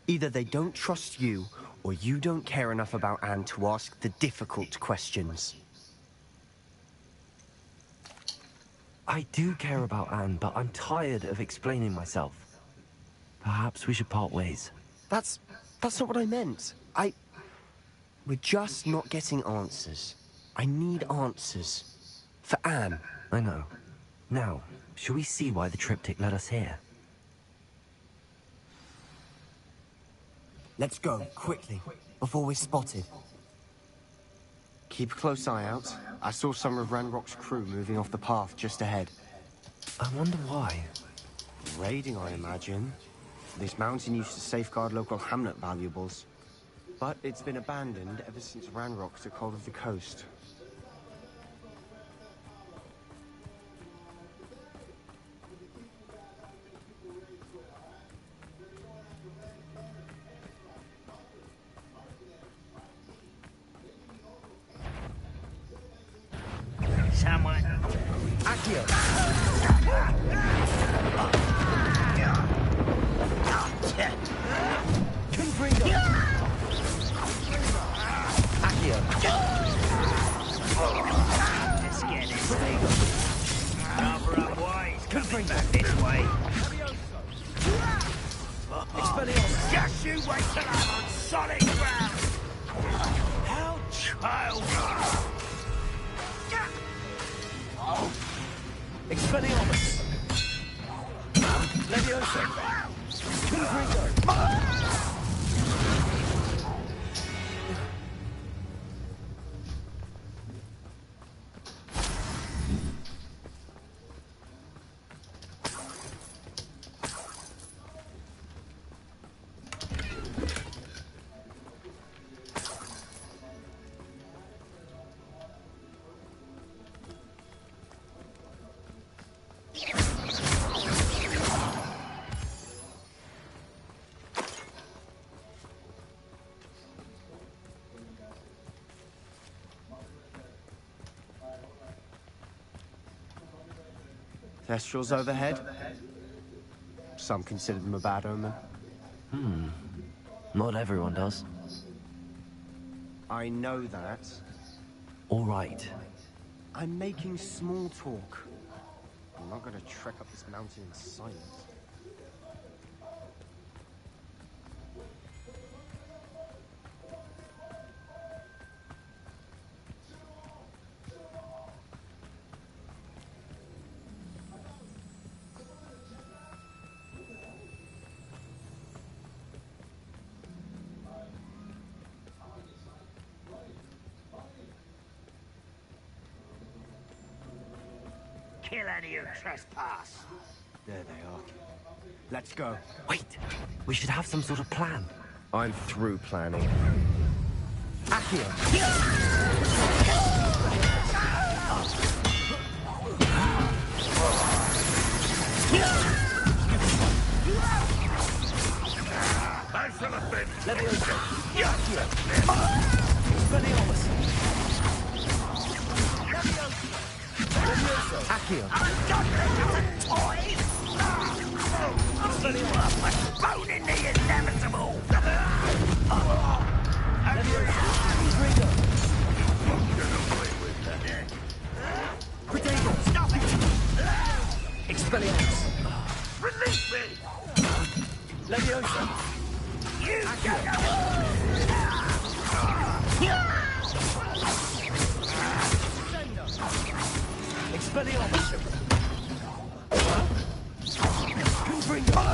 Either they don't trust you, or you don't care enough about Anne to ask the difficult questions.
I do care about Anne, but I'm tired of explaining myself. Perhaps we should part ways.
That's not what I meant. We're just not getting answers. I need answers. For Anne.
I know. Now, shall we see why the triptych led us here?
Let's go, quickly, before we're spotted. Keep a close eye out. I saw some of Ranrock's crew moving off the path just ahead.
I wonder why.
Raiding, I imagine. This mountain used to safeguard local hamlet valuables. But it's been abandoned ever since Ranrock took hold of the coast.
Someone.
Accio! Confringo! Accio!
Let's get this thing. Cover up wise. Coming back this way.
Expelliarmus!
Just you wait till I'm on solid ground. How childish.
Expelliarmus! Leviosa! Confringo! Thestrals overhead. Some consider them a bad omen.
Not everyone does.
I know that.
All right.
I'm making small talk. I'm not going to trek up this mountain in silence.
Kill any who trespass.
There they are. Let's go.
Wait, we should have some sort of plan.
I'm through planning. Accio!
Thanks for the bit.
Leviosa!
Accio!
Expelliarmus! Leviosa! Accio!
I'm not toys! you up for postponing the inevitable!
Potato! Stop it! Expelliarmus!
Release me!
Leviosa!
You
Expelliarmus! Confringo!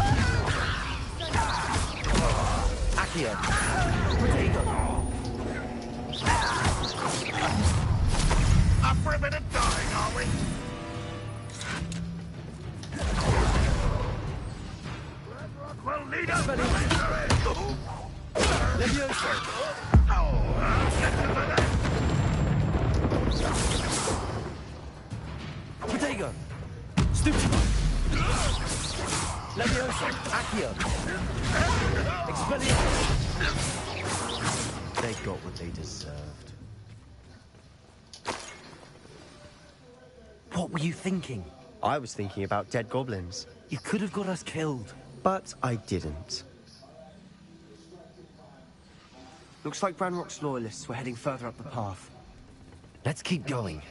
Accio! Potato!
Up for a bit of dying, are we? Well, lead up!
Leviosa! Potato! Stupefy! Leviosa! Accio! Expelliarmus! They got what they deserved. What were you thinking?
I was thinking about dead goblins.
You could have got us killed.
But I didn't.
Looks like Ranrock's loyalists were heading further up the path. Let's keep going.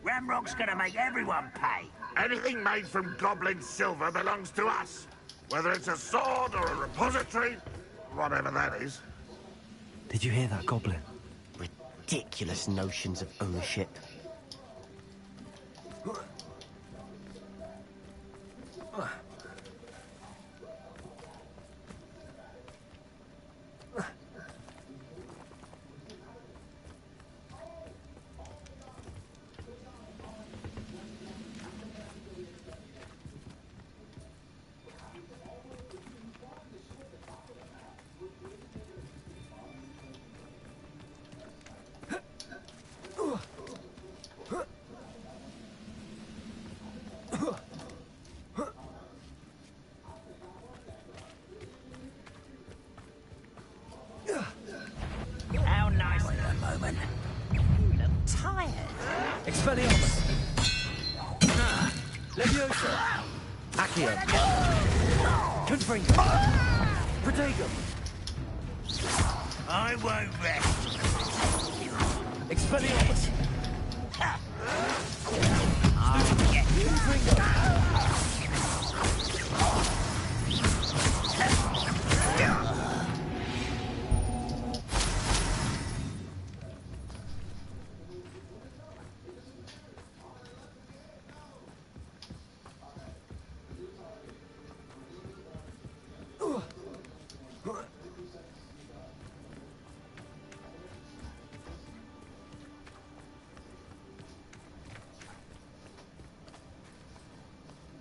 Ramrock's gonna make everyone pay.
Anything made from goblin silver belongs to us. Whether it's a sword or a repository, whatever that is.
Did you hear that, Goblin?
Ridiculous notions of ownership.
How nice. Wait a moment. You look tired.
Expelliarmus! Leviosa! Accio! Confringo! Protego!
I won't rest.
Expelliarmus!
I'll get you.
Confringo!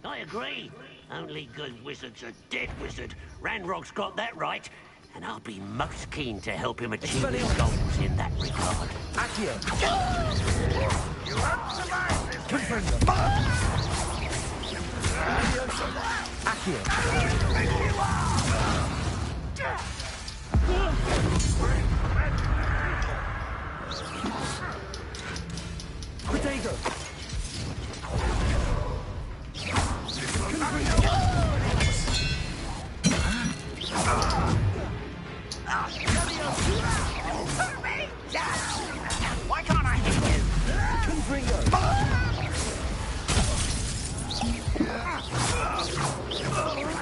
I agree. Only good wizard's a dead wizard. Ranrock's got that right, and I'll be most keen to help him achieve his goals in that regard.
Accio!
You won't survive this.
Confringo! Accio! Protego!
Why can't I hit you?
Confringo!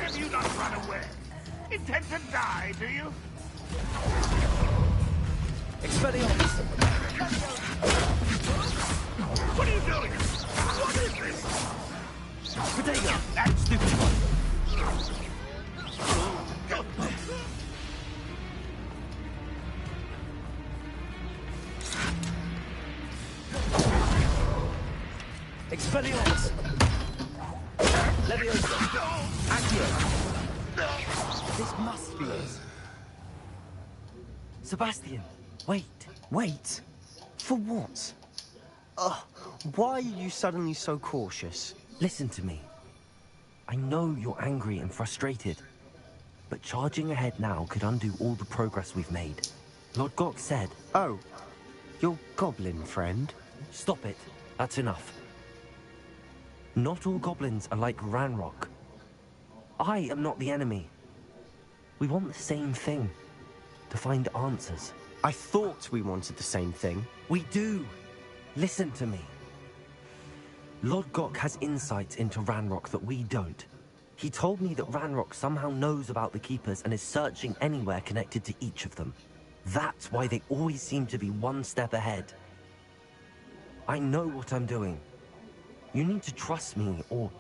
Have you not run away? Intend to die, do you?
Expelliarmus!
What are you doing? What is this?
Protego! That stupid one!
Expelliarmus! Leviosa! Accio! This must be it. Sebastian, wait.
Wait? For what? Why are you suddenly so cautious?
Listen to me. I know you're angry and frustrated, but charging ahead now could undo all the progress we've made. Lord Gok said...
Oh, your goblin friend?
Stop it. That's enough. Not all goblins are like Ranrock. I am not the enemy. We want the same thing. To find answers.
I thought we wanted the same thing.
We do. Listen to me. Lord Gok has insights into Ranrock that we don't. He told me that Ranrock somehow knows about the Keepers and is searching anywhere connected to each of them. That's why they always seem to be one step ahead. I know what I'm doing. You need to trust me, or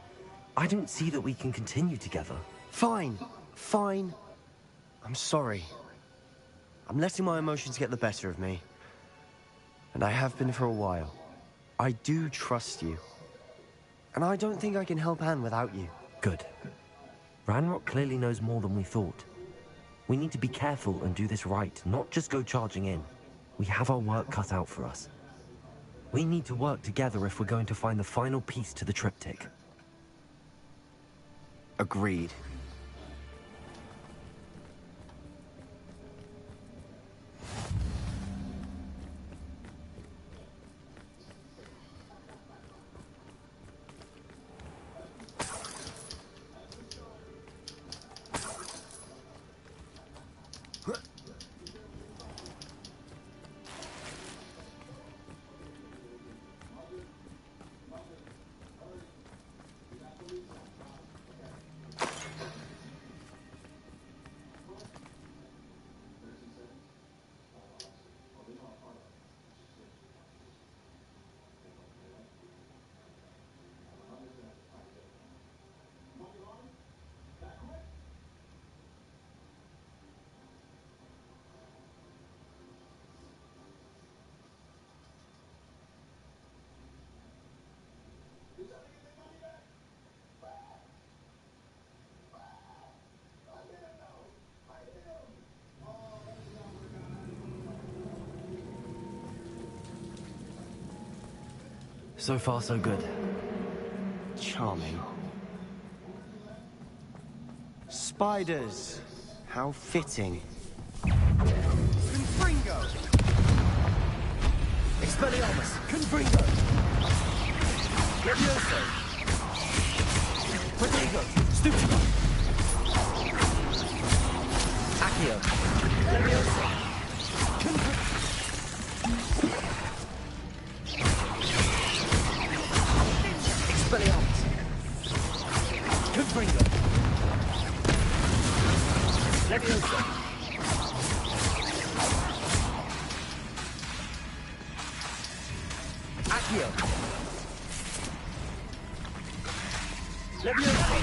I don't see that we can continue together.
Fine. Fine. I'm sorry. I'm letting my emotions get the better of me. And I have been for a while. I do trust you. And I don't think I can help Anne without you.
Good. Ranrock clearly knows more than we thought. We need to be careful and do this right, not just go charging in. We have our work cut out for us. We need to work together if we're going to find the final piece to the triptych.
Agreed.
So far, so good.
Charming. Spiders. How fitting.
Confringo! Expelliarmus! Confringo! Levioso! Prodigo! Stupido! Accio! Levioso! Expelliarmus! Confringo! Levioso! Accio! Levioso!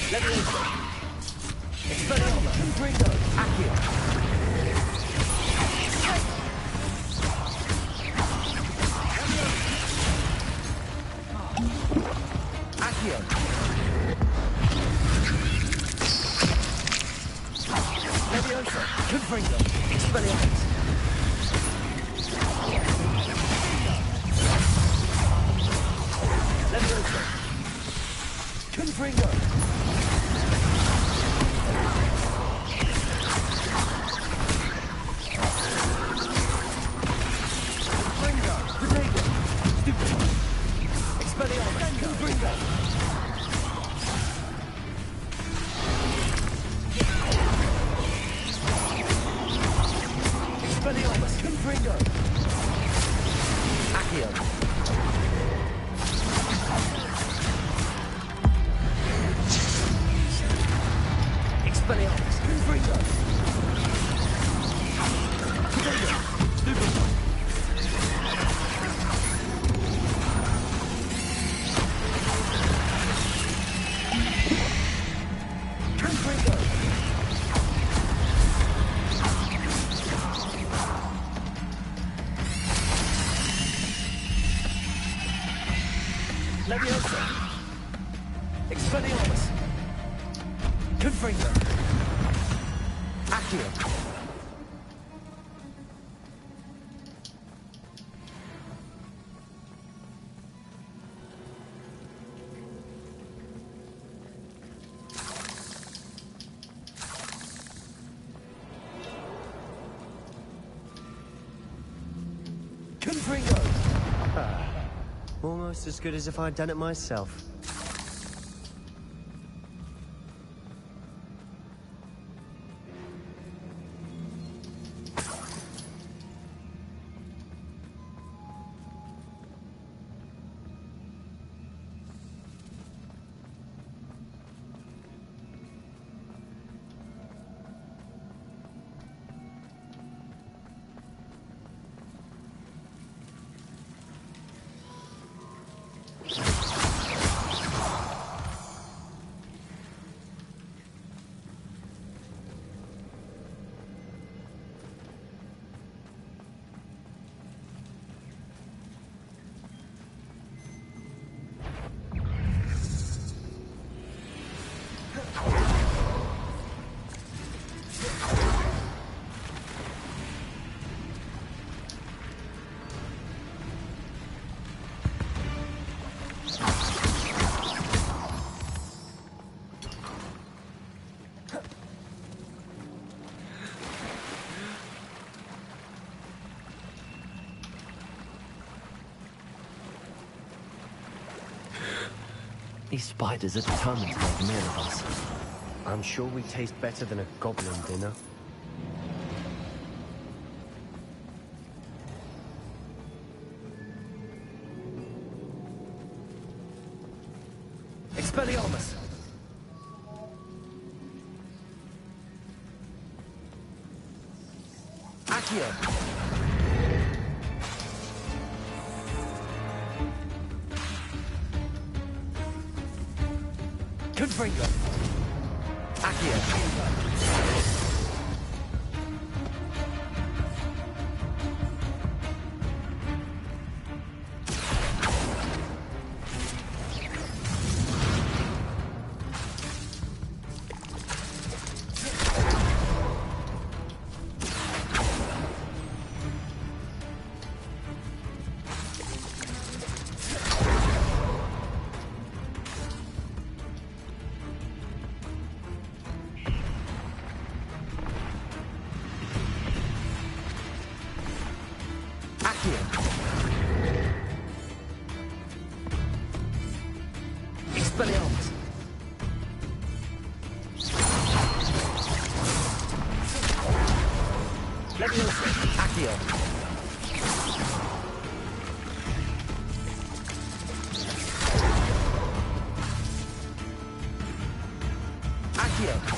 Levioso! Expelliarmus! Confringo! Accio! Accio! Levioso! Confringo! Expelliarmus! Levioso! Confringo! Expelliarmus! Confringo! Accio!
Expelliarmus! Confringo! Leviosa! Expelliarmus! Confringo! Accio! Confringo!
Almost as good as if I'd done it myself.
These spiders are determined to make a meal of us.
I'm sure we taste better than a goblin dinner.
Expelliarmus! Accio! Confringo! Accio! Expelliarmus! Leviosa! Accio! Accio!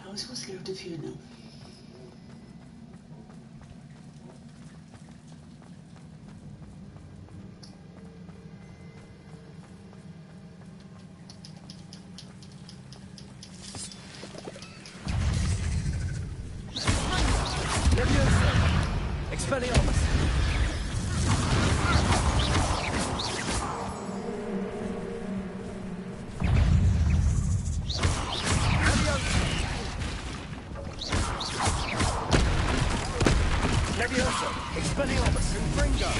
I was so scared of you now.
Expelliarmus! Leviosa! Expelliarmus! Confringo!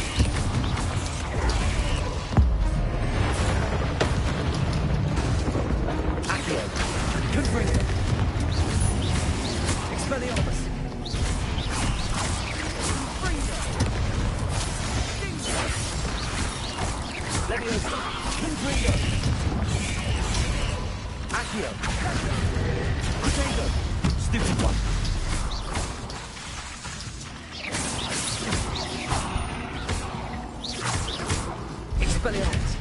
Accio! Confringo! Expelliarmus! Leviosa! Confringo! Accio! Potato! Stupid one! Expelliarmus!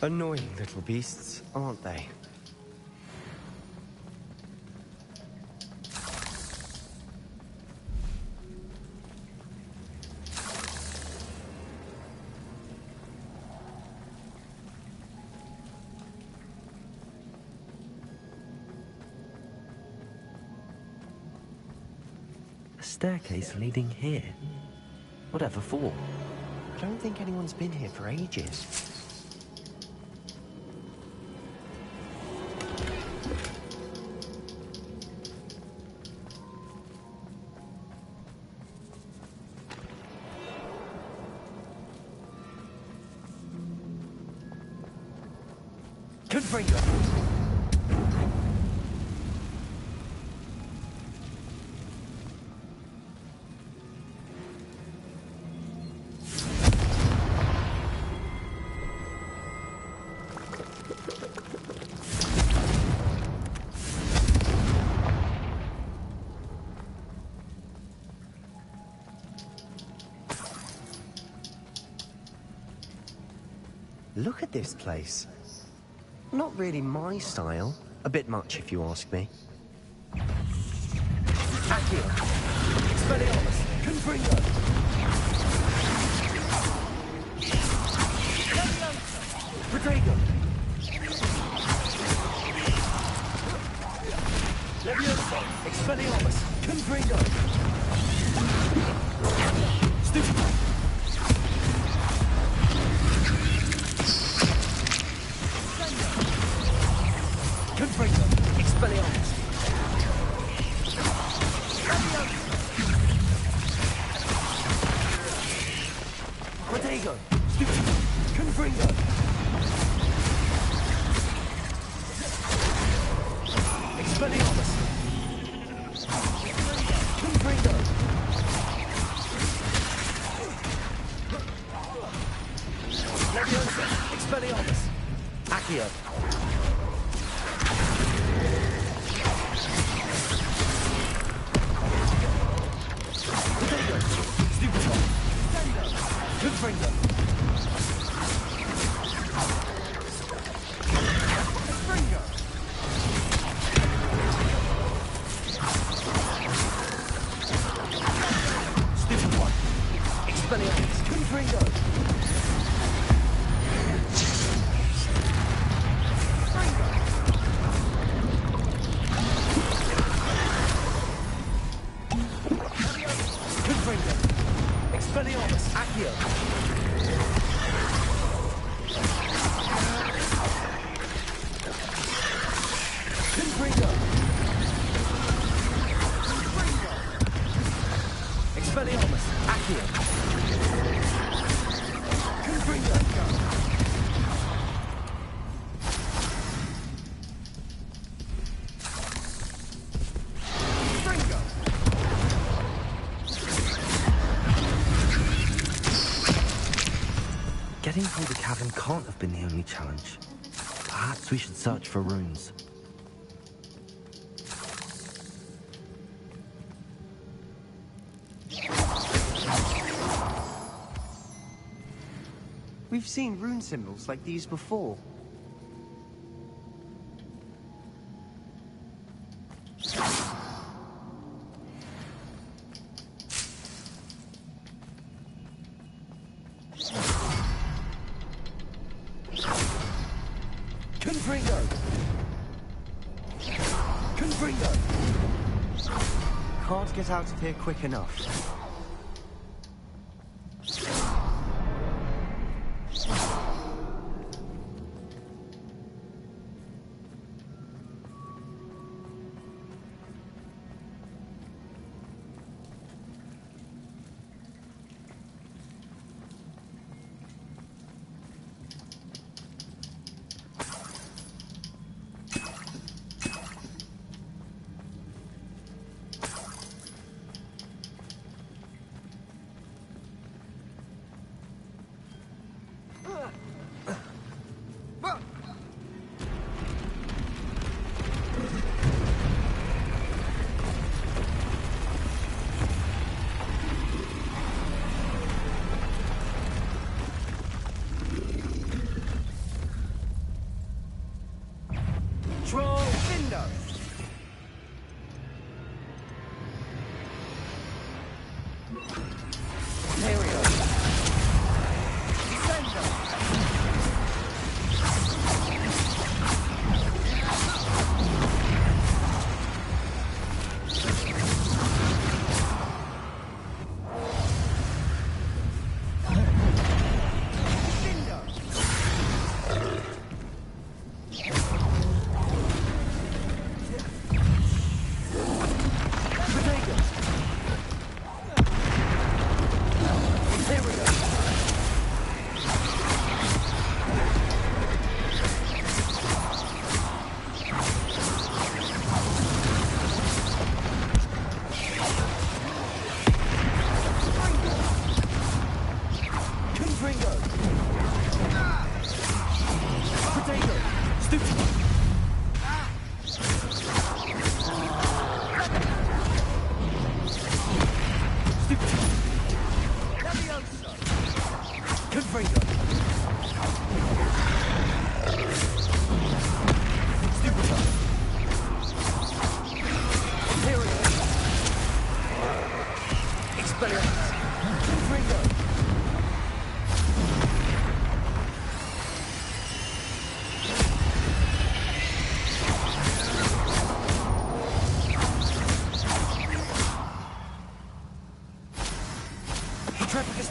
Annoying little beasts, aren't they?
A staircase leading here? Whatever for?
I don't think anyone's been here for ages.
Confringo!
Look at this place. Not really my style. A bit much, if you ask me.
Accio! Expelliarmus! Confringo! Potato! Leviosa! Expelliarmus! Confringo! Stupid! Confringo! Expelliarmus! Potato! Stupid! Confringo! Expelliarmus! Confringo! Leviosa! Expelliarmus! Accio! Confringo! Confringo! Stupid one! Expelliarmus! Confringo! Confringo! Expelliarmus! Accio! Confringo! Expelliarmus! Accio! Confringo! Confringo!
Getting through the cavern can't have been the only challenge. Perhaps we should search for runes.
We've seen rune symbols like these before.
Confringo! Confringo!
can't get out of here quick enough.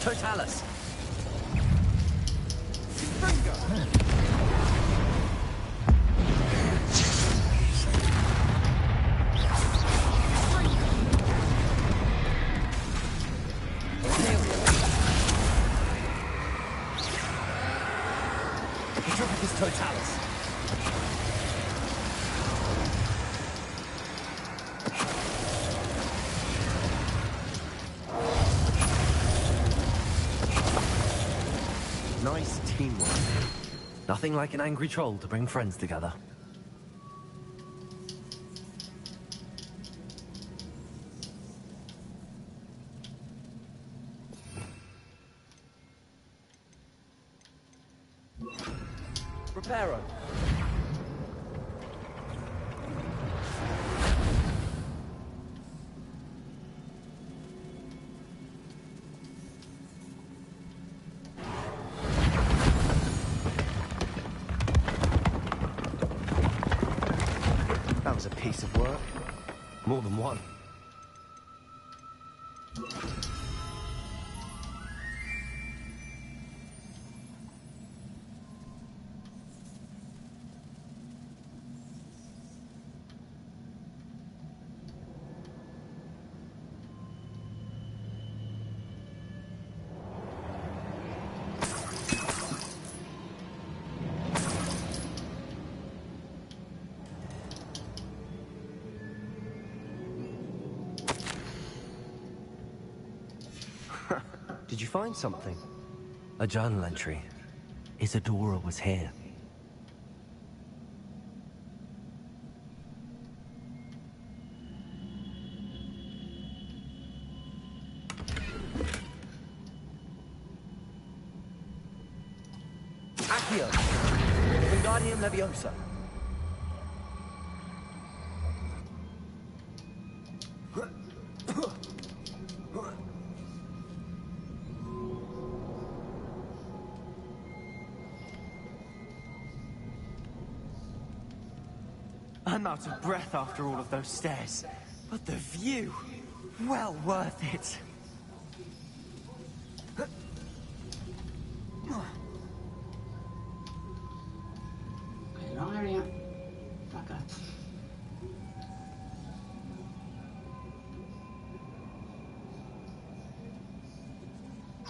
Totalis. Totalis. Nice teamwork. Nothing like an angry troll to bring friends together. Reparo.
That was a piece of work.
More than one.
Did you find something?
A journal entry. Isadora was here.
Accio. Wingardium Leviosa.
I'm out of breath after all of those stairs. But the view!
Well worth it.
Okay, wrong area. Back up.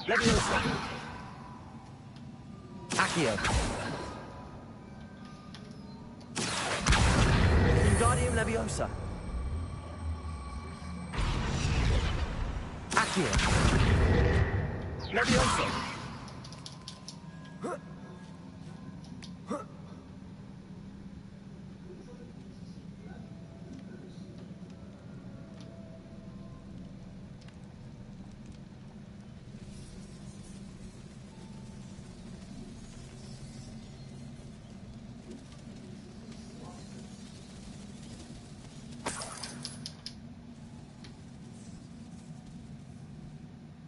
Leviosa. Accio. Wingardium Leviosa. Accio. Leviosa.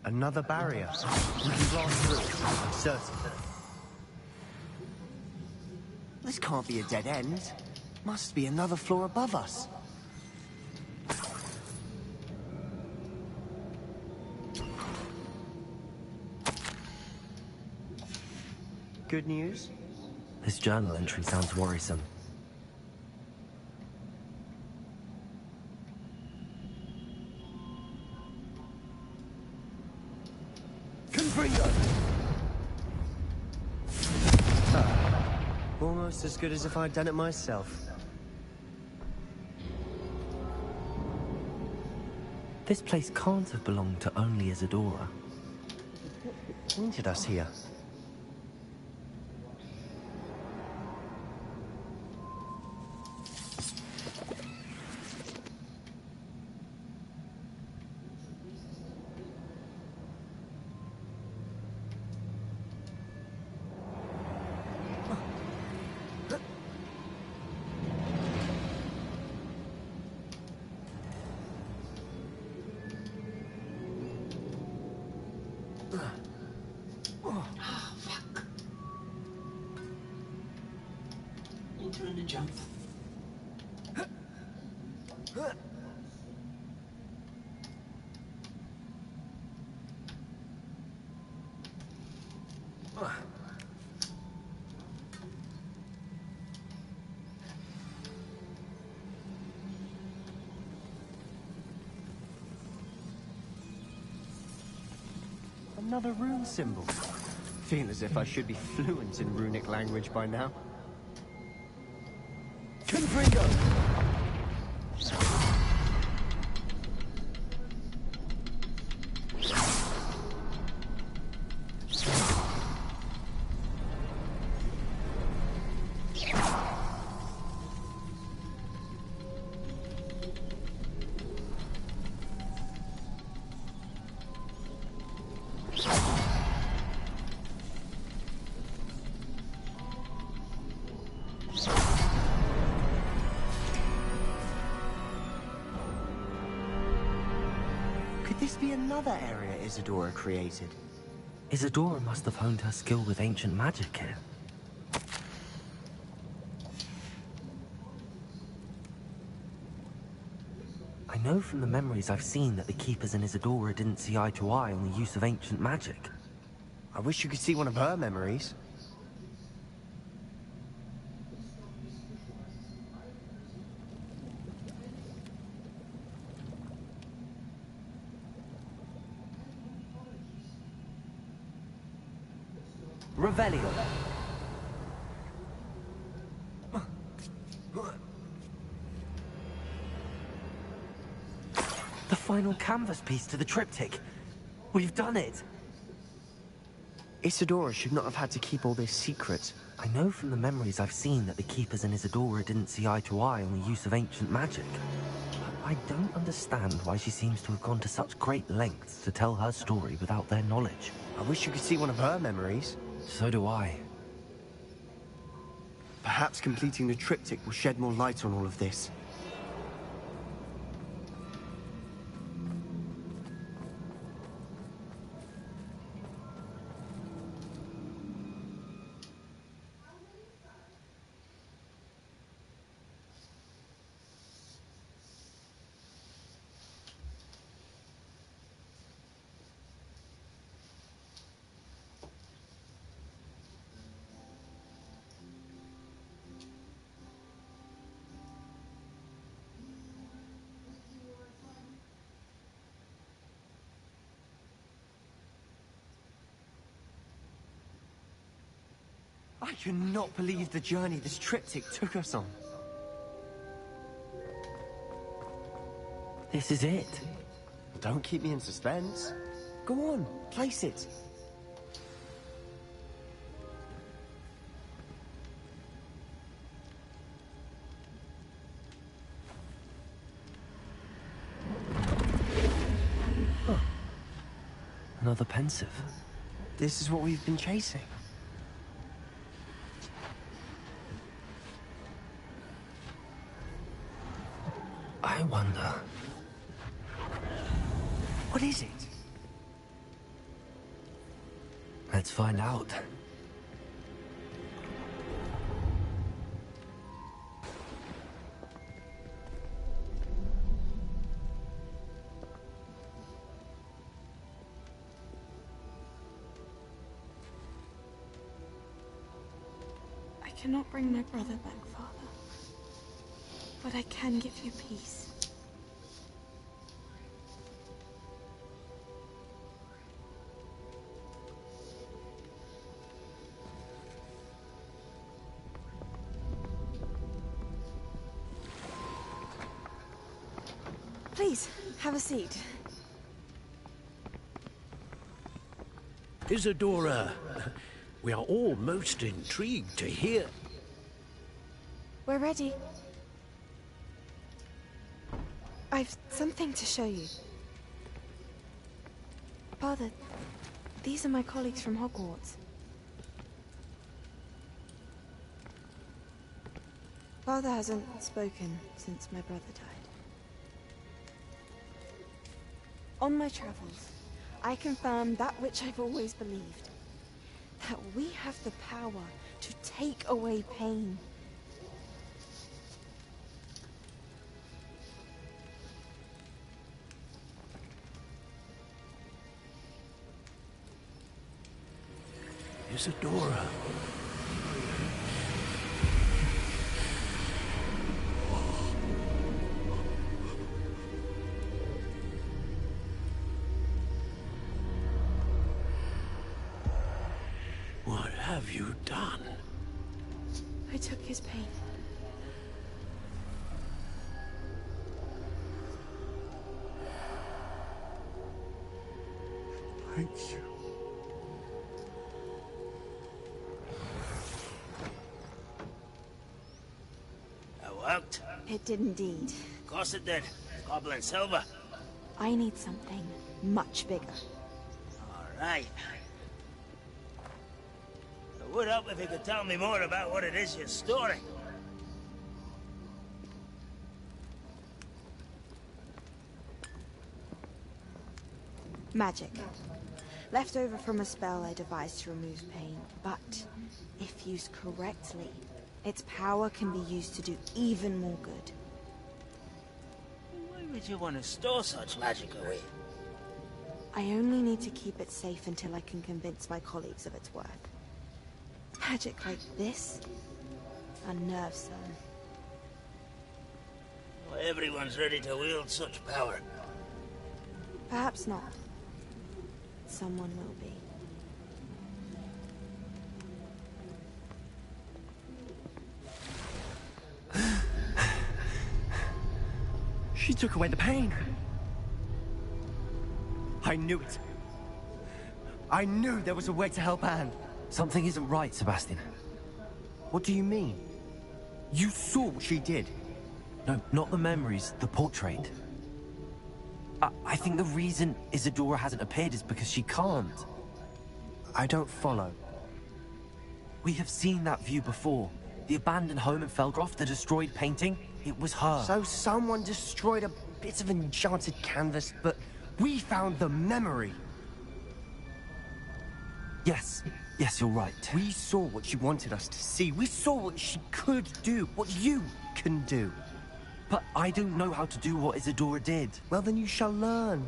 Another barrier. We can blast through it, I'm certain. This can't be a dead end. Must be another floor above us. Good news?
This journal entry sounds worrisome.
Almost as good as if I'd done it myself.
This place can't have belonged to only Isadora.
Pointed us here.
Doing the jump.
Another rune symbol. Feel as if I should be fluent in runic language by now. Confringo! Could this be another area Isadora created?
Isadora must have honed her skill with ancient magic here. I know from the memories I've seen that the Keepers and Isadora didn't see eye to eye on the use of ancient magic.
I wish you could see one of her memories.
Revelio.
The final canvas piece to the triptych. We've done it.
Isadora should not have had to keep all this secret.
I know from the memories I've seen that the Keepers and Isadora didn't see eye to eye on the use of ancient magic. I don't understand why she seems to have gone to such great lengths to tell her story without their knowledge.
I wish you could see one of her memories.
So do I.
Perhaps completing the triptych will shed more light on all of this.
I cannot believe the journey this triptych took us on.
This is it.
Don't keep me in suspense. Go on, place it.
Another pensive.
This is what we've been chasing.
I wonder...
What is it?
Let's find out.
I cannot bring my brother back, Father. But I can give you peace. Please, have a seat.
Isadora, we are all most intrigued to hear.
We're ready. I've something to show you. Father, these are my colleagues from Hogwarts. Father hasn't spoken since my brother died. On my travels, I confirmed that which I've always believed. That we have the power to take away pain.
Isadora. What have you done?
I took his pain.
Thank you.
That worked?
It did indeed.
Of course it did. Goblin silver.
I need something much bigger.
All right. I would help if you could tell me more about what it is you're storing.
Magic. Left over from a spell I devised to remove pain, but if used correctly, its power can be used to do even more good.
Why would you want to store such magic away?
I only need to keep it safe until I can convince my colleagues of its worth. Magic like this unnerves them.
Well, everyone's ready to wield such power.
Perhaps not. Someone will be.
She took away the pain. I knew it. I knew there was a way to help Anne.
Something isn't right, Sebastian.
What do you mean? You saw what she did.
No, not the memories, the portrait. I think the reason Isadora hasn't appeared is because she can't.
I don't follow.
We have seen that view before. The abandoned home in Felgroth, the destroyed painting, it was her.
So someone destroyed a bit of enchanted canvas, but we found the memory.
Yes, you're right.
We saw what she wanted us to see. We saw what she could do, what you can do.
But I don't know how to do what Isadora did.
Well, then you shall learn.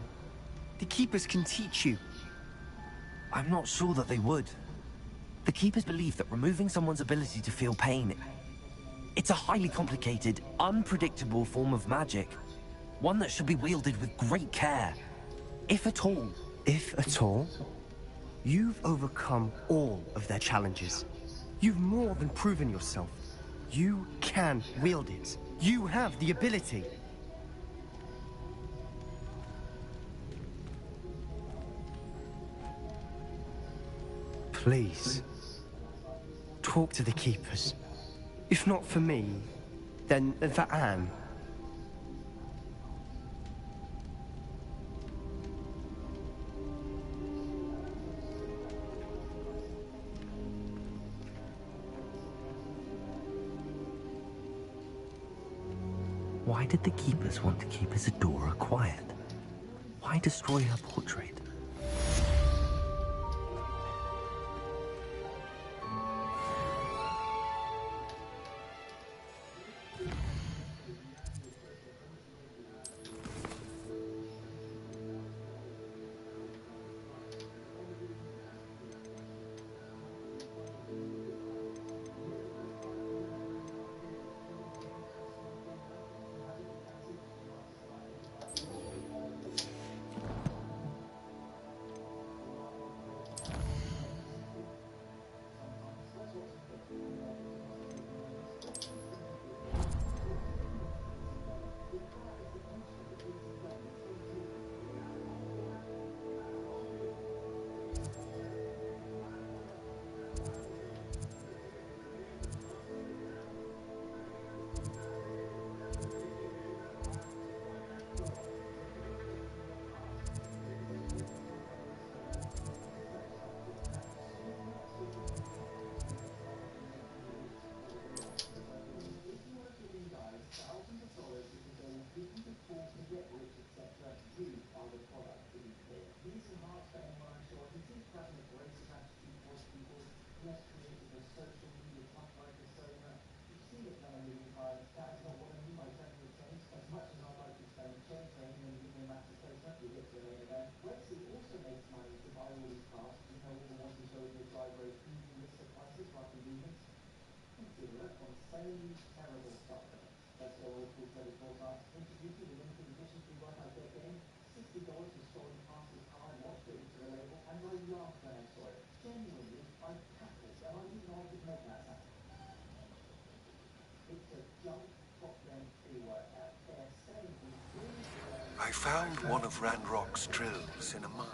The Keepers can teach you.
I'm not sure that they would. The Keepers believe that removing someone's ability to feel pain, it's a highly complicated, unpredictable form of magic. One that should be wielded with great care. If at all.
If at all? You've overcome all of their challenges. You've more than proven yourself. You can wield it. You have the ability. Please, talk to the keepers. If not for me, then for Anne.
Why did the keepers want to keep Isadora quiet? Why destroy her portrait?
I found one of Ranrock's drills in a mine.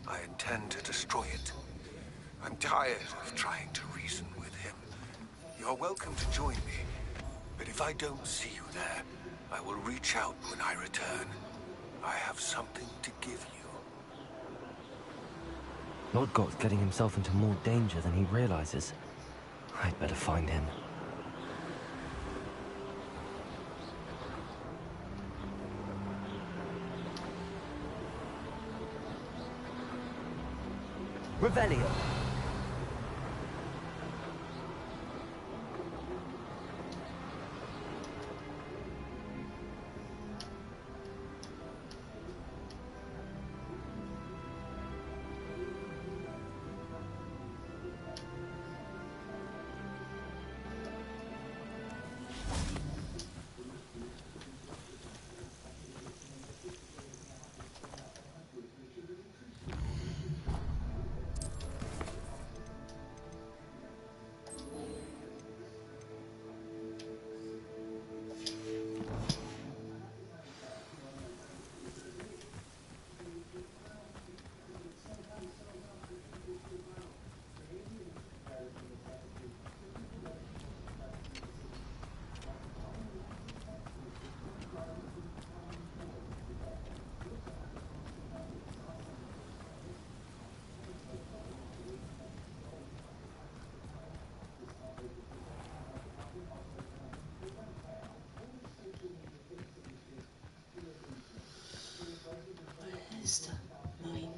I intend to destroy it. I'm tired of trying to reason with him. You're welcome to join me, but if I don't see you there, I will reach out when I return. I have something to give you.
Lord Got's getting himself into more danger than he realizes. I'd better find him.
Revelio.
Where's the mine?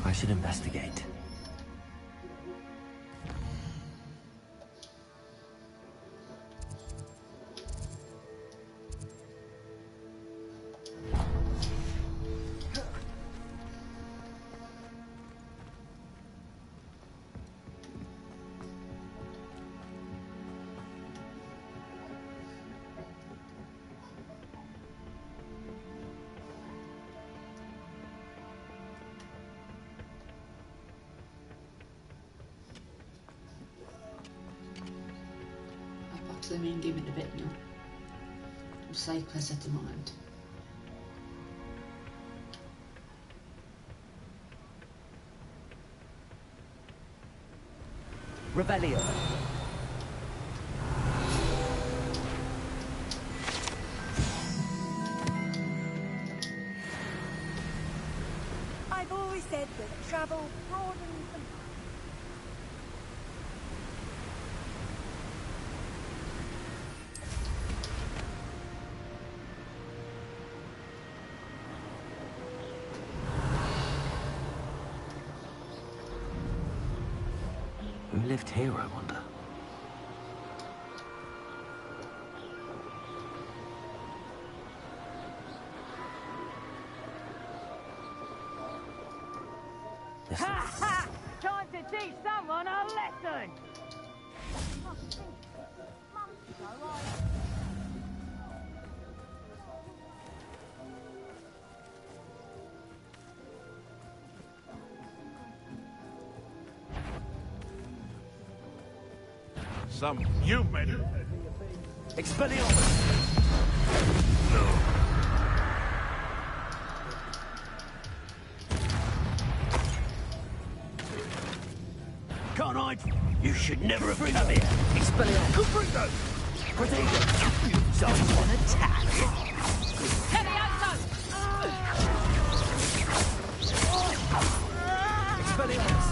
I should investigate.
det med en givende væbner. Cypress at the moment.
Revelio.
I've always said that travel broadens the...
Who lived here, I wonder?
Ha ha! Time to teach someone a lesson!
You made it.
Expelliarmus! Can't hide!
You should never have come here.
Expelliarmus!
Confringo!
Protego! Someone attack! Expelliarmus!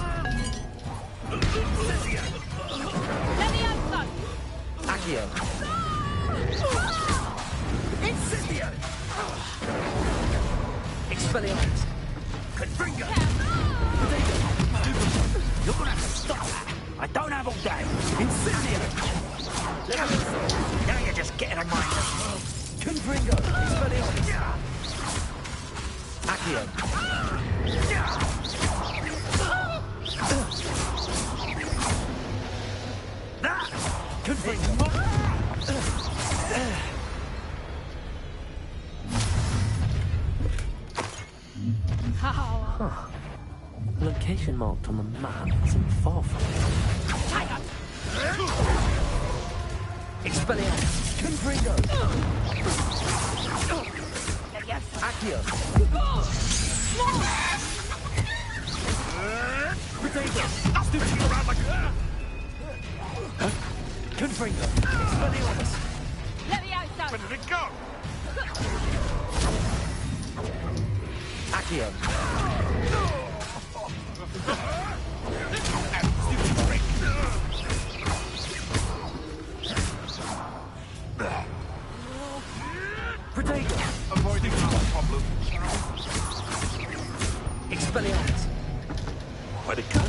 Accio! Incendio! Expelliarmus!
Confringo!
You're gonna have to stop that! I don't have all day! Incendio!
Now you're just getting on my nerves.
Confringo! Expelliarmus! Accio! Confringo!
Huh. Location marked on the map isn't far from here.
Expelliarmus! Confringo! Accio! Protego! Stupid around like... Confringo! Expelliarmus!
Where did it go?
Accio! Protego!
Avoiding our problem.
Expelliarmus!
Where'd it go?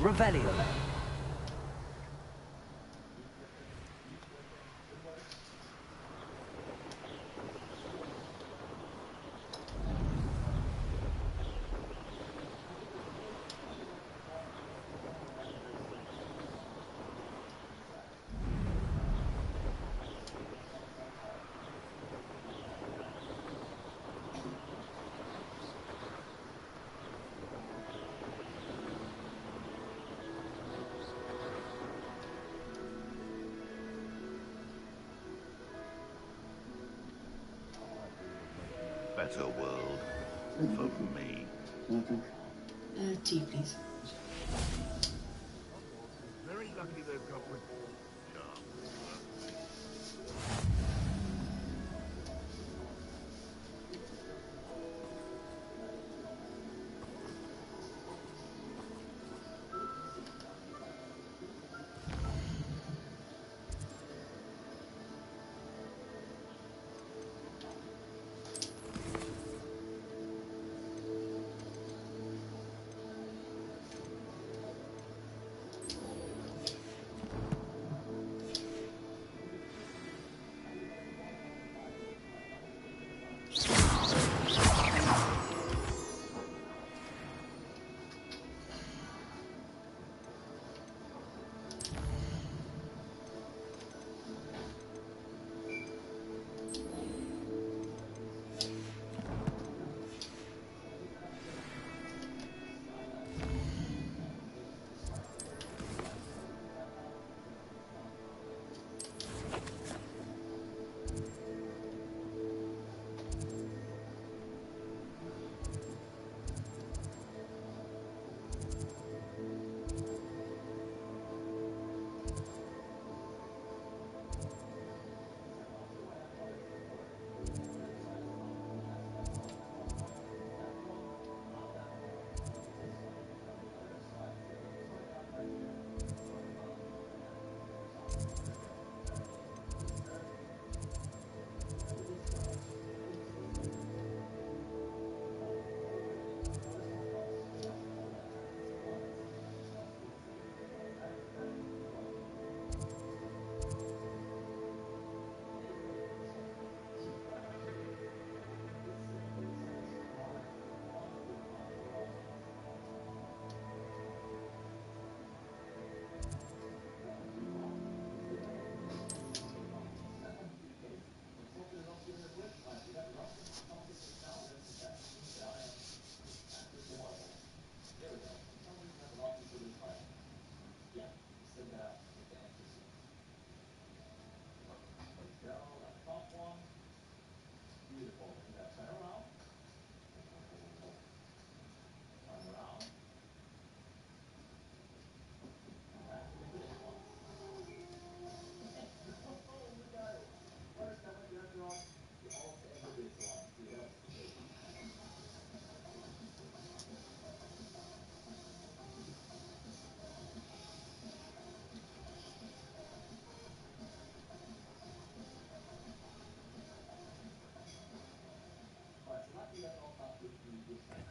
Revelio.
Better world for me.
Tea, please.
Very
lucky they've got with...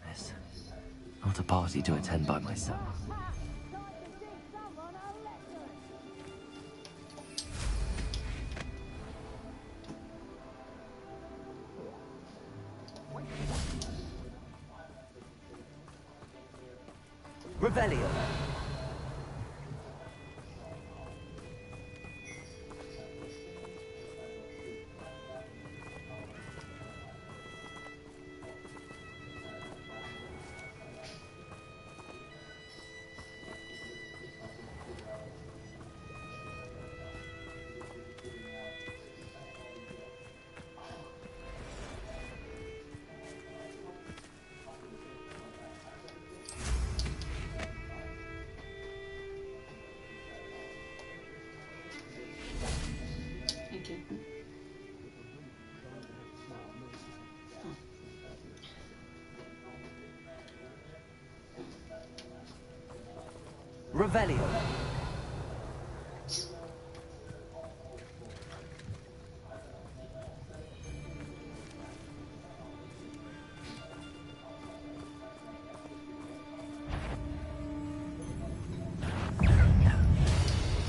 Goodness. Not a party to attend by myself.
Revelio. Revelio.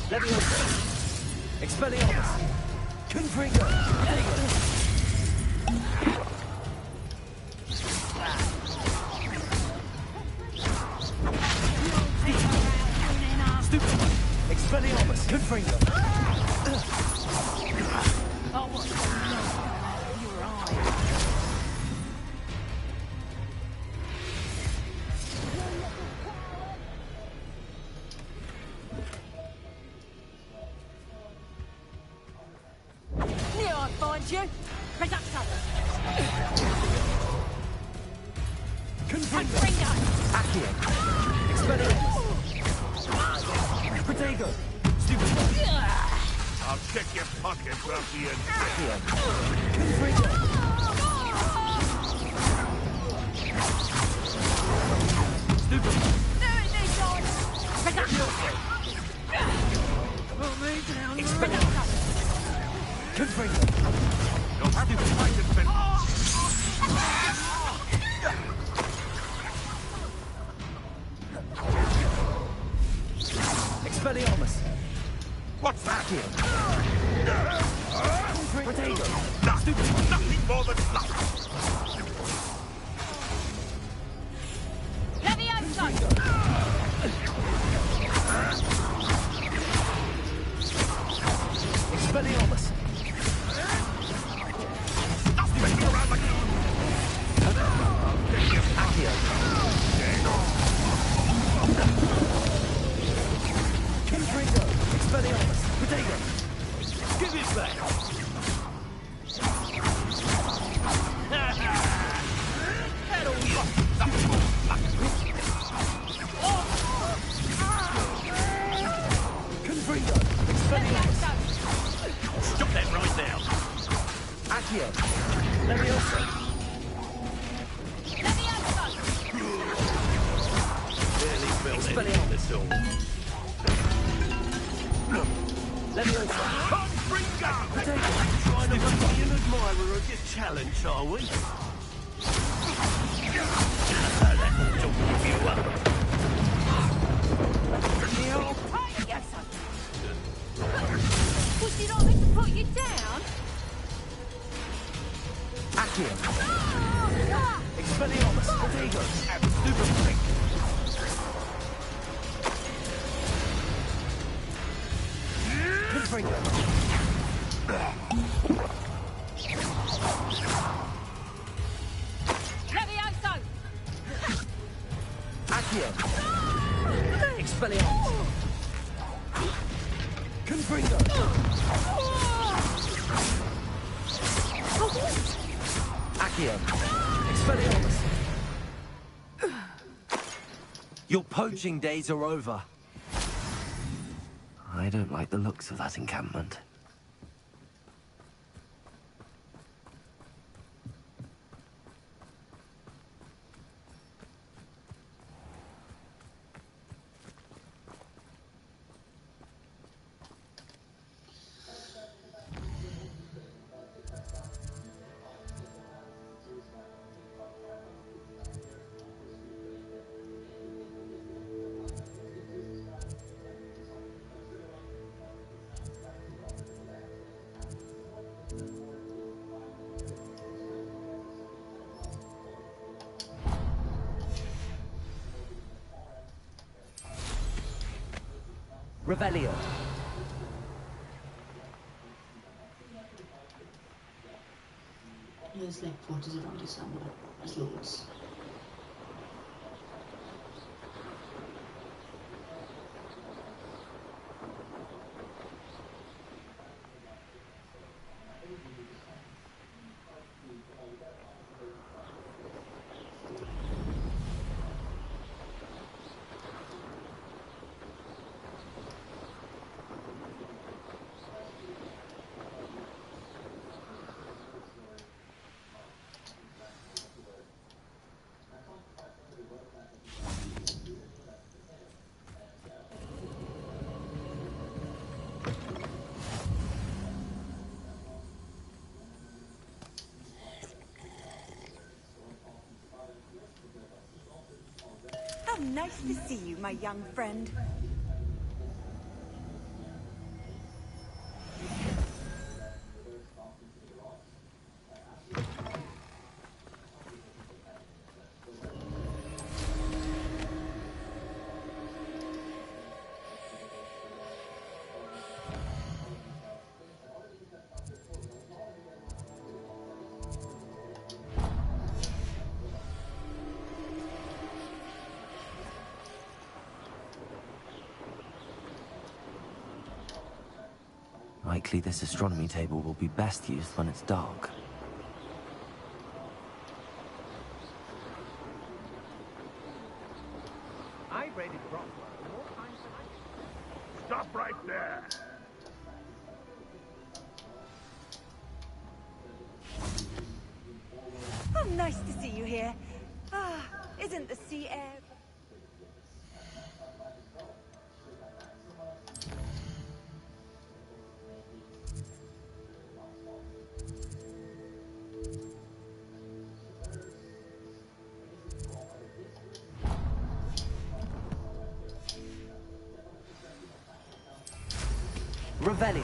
Leviosa. Expelliarmus. Confringo. Expelliarmus, Confringo.
Oh, what's going on? Your eye. Knew I'd find you. Pick up something.
Confringo. Accio. Expelliarmus. Protego.
I'll check your pockets after you're You'll have to fight it, Ben.
Expelliarmus!
What's that?
Potato!
Nothing more than fluff!
Expelliarmus!
Stop messing around like you!
Accio! Confringo! Expelliarmus! Potato! Give it back! Confringo! Expelliarmus!
Stop that right now!
Accio! Leviosa!
Barely felt
Expelliarmus!
this all.
Leviosa!
Confringo!
Potato!
Trying to make me an admirer of your challenge, are we? That don't give you up.
Would you like me to put you down?
Accio! Expelliarmus! Potato! And Super Freak! Confringo!
Levioso!
Accio! Expelliarmus! Confringo! Accio! Expelliarmus! Your poaching days are over. I don't like the looks of that encampment. Revelio.
There's like quarters around you somewhere. There's loads.
How nice to see you, my young friend.
Likely this astronomy table will be best used when it's dark.
I raided Rockwell more times than I
Stop right there.
Oh, nice to see you here. Ah, isn't the sea air...
Revelio.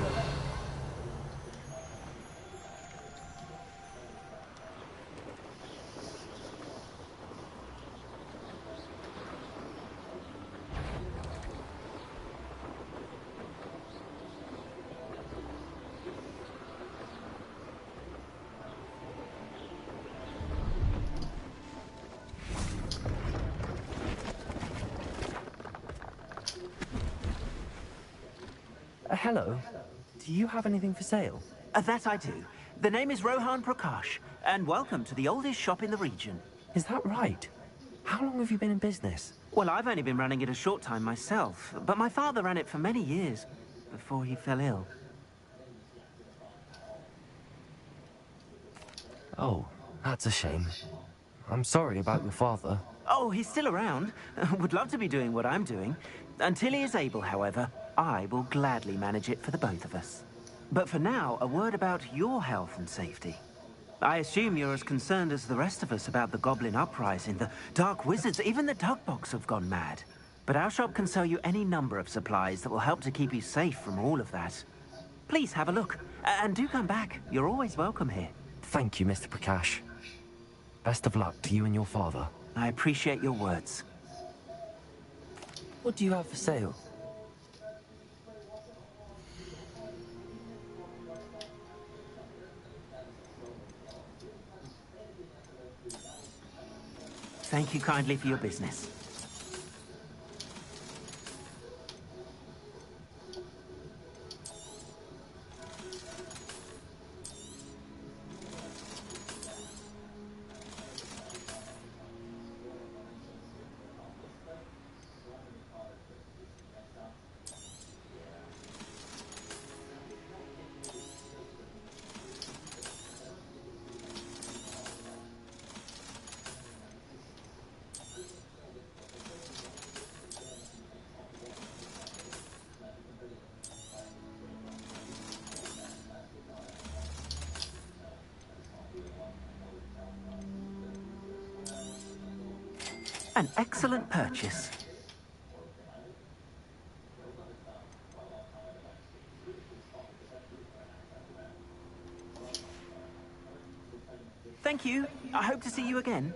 Hello. Do you have anything for sale?
That I do. The name is Rohan Prakash, and welcome to the oldest shop in the region.
Is that right? How long have you been in business?
Well, I've only been running it a short time myself, but my father ran it for many years before he fell ill.
Oh, that's a shame. I'm sorry about your father.
Oh, he's still around. Would love to be doing what I'm doing. Until he is able, however, I will gladly manage it for the both of us. But for now, a word about your health and safety. I assume you're as concerned as the rest of us about the Goblin Uprising, the Dark Wizards, even the Dugbox have gone mad. But our shop can sell you any number of supplies that will help to keep you safe from all of that. Please have a look, and do come back. You're always welcome here.
Thank you, Mr. Prakash. Best of luck to you and your father.
I appreciate your words.
What do you have for sale?
Thank you kindly for your business. An excellent purchase. Thank you. I hope to see you again.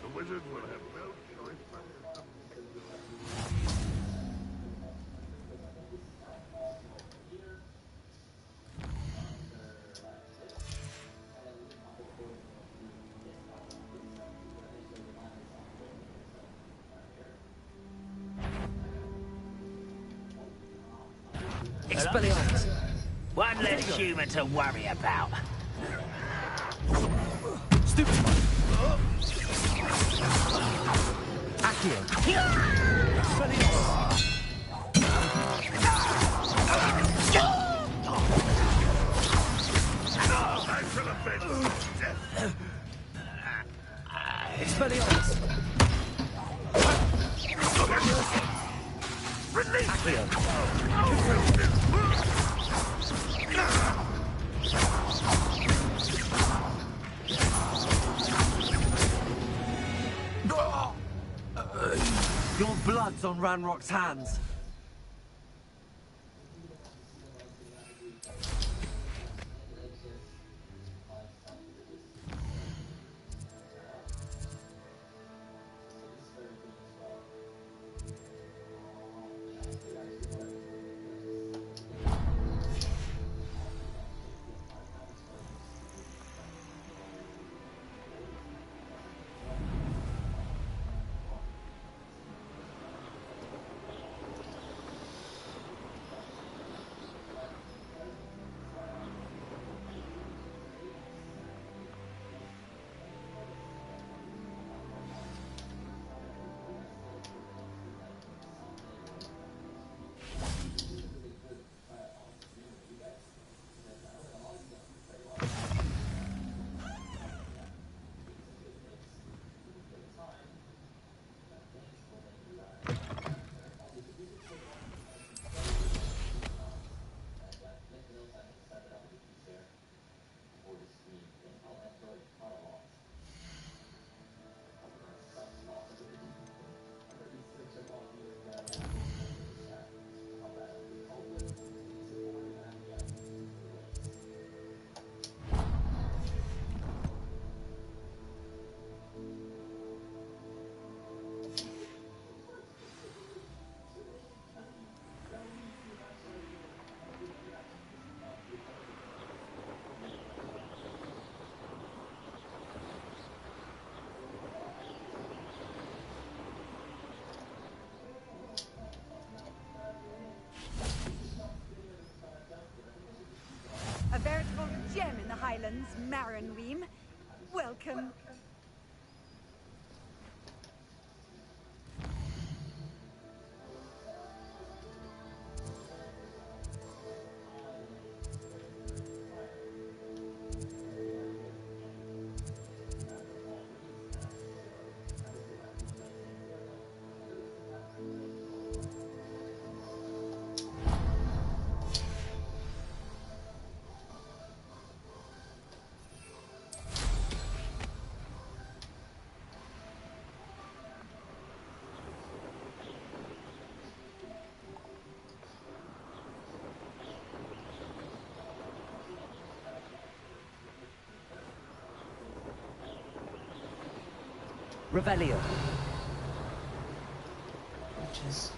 The wizard will have no choice but to...
Expelliarmus!
One less human to worry about.
Stupid! Accio! Expelliarmus!
I shall avenge death.
Expelliarmus!
Release
Accio!
Your blood's on Ranrock's hands.
Marenweem. Welcome.
Revelio.
Which is...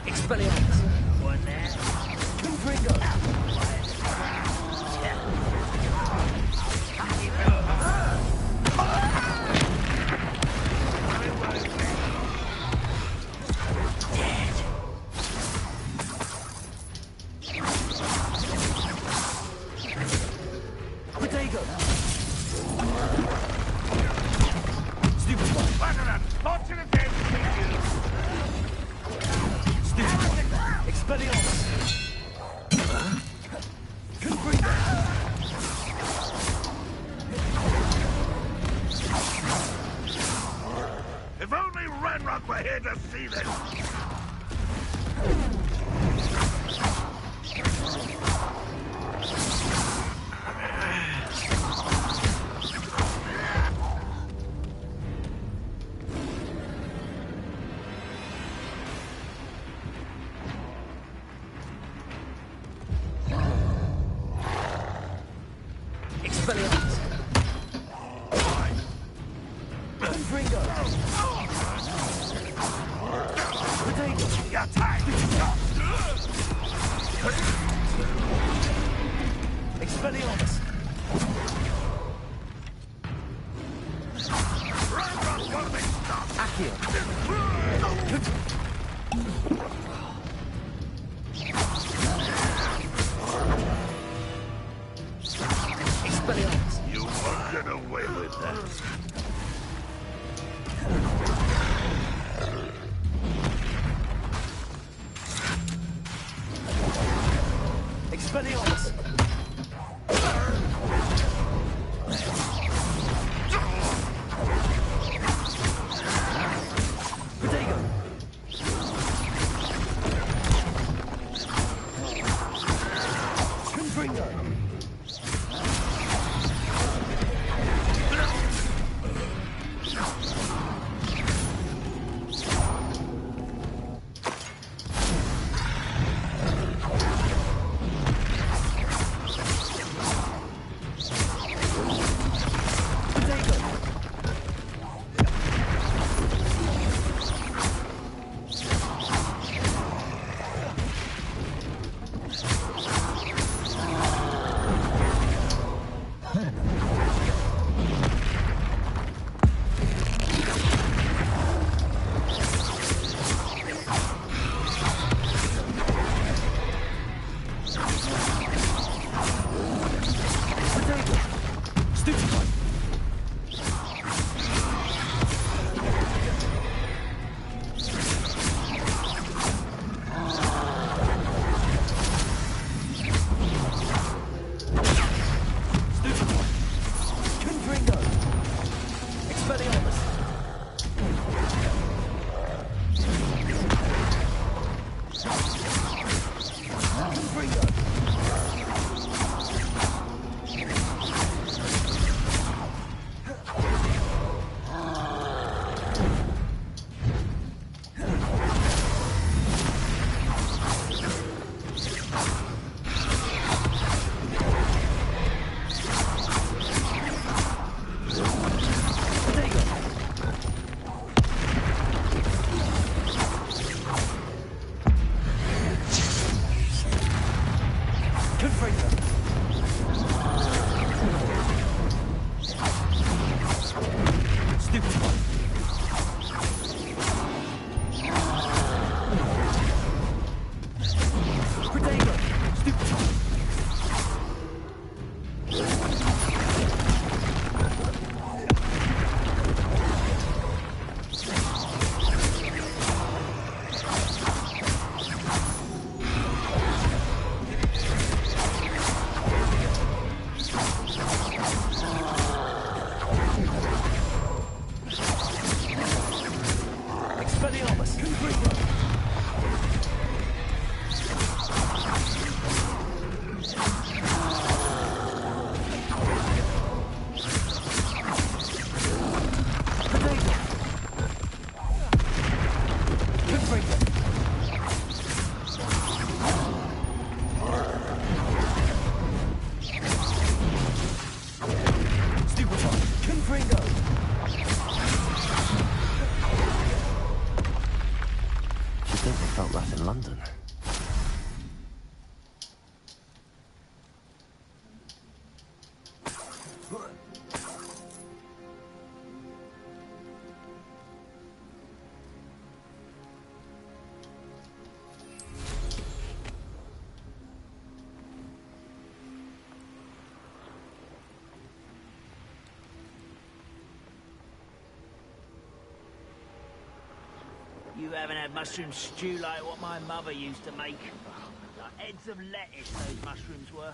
Expelliarmus.
One there.
Confringo. Potato. Stupefy.
Lots in the game to you.
Expelliarmus.
If only Ranrock were here to see this!
Expelliarmus. Confringo. Potato.
Attack!
Expelliarmus.
Ranrock's gotta be stopped!
Accio. Expelliarmus.
You won't get away with that.
Expelliarmus. Potato. Confringo. Expelliarmus!
You haven't had mushroom stew like what my mother used to make. Like heads of lettuce, those mushrooms were.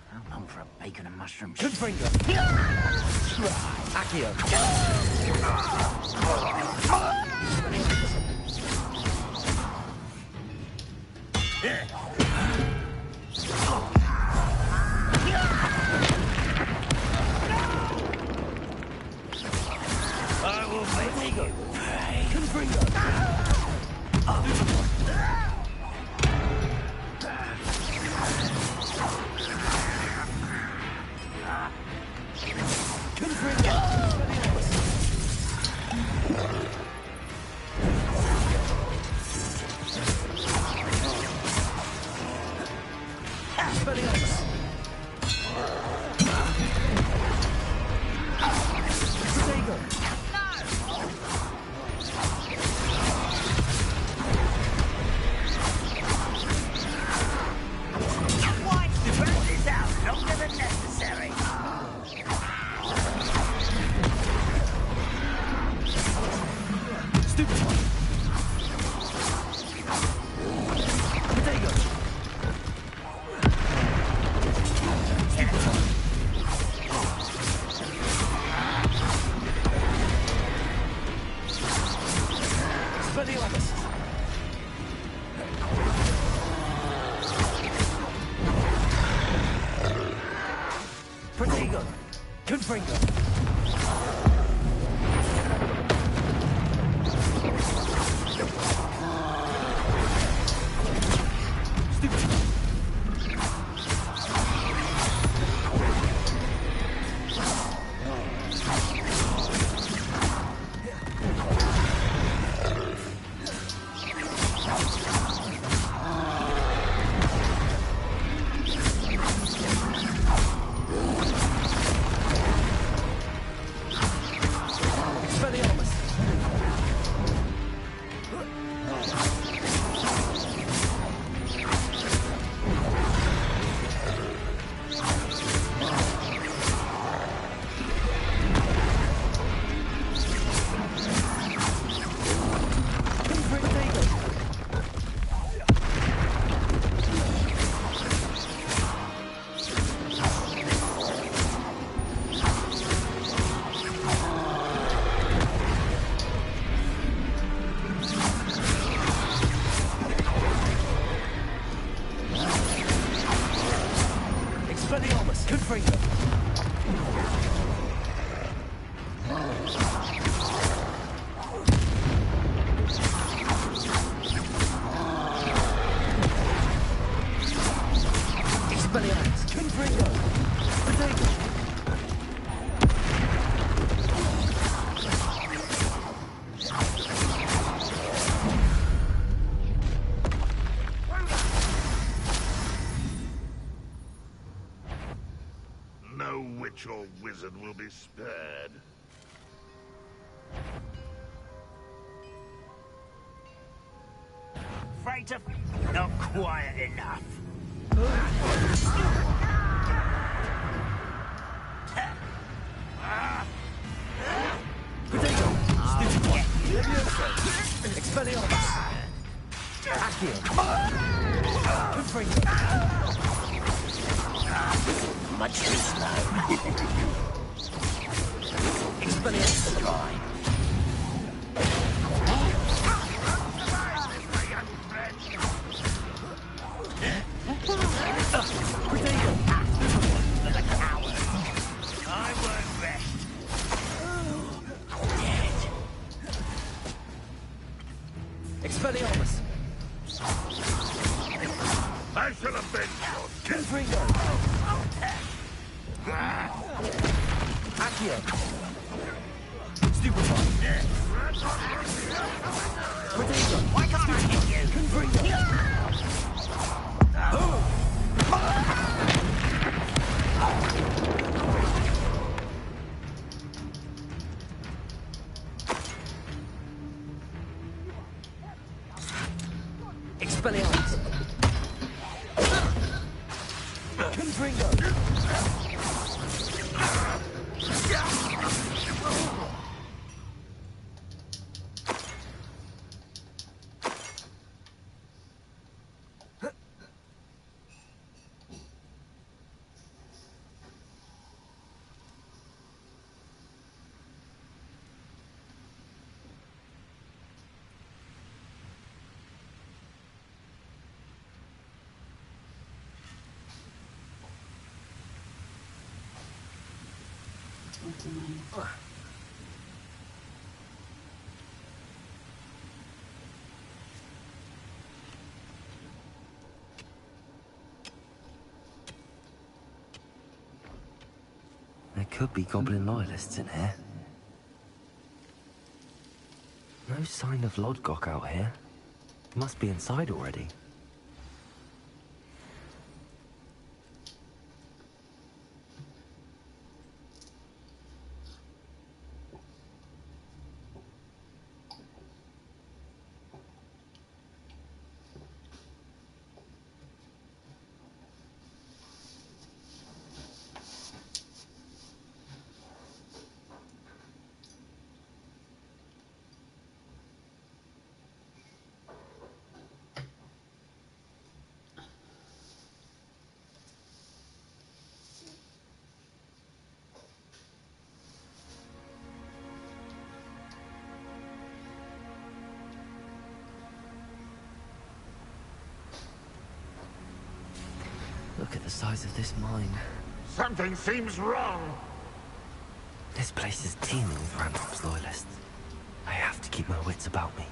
How long for a bacon and mushroom?
Good finger! Accio!
I will make you pay.
No witch or wizard will be spared.
Freighter, not quiet enough.
Potato! Stupid one! Expelliarmus! Accio! Confringo!
Much too slow.
Expelliarmus!
Dry.
I won't rest.
Expelliarmus!
I shall avenge your death.
Confringo! Accio! Stupefy! Protego!
Why can't I hit you?
Confringo! Expelliarmus! Confringo!
There could be goblin loyalists in here. No sign of Lodgok out here. Must be inside already. Look at the size of this mine.
Something seems wrong.
This place is teeming with Ranrock's loyalists. I have to keep my wits about me.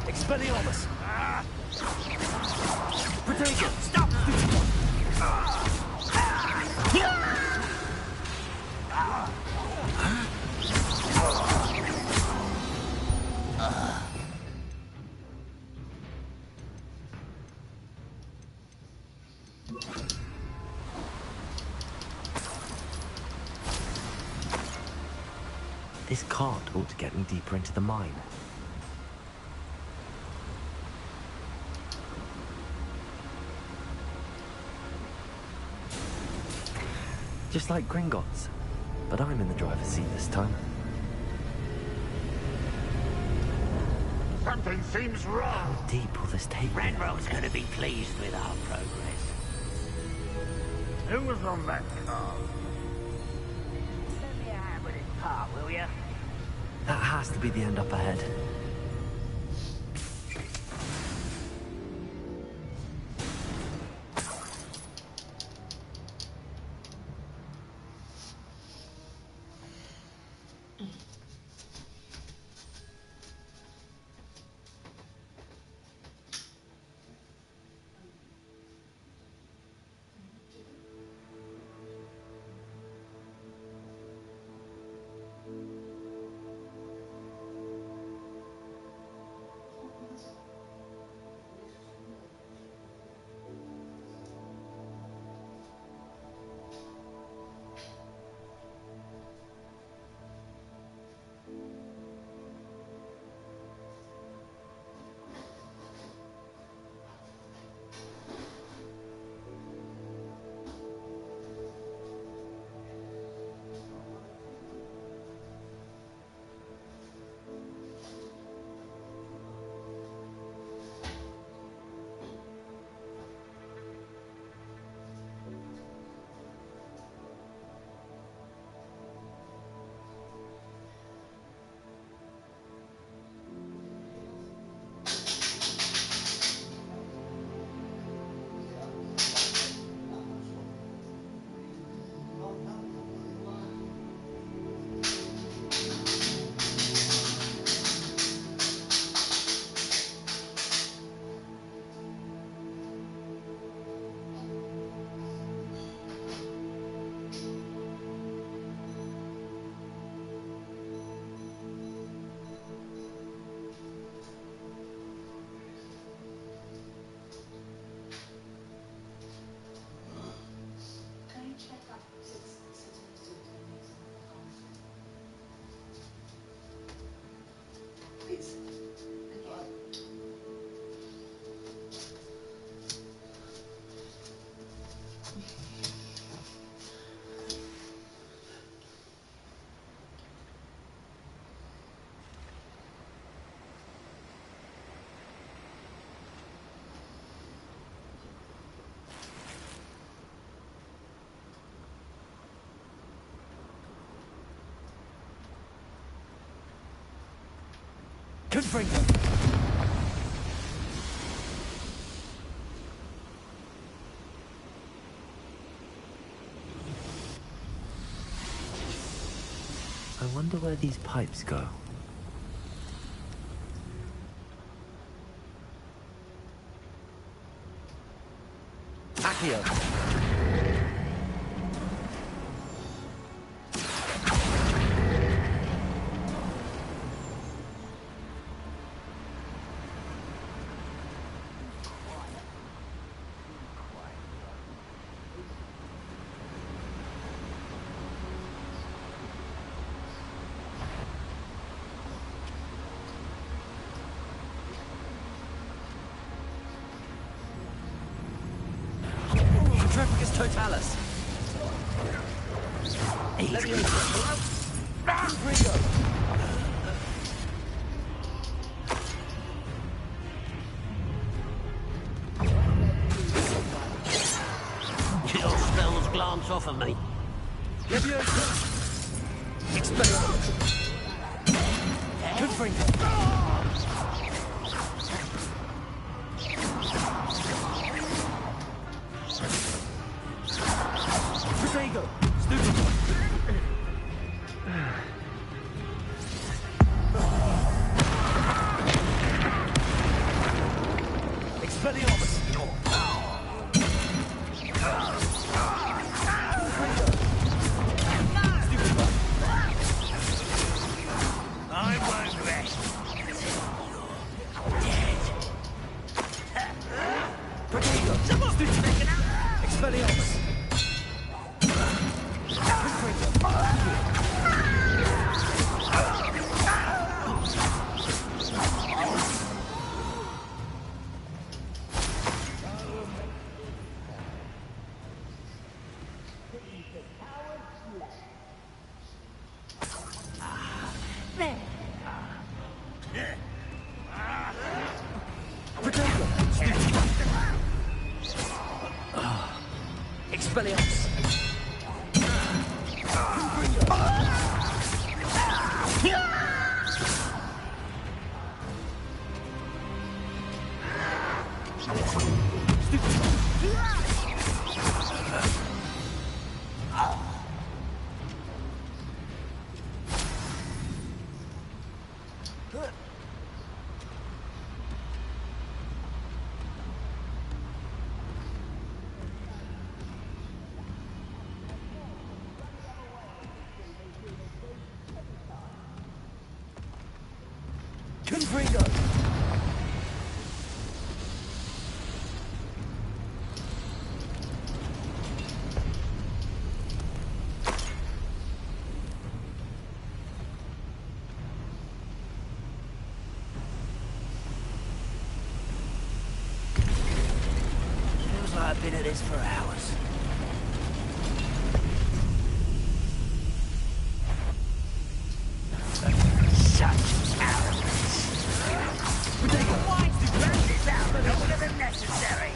Expelliarmus! Protego! Stop!
This cart ought to get me deeper into the mine. Just like Gringotts, but I'm in the driver's seat this time.
Something seems wrong.
How deep will this take me?
Ranrock's going to be pleased with our progress.
Who was on that car?
Let me have with this part, will you?
That has to be the end up ahead.
Confringo.
I wonder where these pipes go.
Accio. Triplicus totalis.
Your spells glance off of me.
Expelliarmus. Confringo. Protego. Stupid. Expelliarmus.
I won't rest.
Protego. Expelliarmus. Expelliarmus. Confringo.
Feels like I've been at this for hours. Such arrogance. Why to drag this out longer than necessary?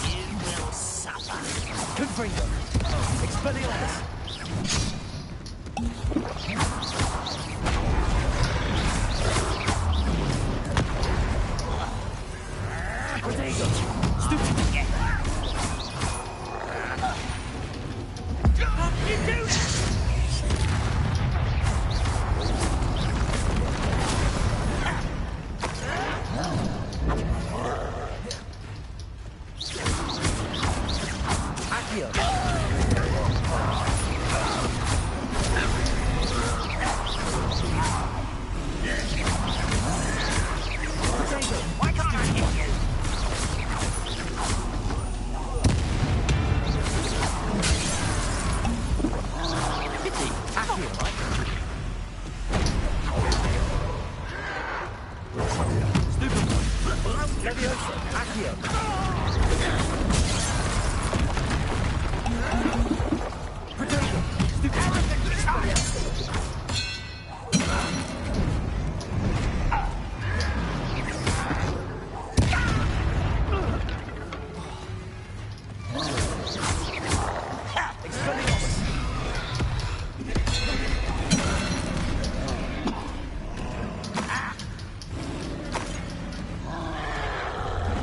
You will suffer.
Confringo. Expelliarmus. Protego. Stupid.
You do that! Why can't I hit you?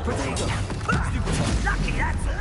Lucky that's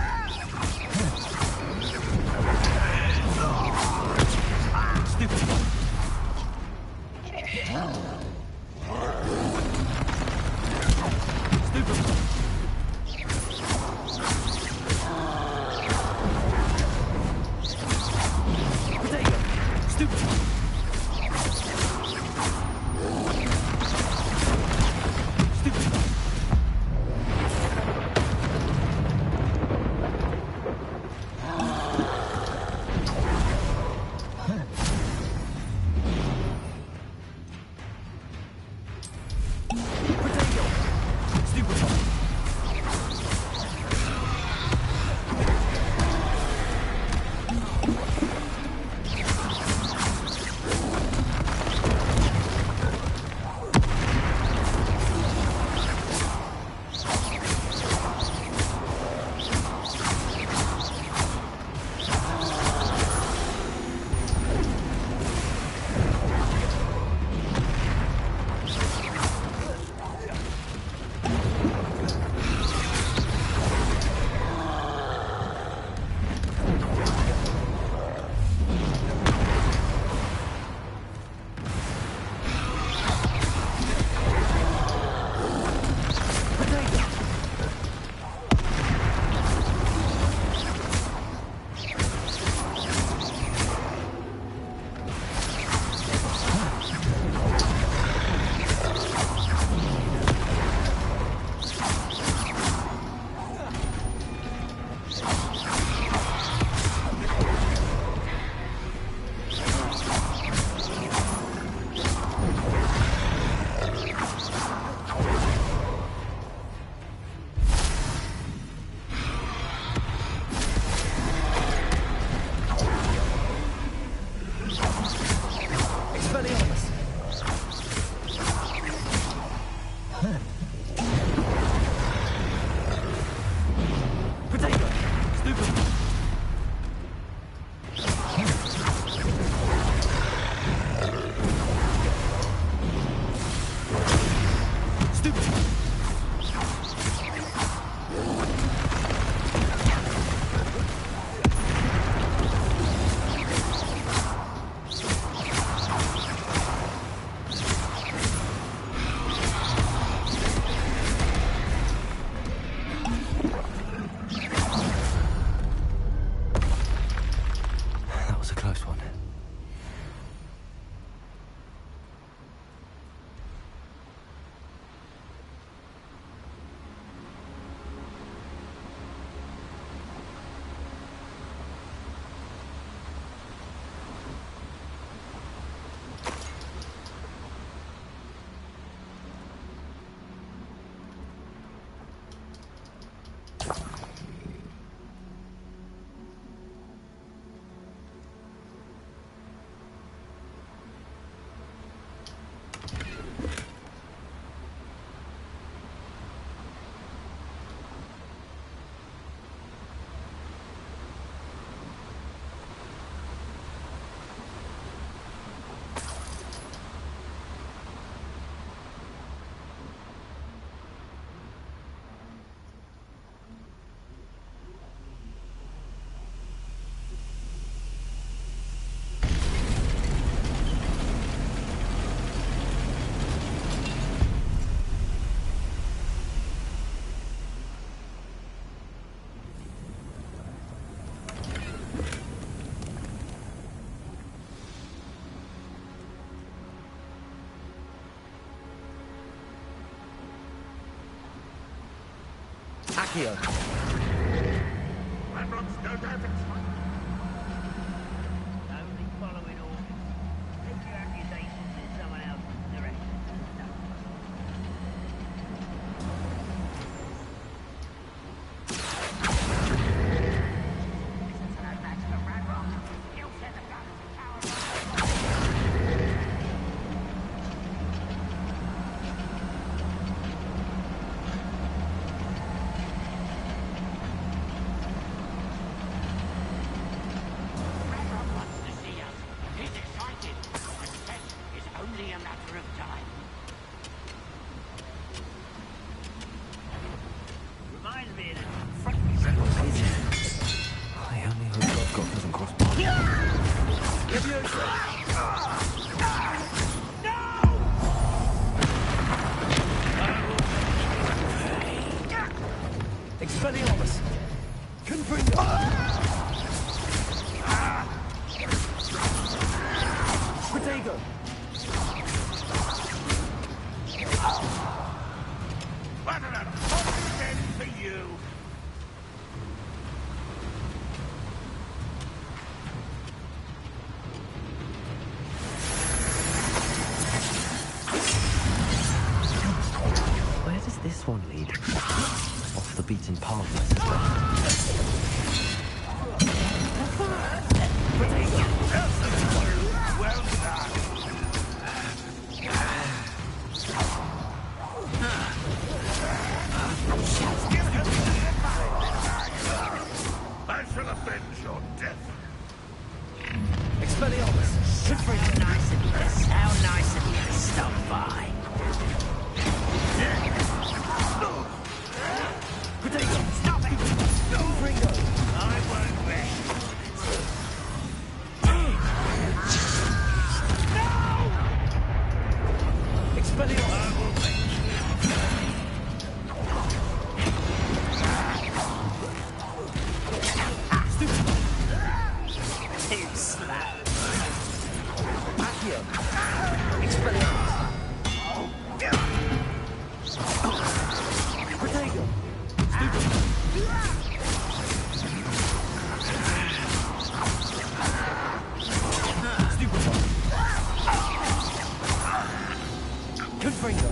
Accio.
Only following orders. Take your accusations in someone else's direction.
Expelliarmus! Confringo! Protego!
What an unfortunate end for you!
Where does this one lead? Off the beaten path, I suspect.
Well done. I shall avenge your death.
Expelliarmus!
How nice of you to, how nice of you to stop by.
Protego!
Stop it!
Confringo!
I won't rest.
Expelliarmus!
Too slow.
Accio! Expelliarmus! Protego! Confringo!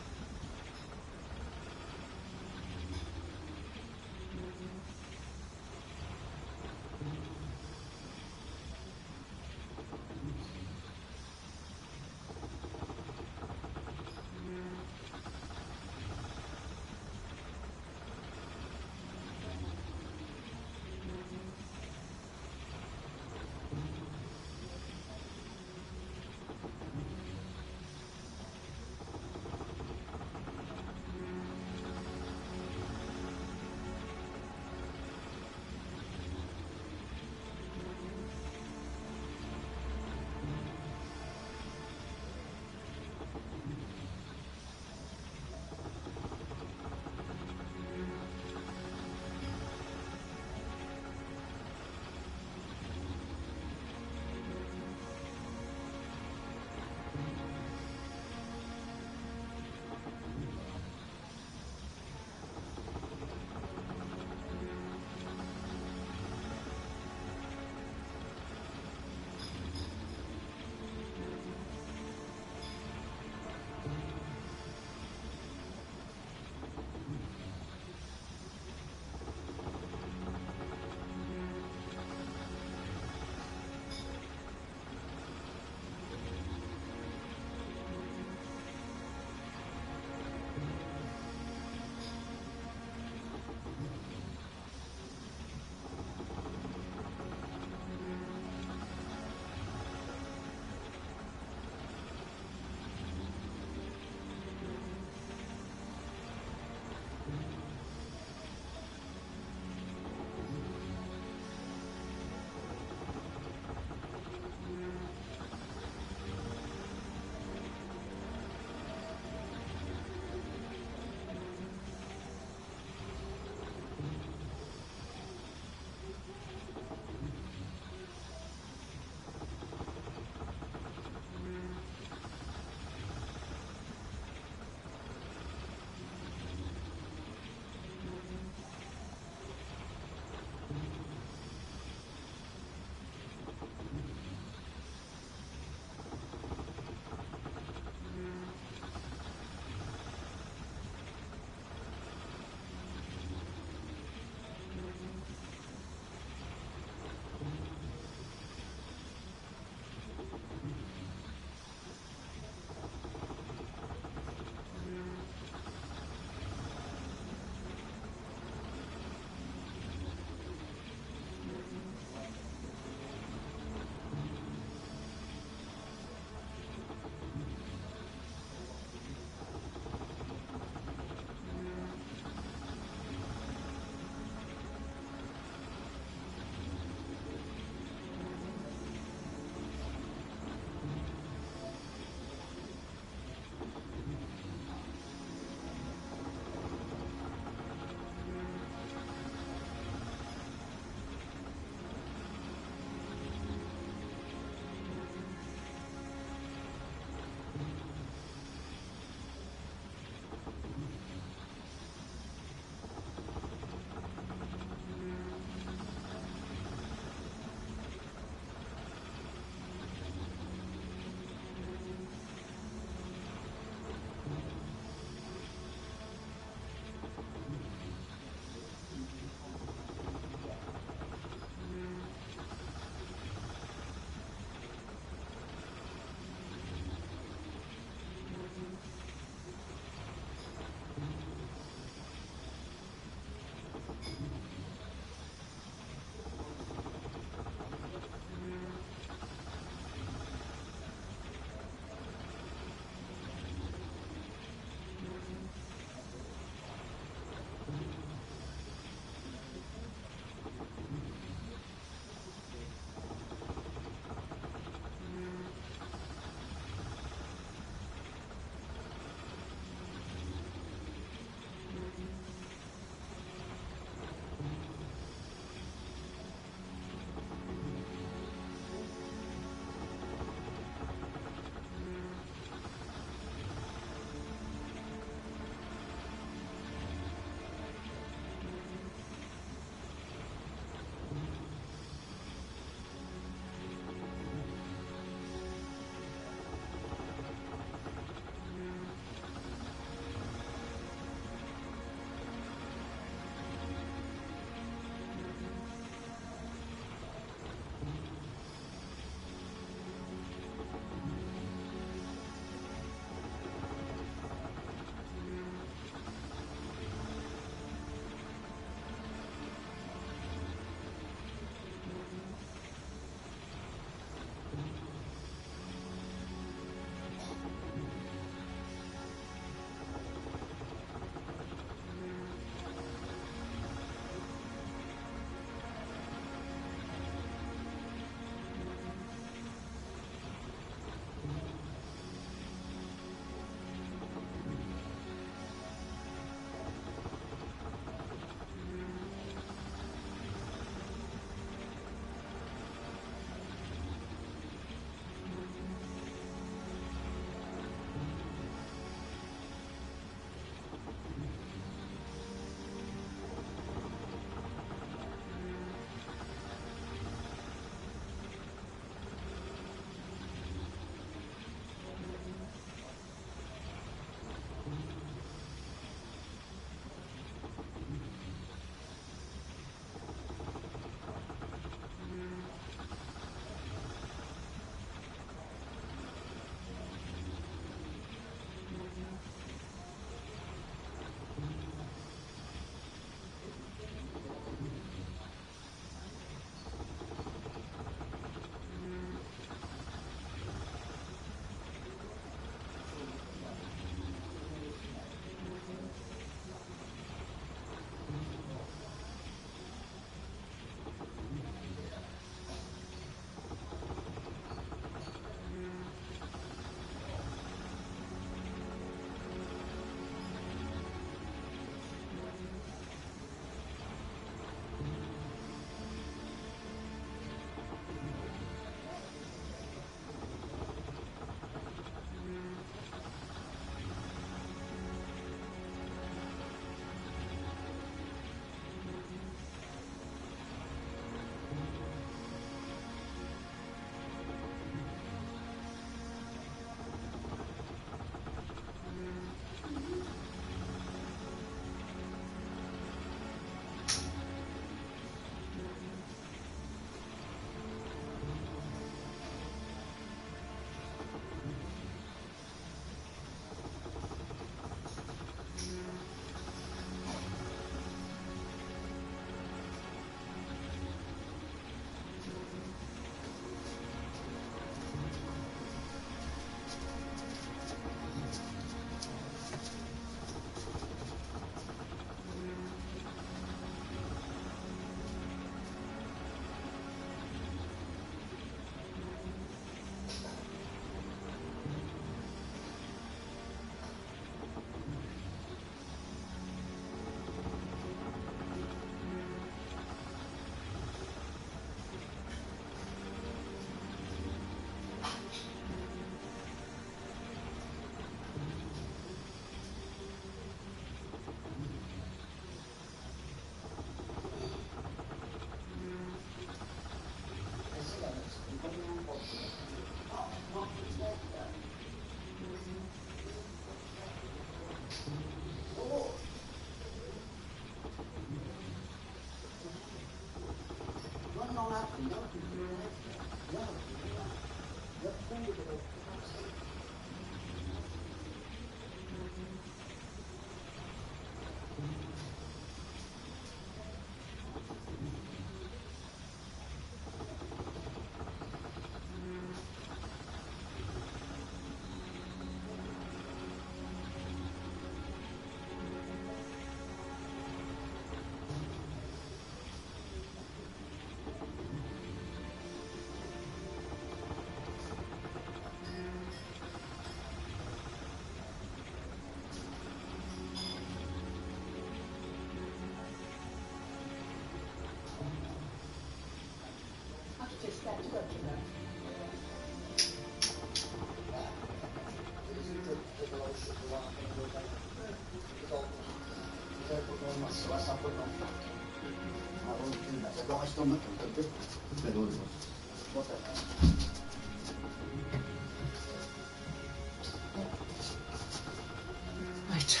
Right,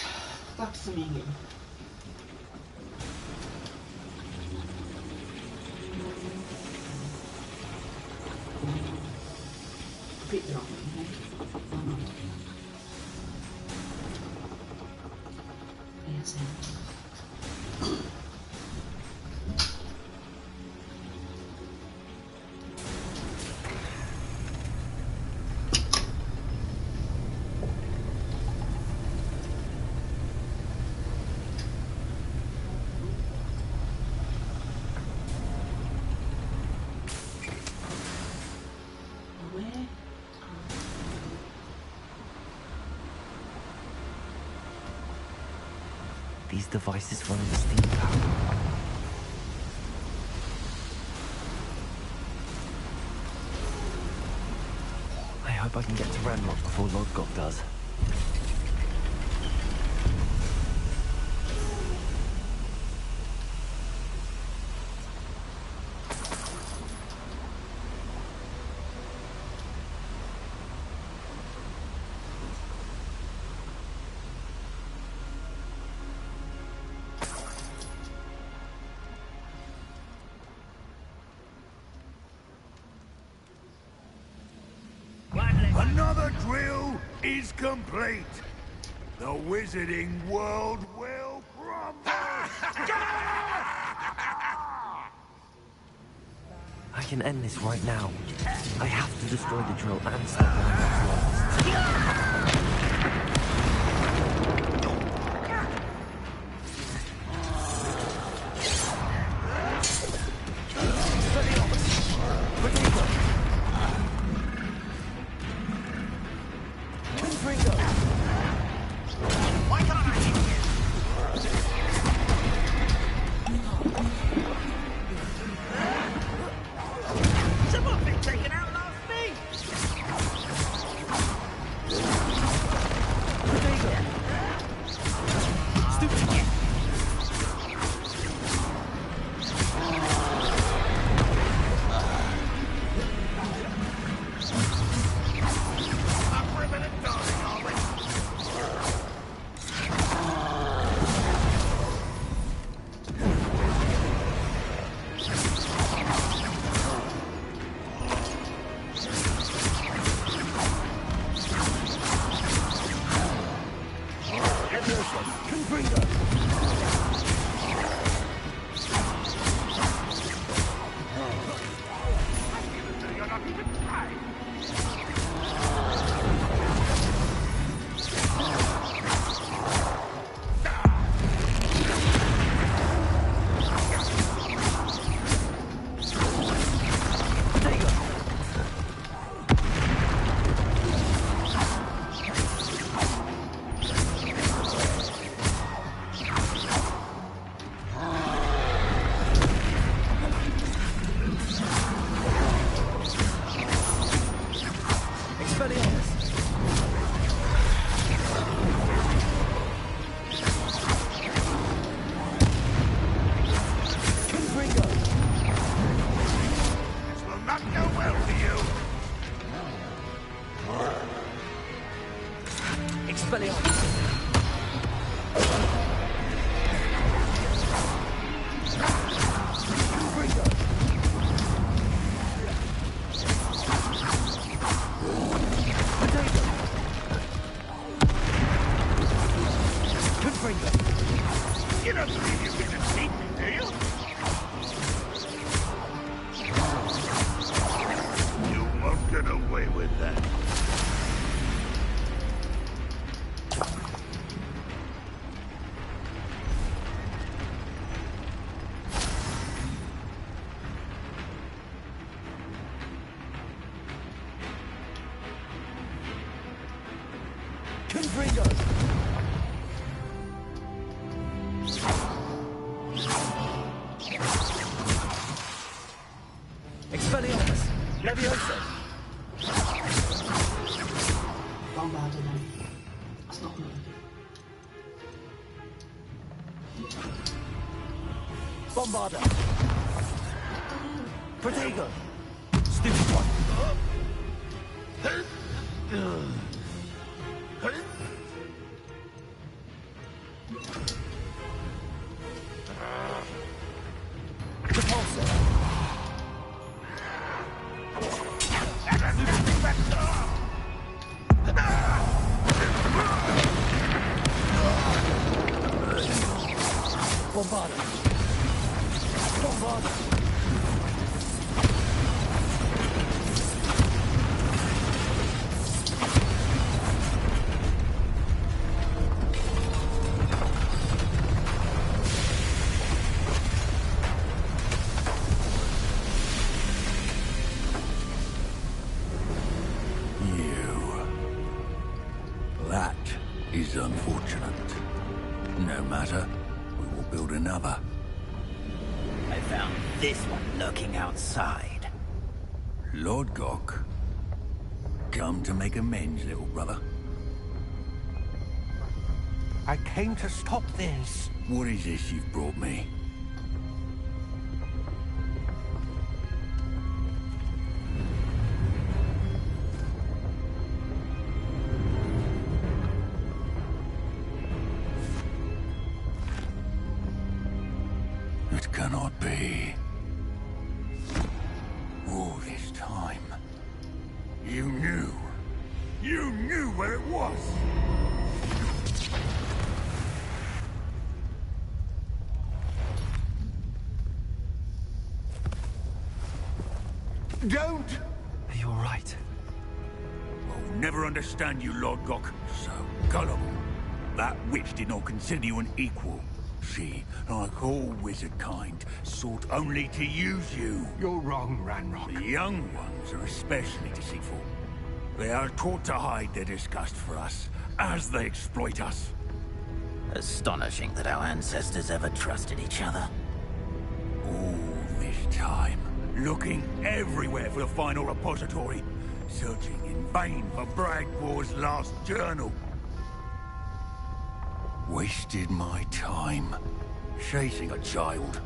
back to the meeting. Repeat the novel, okay? Yes,
These devices run on steam power. I hope I can get to Ranrock before Lodgok does.
Another drill is complete. The wizarding world will crumble.
I can end this right now. I have to destroy the drill and stop Ranrock's loyalists.
You don't believe you can defeat me, do you? You won't get away with that.
Bombarder! Protego! Stupid one! Repulsor! Bombarder! Bombarder!
That is unfortunate. No matter, we will build another.
I found this one lurking outside.
Lord Gok, come to make amends, little brother.
I came to stop this.
What is this you've brought me? It cannot be. All this time, you knew. You knew where it was.
Don't!
Are you all right?
I'll never understand you, Lord Gok. So gullible. That witch did not consider you an equal. She, like all wizard kind, sought only to use you.
You're wrong, Ranrock.
The young ones are especially deceitful. They are taught to hide their disgust for us, as they exploit us.
Astonishing that our ancestors ever trusted each other.
All this time, looking everywhere for the final repository, searching in vain for Bragbor's last journal. Wasted my time, chasing a child.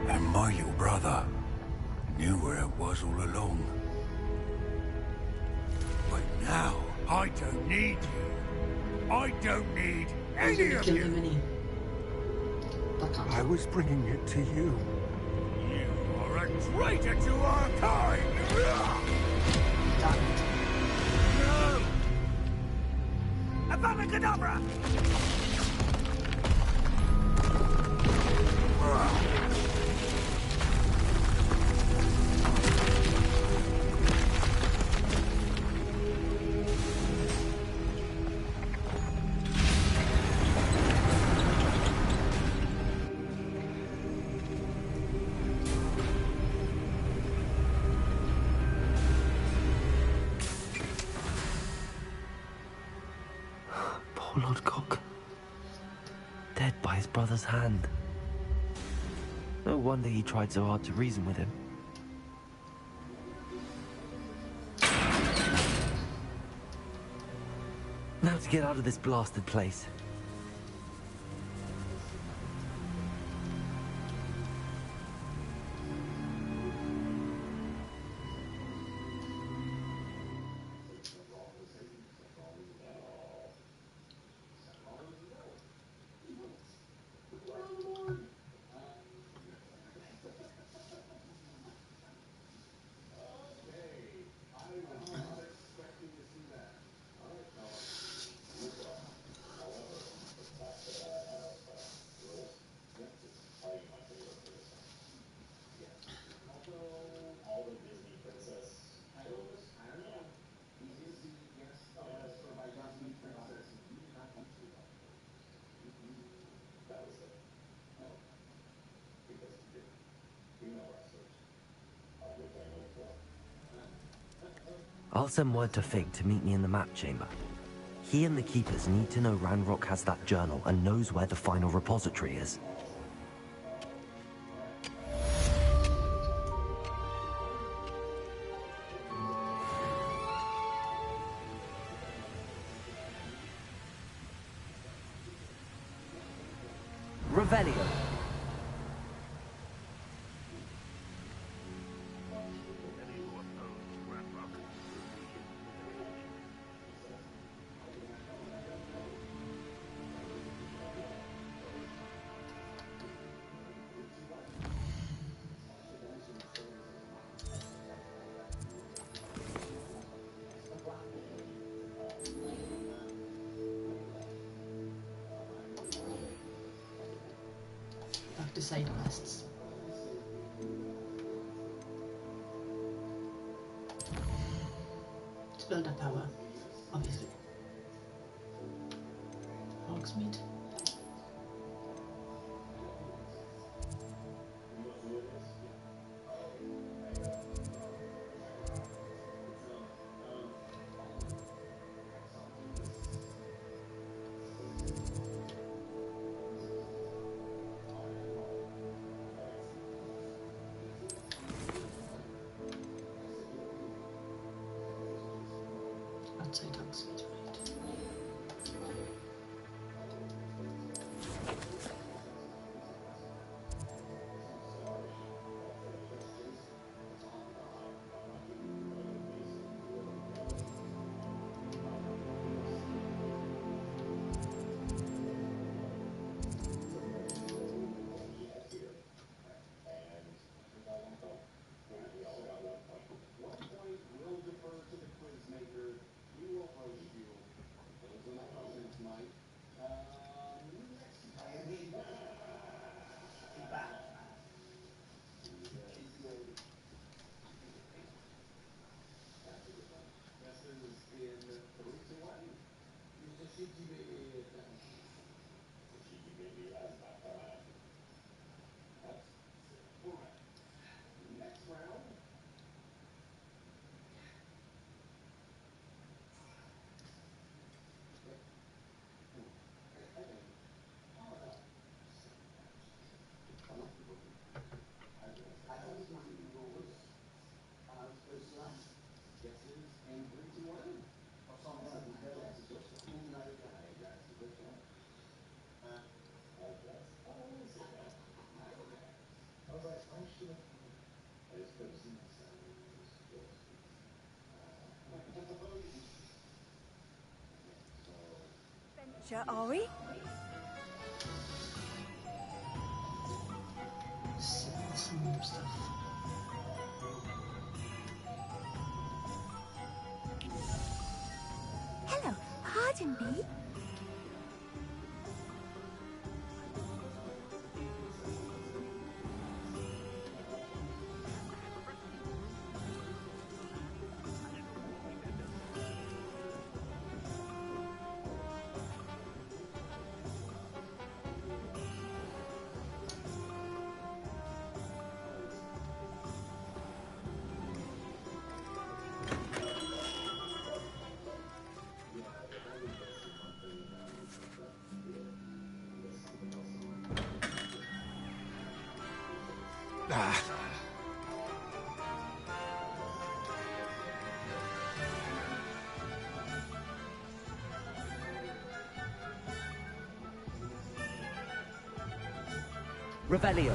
And my little brother knew where it was all along. But now, I don't need you. I don't need any of you.
I was bringing it to you.
You are a traitor to our kind! No! Avada Kedavra!
Poor Lord Gok. Dead by his brother's hand. No wonder he tried so hard to reason with him. Now to get out of this blasted place. I'll send word to Fig to meet me in the map chamber. He and the Keepers need to know Ranrock has that journal and knows where the final repository is.
Revelio.
Back to side quests. To build up power, obviously. Hogsmeade. Outside Hogsmeade, right.
Adventure, are we?
Some stuff.
Hello, pardon me.
Revelio.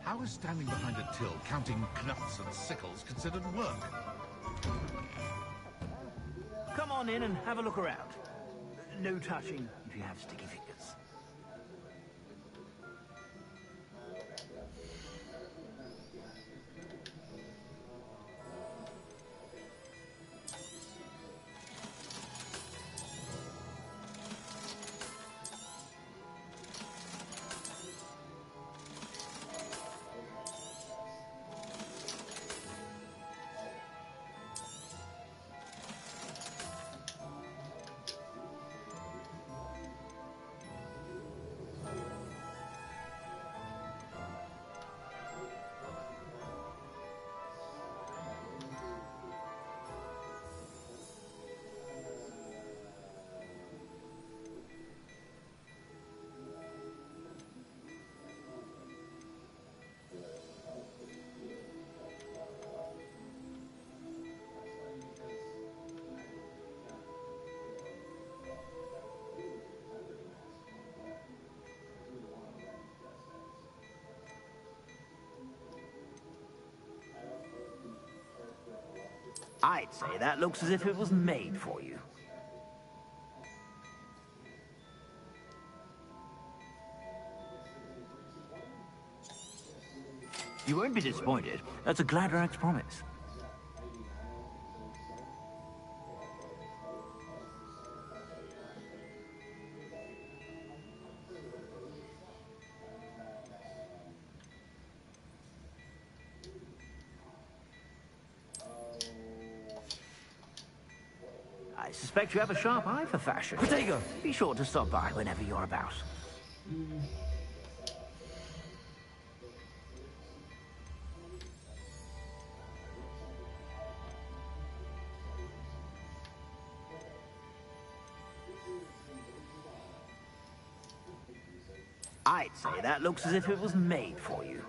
How is standing behind a till counting knuts and sickles considered work?
Come on in and have a look around. No touching if you have sticky fingers. I'd say that looks as if it was made for you.
You won't be disappointed. That's a Gladrax promise. I suspect you have a sharp eye for fashion.
Protego!
Be sure to stop by whenever you're about.
I'd say that looks as if it was made for you.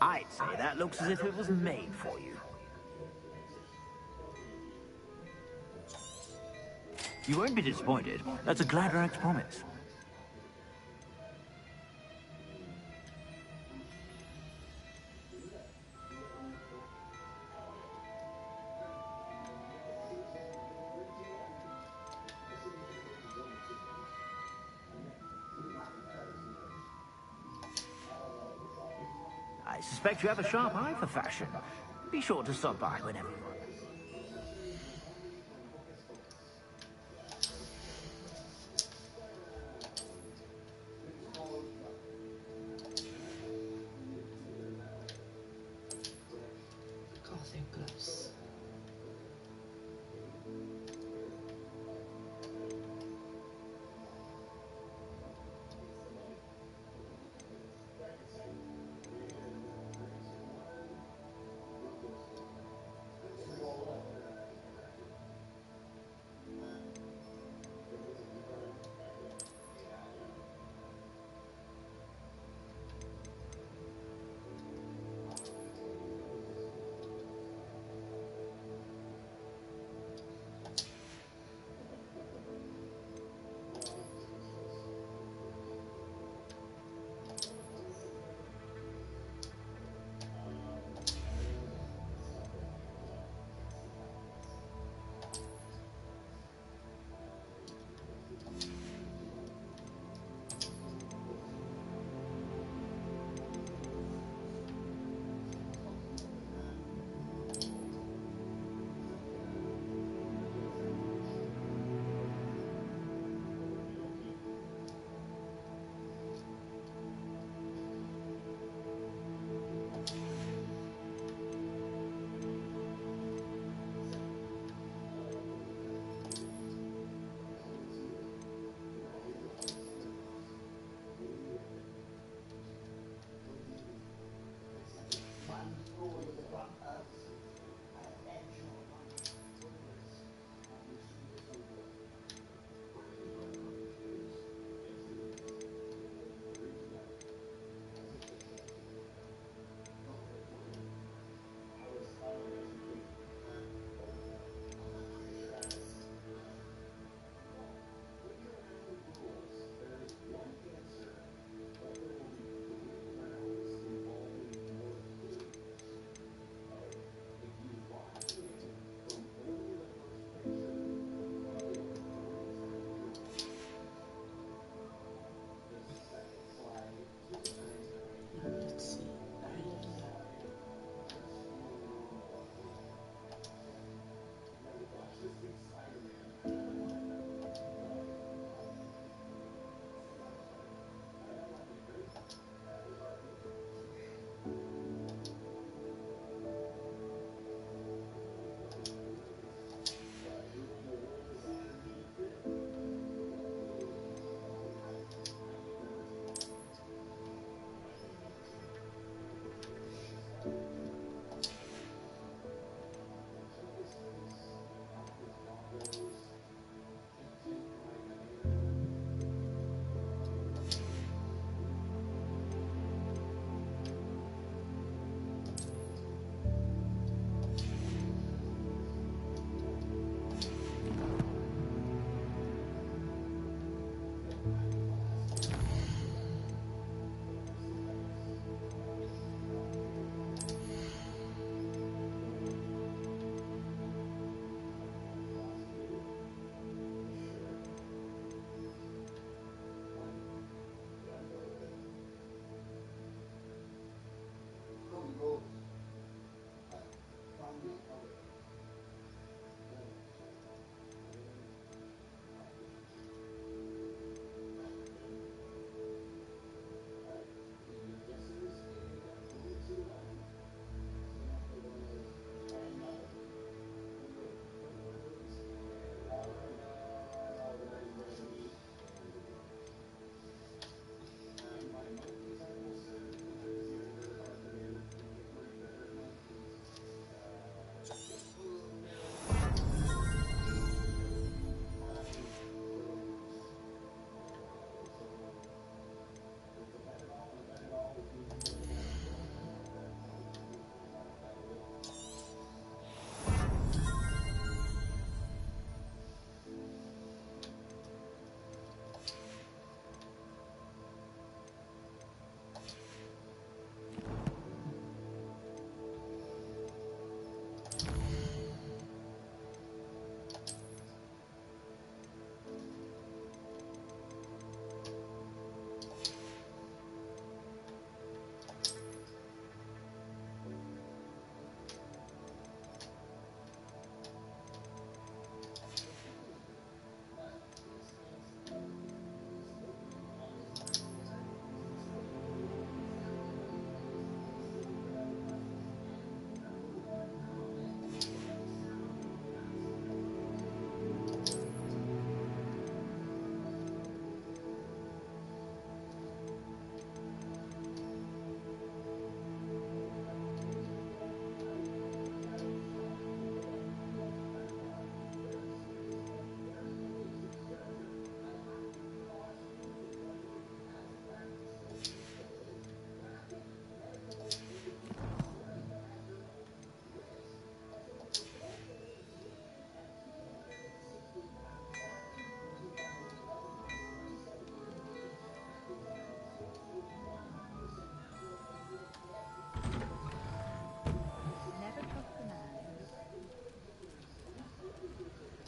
I'd say that looks as if it was made for you.
You won't be disappointed. That's a Gladrax promise.
I suspect you have a sharp eye for fashion. Be sure to stop by whenever you're about.
Gothic gloves.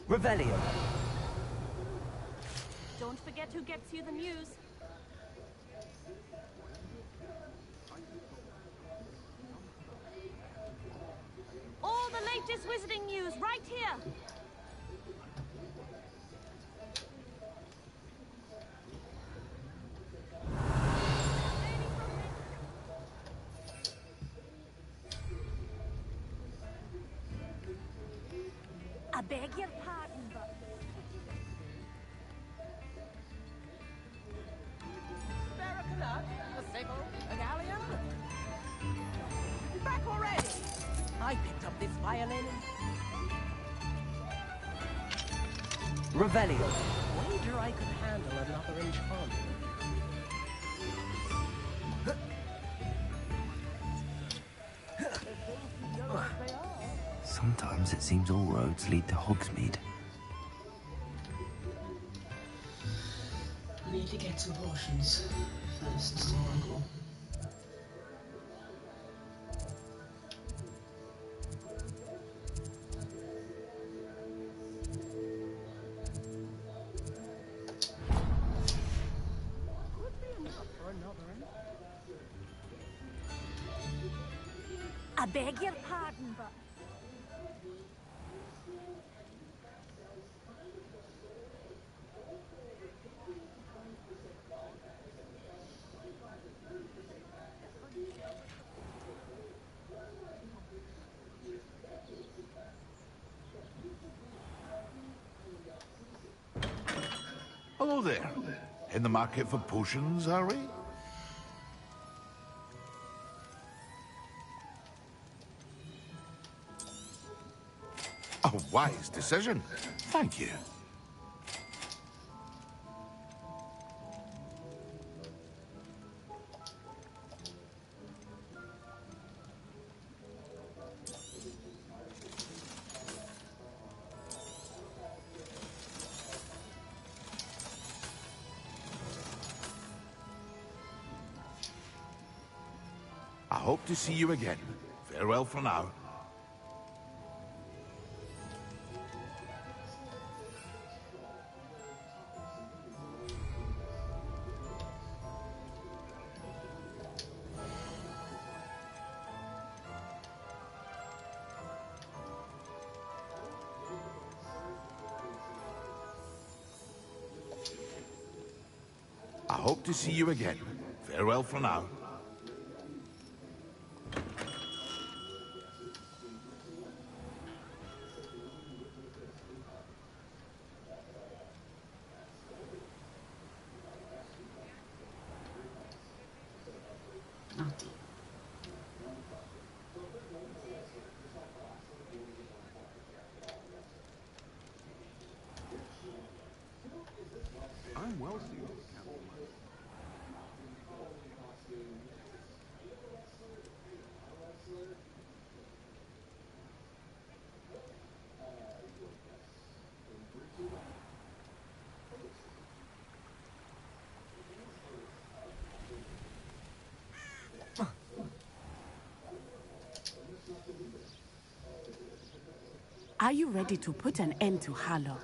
Revelio.
Don't forget who gets you the news. All the latest wizarding news right here. I beg your pardon, but...
Back already! I picked up this violin.
Revelio.
Wager I could handle another enchantment.
Sometimes it seems all roads lead to Hogsmeade.
I need to get some potions first.
I beg your pardon, but...
Hello there. In the market for potions, are we? A wise decision. Thank you. I hope to see you again. Farewell for now. I hope to see you again. Farewell for now.
I'm well suited.
Are you ready to put an end to Harlow?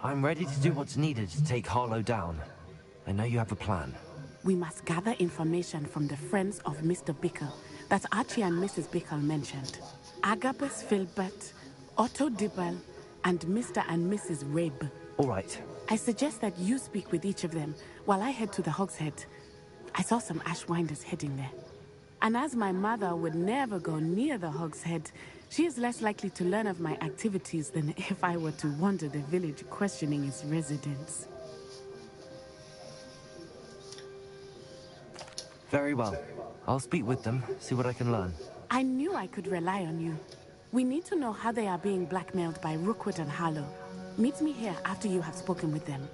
I'm ready to do what's needed to take Harlow down. I know you have a plan.
We must gather information from the friends of Mr. Bickle that Archie and Mrs. Bickle mentioned. Agabus Filbert, Otto Dibble, and Mr. and Mrs. Rabe.
All right.
I suggest that you speak with each of them while I head to the Hogshead. I saw some Ashwinders heading there. And as my mother would never go near the Hogshead, she is less likely to learn of my activities than if I were to wander the village questioning its residents.
Very well. I'll speak with them, see what I can learn.
I knew I could rely on you. We need to know how they are being blackmailed by Rookwood and Harlow. Meet me here after you have spoken with them.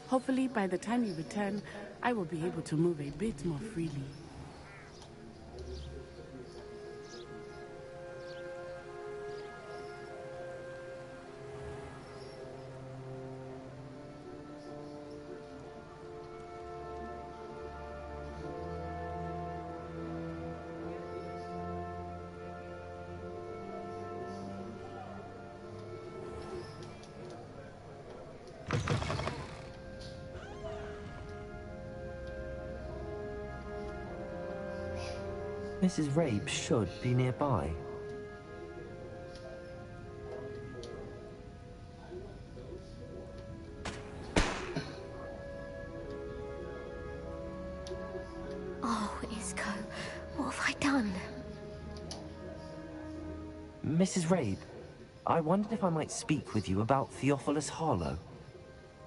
Hopefully, by the time you return, I will be able to move a bit more freely.
Mrs. Rabe should be nearby.
Oh, Isco, what have I done?
Mrs. Rabe, I wondered if I might speak with you about Theophilus Harlow.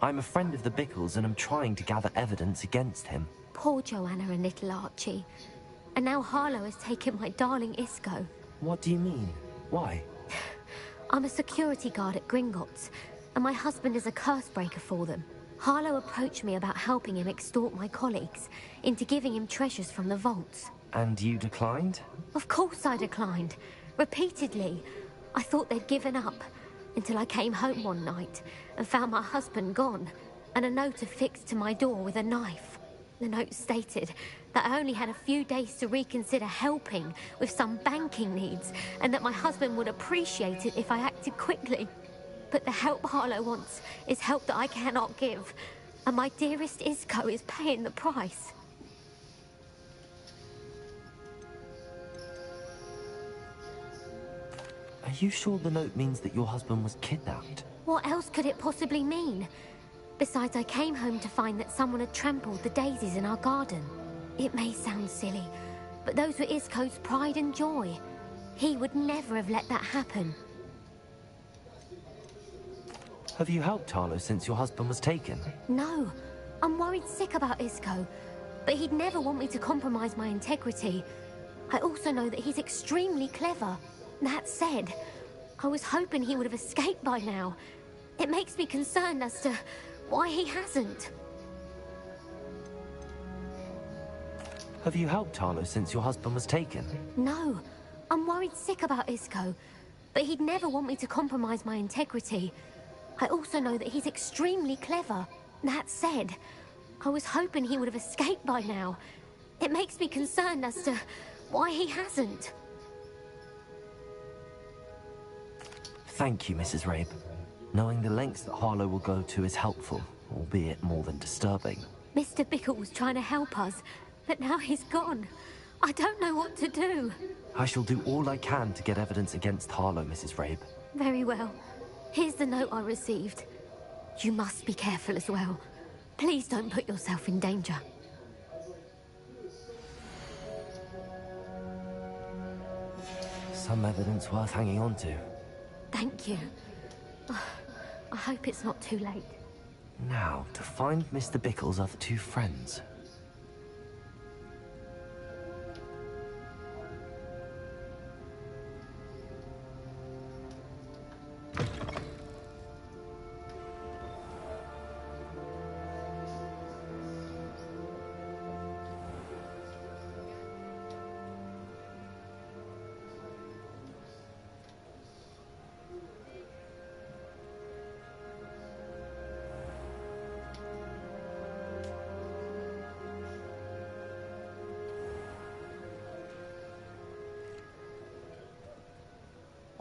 I'm a friend of the Bickles and I'm trying to gather evidence against him.
Poor Joanna and little Archie. And now Harlow has taken my darling Isco.
What do you mean? Why?
I'm a security guard at Gringotts, and my husband is a curse breaker for them. Harlow approached me about helping him extort my colleagues into giving him treasures from the vaults.
And you declined?
Of course I declined. Repeatedly. I thought they'd given up, until I came home one night and found my husband gone, and a note affixed to my door with a knife. The note stated that I only had a few days to reconsider helping with some banking needs, and that my husband would appreciate it if I acted quickly. But the help Harlow wants is help that I cannot give, and my dearest Isco is paying the price.
Are you sure the note means that your husband was kidnapped?
What else could it possibly mean? Besides, I came home to find that someone had trampled the daisies in our garden. It may sound silly, but those were Isco's pride and joy. He would never have let that happen.
Have you helped Harlow since your husband was taken?
No. I'm worried sick about Isco, but he'd never want me to compromise my integrity. I also know that he's extremely clever. That said, I was hoping he would have escaped by now. It makes me concerned as to why he hasn't.
Have you helped Harlow since your husband was taken?
No. I'm worried sick about Isco, but he'd never want me to compromise my integrity. I also know that he's extremely clever. That said, I was hoping he would have escaped by now. It makes me concerned as to why he hasn't.
Thank you, Mrs. Rabe. Knowing the lengths that Harlow will go to is helpful, albeit more than disturbing.
Mr. Bickle was trying to help us, but now he's gone. I don't know what to do.
I shall do all I can to get evidence against Harlow, Mrs. Rabe.
Very well. Here's the note I received. You must be careful as well. Please don't put yourself in danger.
Some evidence worth hanging on to.
Thank you. I hope it's not too late.
Now, to find Mr. Bickle's other two friends.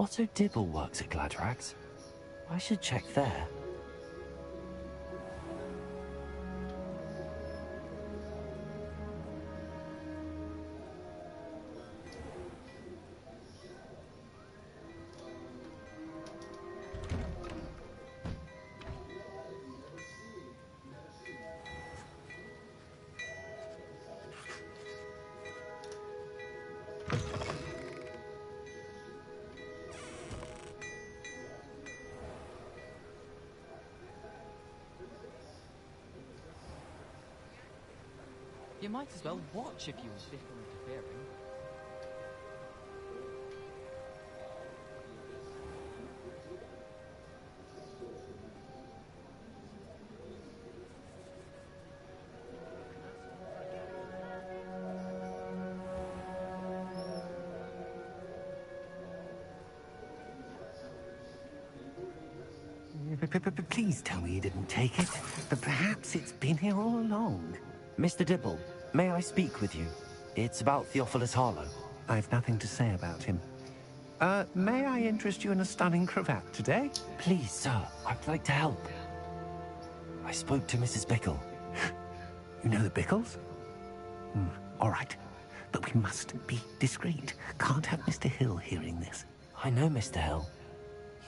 Otto Dibble works at Gladrags. I should check there.
You might as well watch if you insist on interfering.
Please tell me you didn't take it. But perhaps it's been here all along.
Mr. Dibble, may I speak with you? It's about Theophilus Harlow.
I've nothing to say about him. May I interest you in a stunning cravat today?
Please, sir. I'd like to help. I spoke to Mrs. Bickle.
You know the Bickles? All right. but we must be discreet. Can't have Mr. Hill hearing this.
I know Mr. Hill.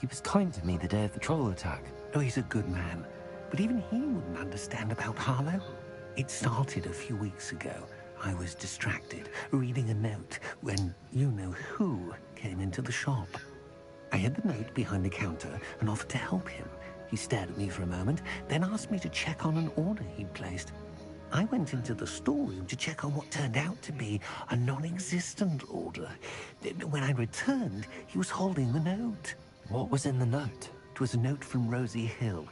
He was kind to me the day of the troll attack.
Oh, he's a good man. But even he wouldn't understand about Harlow. It started a few weeks ago. I was distracted, reading a note, when you-know-who came into the shop. I hid the note behind the counter and offered to help him. He stared at me for a moment, then asked me to check on an order he'd placed. I went into the storeroom to check on what turned out to be a non-existent order. When I returned, he was holding the note.
What was in the note?
It was a note from Rosie Hill,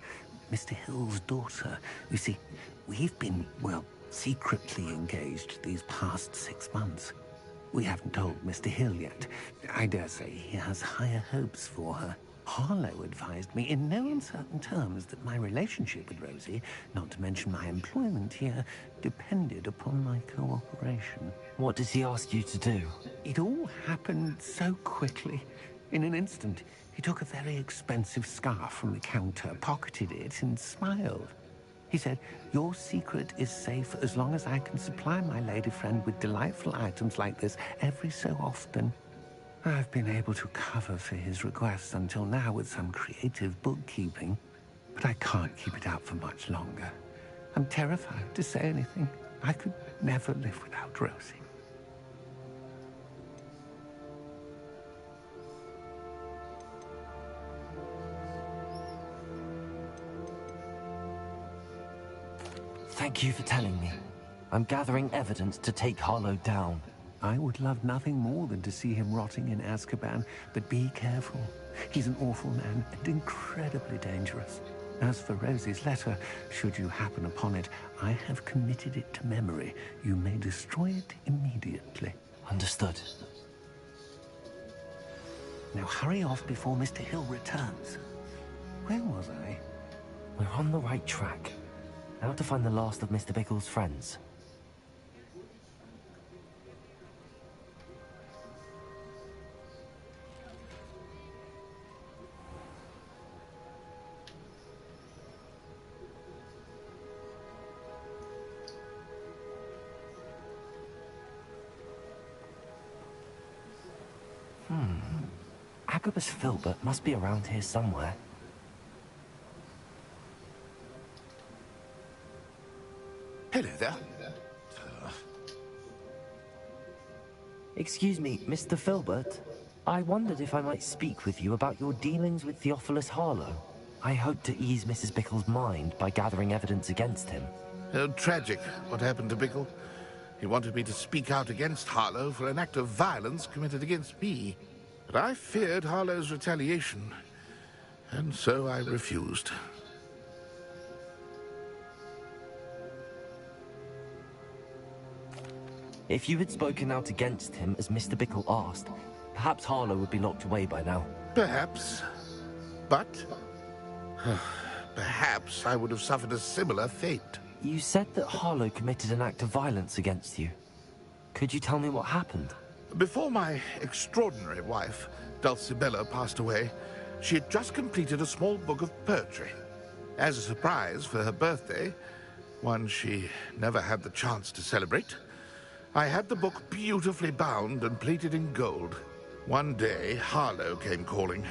Mr. Hill's daughter. You see, we've been, well, secretly engaged these past 6 months. We haven't told Mr. Hill yet. I dare say he has higher hopes for her. Harlow advised me in no uncertain terms that my relationship with Rosie, not to mention my employment here, depended upon my cooperation.
What does he ask you to do?
It all happened so quickly. In an instant, he took a very expensive scarf from the counter, pocketed it, and smiled. He said, "Your secret is safe as long as I can supply my lady friend with delightful items like this every so often." I've been able to cover for his requests until now with some creative bookkeeping, but I can't keep it out for much longer. I'm terrified to say anything. I could never live without Rosie.
Thank you for telling me. I'm gathering evidence to take Harlow down.
I would love nothing more than to see him rotting in Azkaban, but be careful. He's an awful man and incredibly dangerous. As for Rosie's letter, should you happen upon it, I have committed it to memory. You may destroy it immediately.
Understood.
Now hurry off before Mr. Hill returns. Where was I?
We're on the right track. Now to find the last of Mr. Bickle's friends. Agabus Filbert must be around here somewhere.
Hello there.
Excuse me, Mr. Filbert. I wondered if I might speak with you about your dealings with Theophilus Harlow. I hope to ease Mrs. Bickle's mind by gathering evidence against him.
Tragic what happened to Bickle. He wanted me to speak out against Harlow for an act of violence committed against me. But I feared Harlow's retaliation, and so I refused.
If you had spoken out against him as Mr. Bickle asked, perhaps Harlow would be locked away by now.
Perhaps. But perhaps I would have suffered a similar fate.
You said that Harlow committed an act of violence against you. Could you tell me what happened?
Before my extraordinary wife, Dulcibella, passed away, she had just completed a small book of poetry. As a surprise for her birthday, one she never had the chance to celebrate, I had the book beautifully bound and plated in gold. One day, Harlow came calling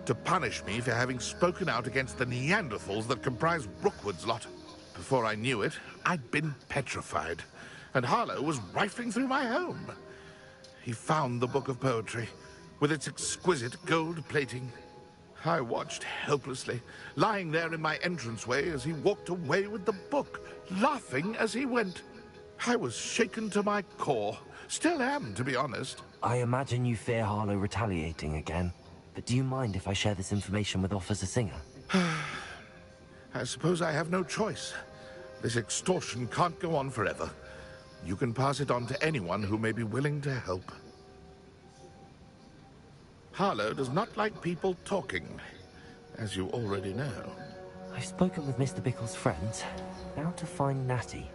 to punish me for having spoken out against the Neanderthals that comprise Rookwood's lot. Before I knew it, I'd been petrified, and Harlow was rifling through my home. He found the book of poetry, with its exquisite gold plating. I watched helplessly, lying there in my entranceway as he walked away with the book, laughing as he went. I was shaken to my core. Still am, to be honest.
I imagine you fear Harlow retaliating again. But do you mind if I share this information with Officer Singer?
I suppose I have no choice. This extortion can't go on forever. You can pass it on to anyone who may be willing to help. Harlow does not like people talking, as you already know.
I've spoken with Mr. Bickle's friends. Now to find Natty.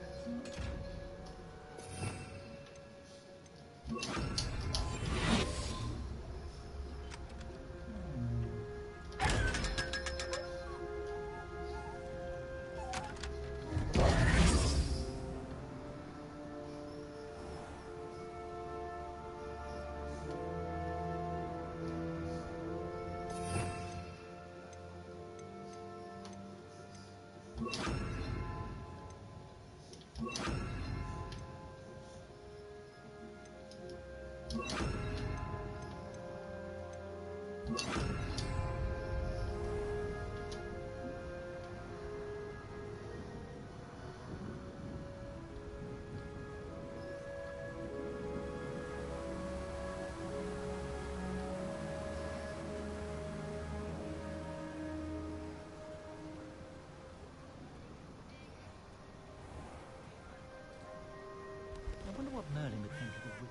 I wonder what Merlin would think of the Riddle.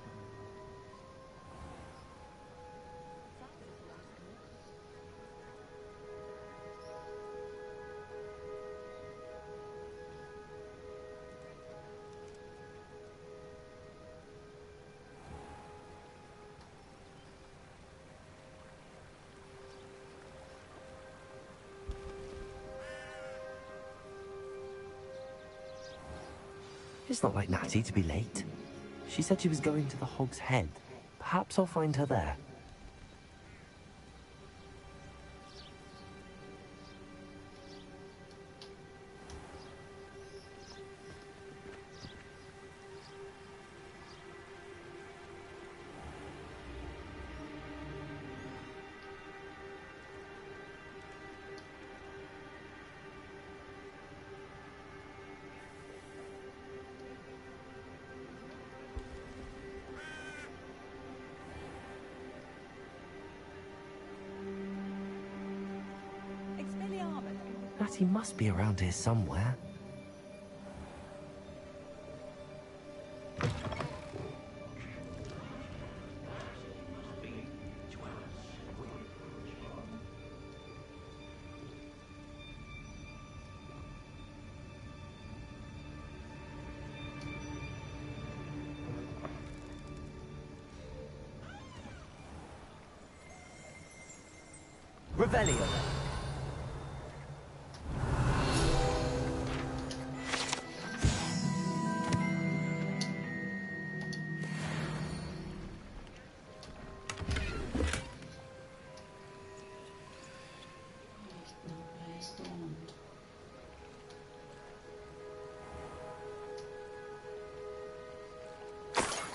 It's not like Natty to be late. She said she was going to the Hog's Head. Perhaps I'll find her there. Natty must be around here somewhere. Revelio.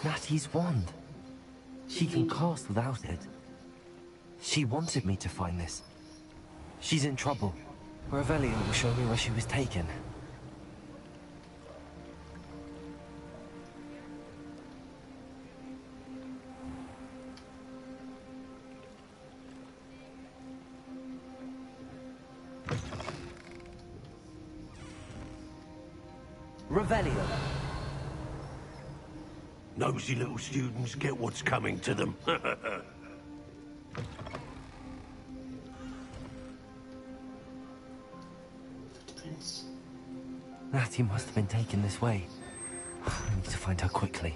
Natty's wand. She can cast without it. She wanted me to find this. She's in trouble. Revelio will show me where she was taken. Revelio.
Nosy little students get what's coming to them.
Natty must have been taken this way. I need to find her quickly.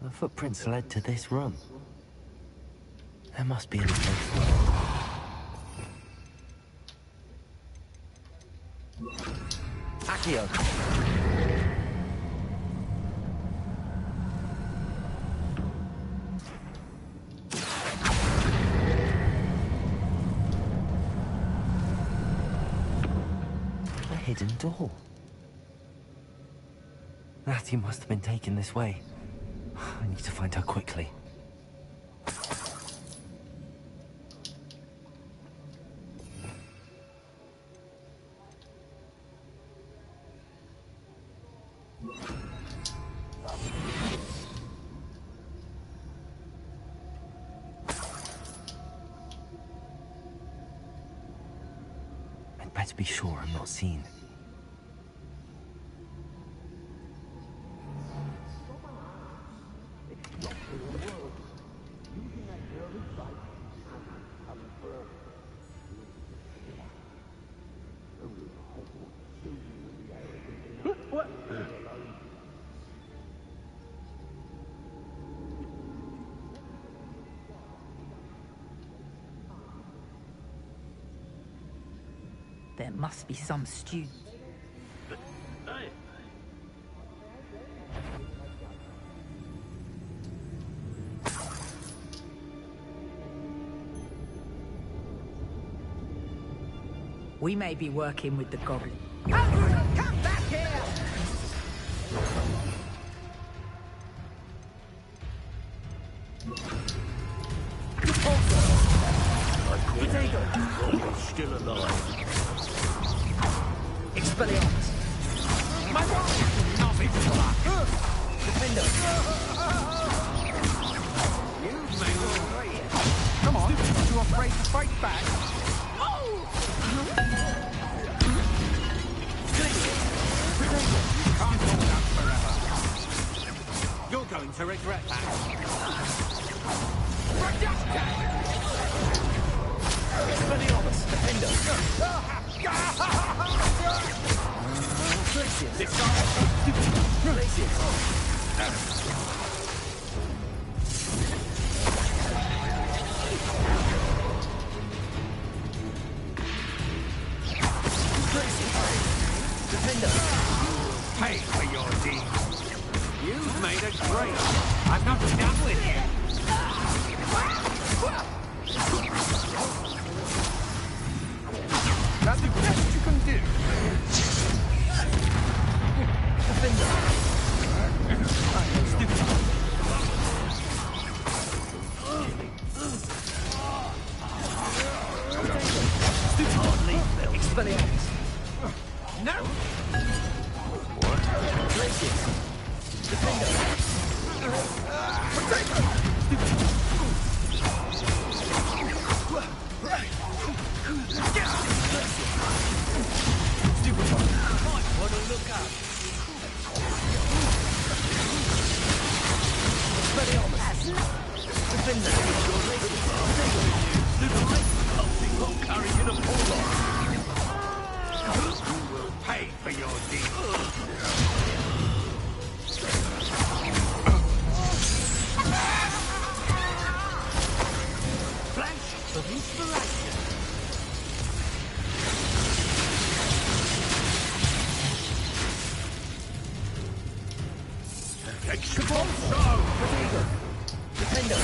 The footprints led to this room. There must be an escape. Accio. A hidden door. Natty must have been taken this way. I need to find her quickly. I'd better be sure I'm not seen.
There must be some student.
Hey.
We may be working with the goblin.
Come back here!
Still alive.
Expelliarmus! My God! Not be black! Defender! You may well great. Come on, you afraid to fight back? Can't hold out forever. You're going to regret that. Expelliarmus, defender. Defender. Pay for your deeds. You've made a great. I'm not done with you. That's the best you can do. Defender. Expelliarmus. No! What? Glacius. Defender. Potato! Might want to look up. Expelliarmus. Defender. I'll carry you to pull on. You will pay for your deeds. Flash of inspiration. Expulso! Defender.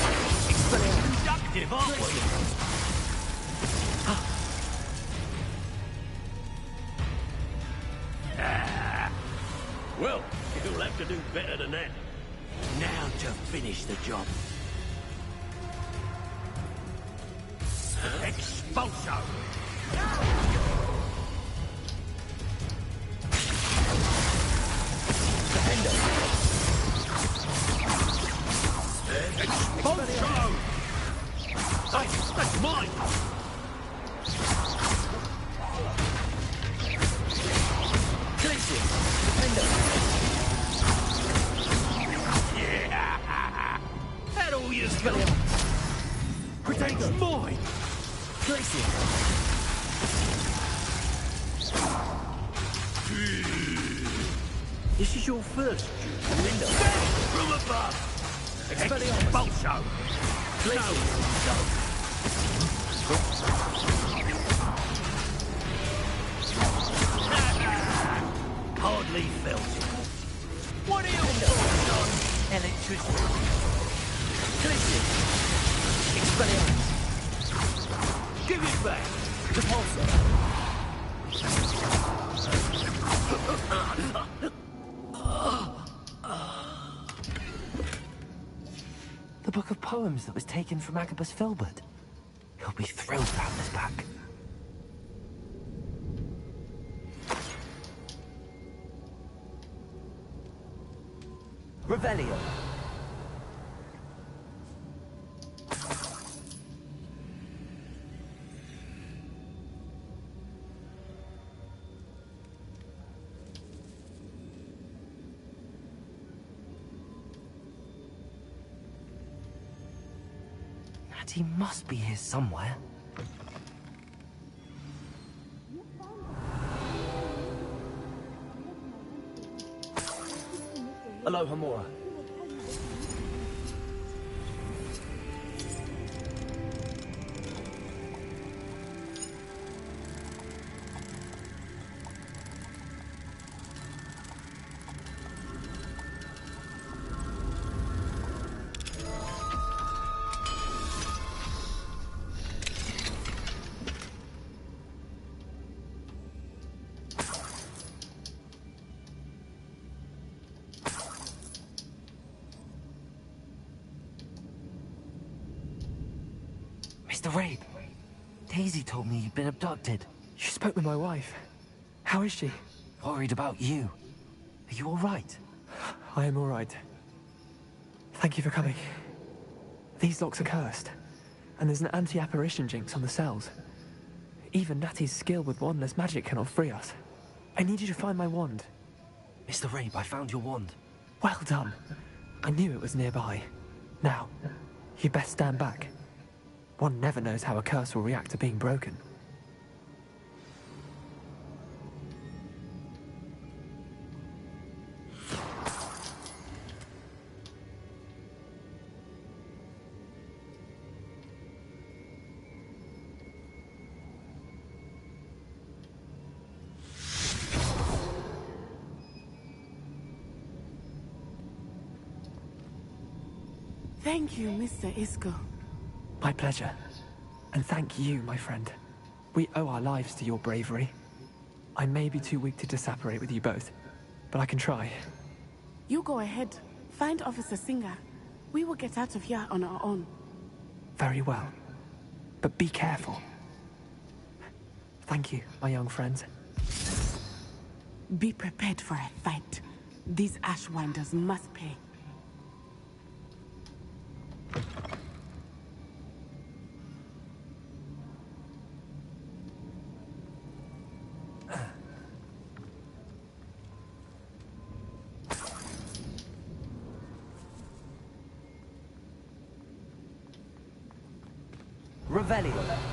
Expelliarmus. Conductive, aren't we?
Well, you'll have to do better than that. Now to finish the job. Expulso!
Defender.
Expulso! That's mine!
Yeah!
That all you
Expelliarmus. Potato. Mine. Glacius.
This is your first window. From above!
Expelliarmus.
Expulso! Hardly felt it.
What are you doing on electricity? Glacius. Expelliarmus.
Give it back!
The book of poems that was taken from Agabus Filbert. He'll be thrilled to have this back.
Revelio.
He must be here somewhere.
Aloha Mora.
Mr. Rabe, Daisy told me you'd been abducted.
You spoke with my wife. How is she?
Worried about you. Are you all right?
I am all right. Thank you for coming. These locks are cursed, and there's an anti-apparition jinx on the cells. Even Natty's skill with wandless magic cannot free us. I need you to find my wand.
Mr. Rabe, I found your wand.
Well done. I knew it was nearby. Now, you best stand back. One never knows how a curse will react to being broken.
Thank you, Mr. Isco.
My pleasure. And thank you, my friend. We owe our lives to your bravery. I may be too weak to disapparate with you both, but I can try.
You go ahead. Find Officer Singer. We will get out of here on our own.
Very well. But be careful. Thank you, my young friends.
Be prepared for a fight. These Ashwinders must pay.
Revelio.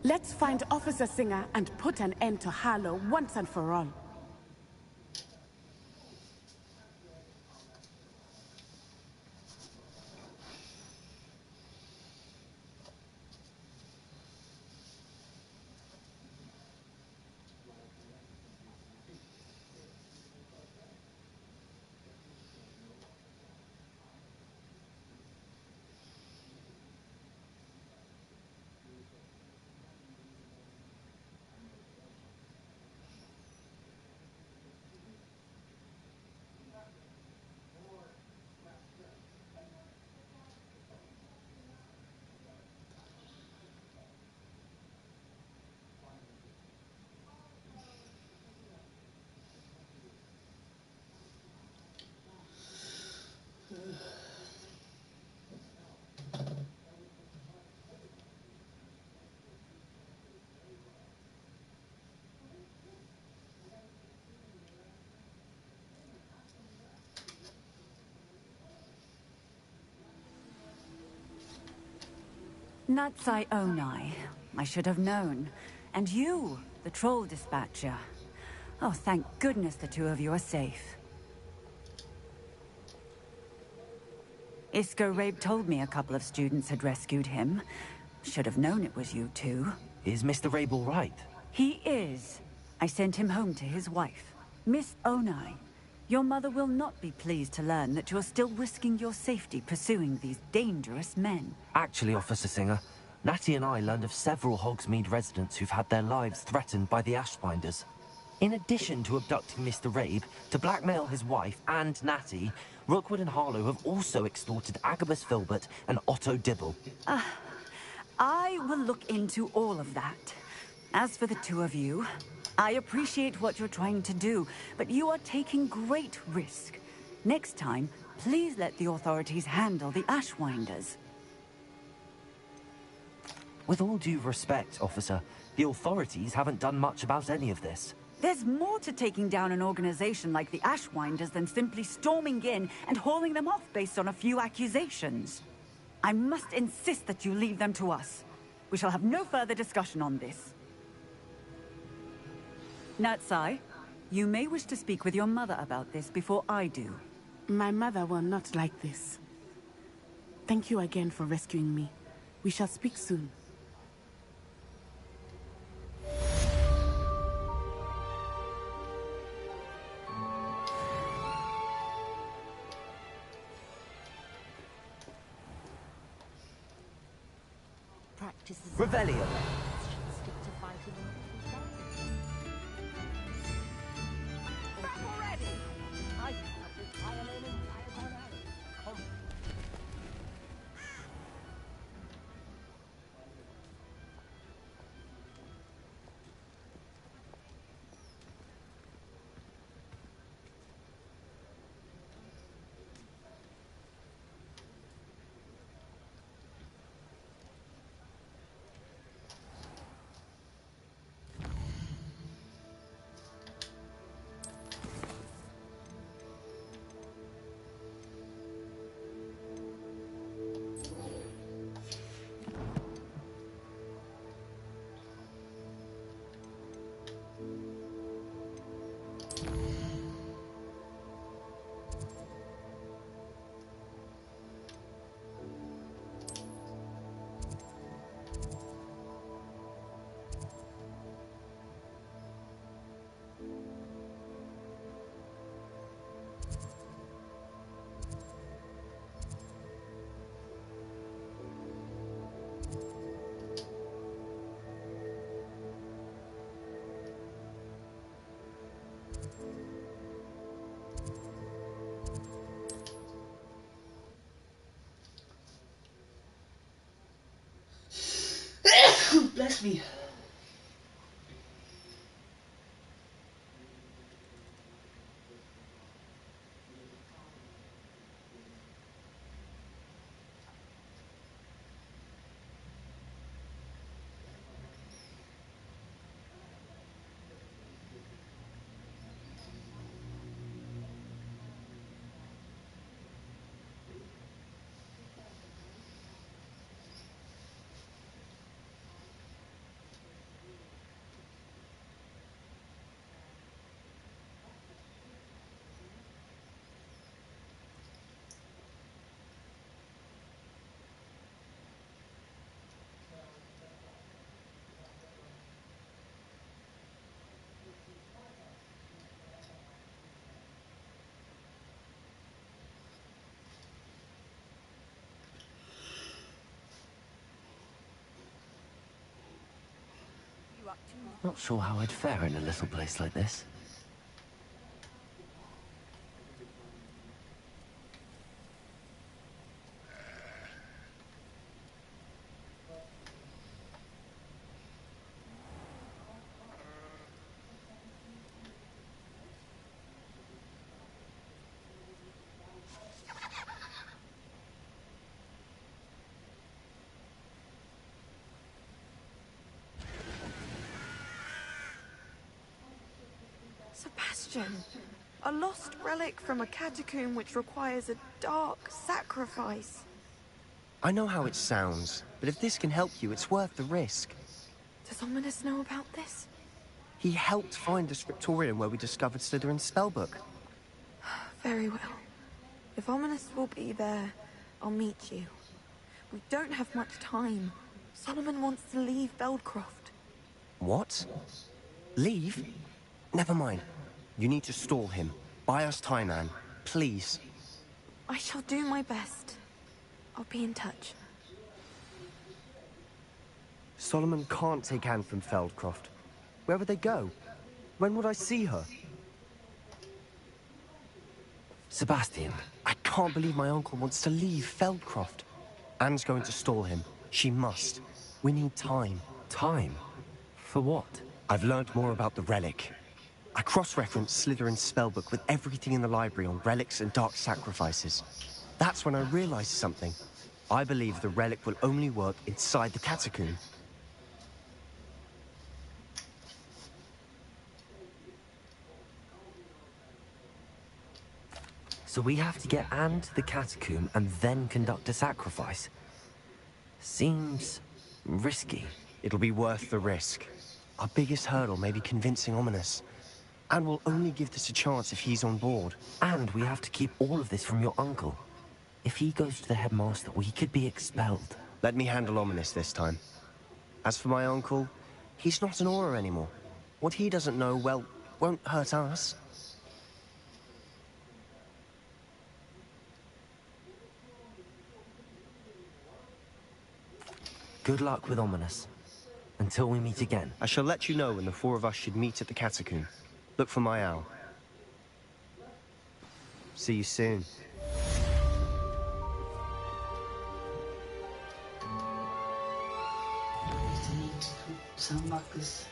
Let's find Officer Singer and put an end to Harlow once and for all.
Natsai Onai. I should have known. And you, the troll dispatcher. Oh, thank goodness the two of you are safe. Isco Rabe told me a couple of students had rescued him. Should have known it was you two.
Is Mr. Rabe all right?
He is. I sent him home to his wife. Miss Onai, your mother will not be pleased to learn that you're still risking your safety pursuing these dangerous men.
Actually, Officer Singer, Natty and I learned of several Hogsmeade residents who've had their lives threatened by the Ashbinders. In addition to abducting Mr. Rabe, to blackmail his wife and Natty, Rookwood and Harlow have also extorted Agabus Filbert and Otto Dibble.
I will look into all of that. As for the two of you, I appreciate what you're trying to do, but you are taking great risk. Next time, please let the authorities handle the Ashwinders.
With all due respect, officer, the authorities haven't done much about any of this.
There's more to taking down an organization like the Ashwinders than simply storming in and hauling them off based on a few accusations. I must insist that you leave them to us. We shall have no further discussion on this. Natsai, you may wish to speak with your mother about this before I do.
My mother will not like this. Thank you again for rescuing me. We shall speak soon.
Revelio.
Bless me.
Not sure how I'd fare in a little place like this.
Sebastian, a lost relic from a catacomb which requires a dark sacrifice.
I know how it sounds, but if this can help you, it's worth the risk.
Does Ominous know about this?
He helped find the scriptorium where we discovered Slytherin's spellbook.
Very well. If Ominous will be there, I'll meet you. We don't have much time. Solomon wants to leave Beldcroft.
What? Leave? Never mind. You need to stall him. Buy us time, Anne. Please.
I shall do my best. I'll be in touch.
Solomon can't take Anne from Feldcroft. Where would they go? When would I see her?
Sebastian.
I can't believe my uncle wants to leave Feldcroft. Anne's going to stall him. She must. We need time.
Time? For what?
I've learned more about the relic. I cross-referenced Slytherin's spellbook with everything in the library on relics and dark sacrifices. That's when I realized something. I believe the relic will only work inside the catacomb.
So we have to get Anne to the catacomb and then conduct a sacrifice. Seems risky.
It'll be worth the risk. Our biggest hurdle may be convincing Ominous. And we'll only give this a chance if he's on board.
And we have to keep all of this from your uncle. If he goes to the headmaster, we could be expelled.
Let me handle Ominous this time. As for my uncle, he's not an Auror anymore. What he doesn't know, well, won't hurt us.
Good luck with Ominous. Until we meet again.
I shall let you know when the four of us should meet at the catacomb. Look for my owl. See you soon.
Sandbakkes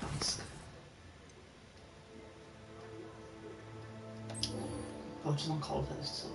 dansk. Vad som man kallar det så.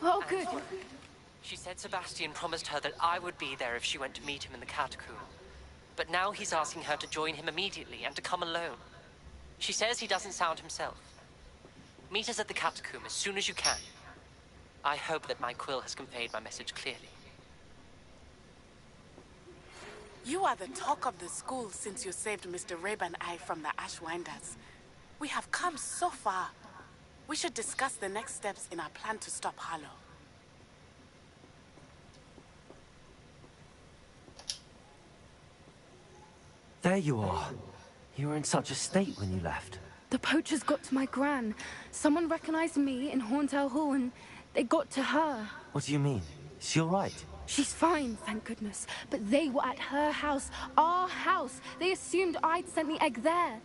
Oh, good. She said Sebastian promised her that I would be there if she went to meet him in the catacomb. But now he's asking her to join him immediately and to come alone. She says he doesn't sound himself. Meet us at the catacomb as soon as you can. I hope that my quill has conveyed my message clearly.
You are the talk of the school since you saved Mr. Rabe and I from the Ashwinders. We have come so far. We should discuss the next steps in our plan to stop Harlow.
There you are. You were in such a state when you left.
The poachers got to my gran. Someone recognized me in Horntail Hall and they got to her.
What do you mean? Is she all right?
She's fine, thank goodness. But they were at her house, our house. They assumed I'd sent the egg there.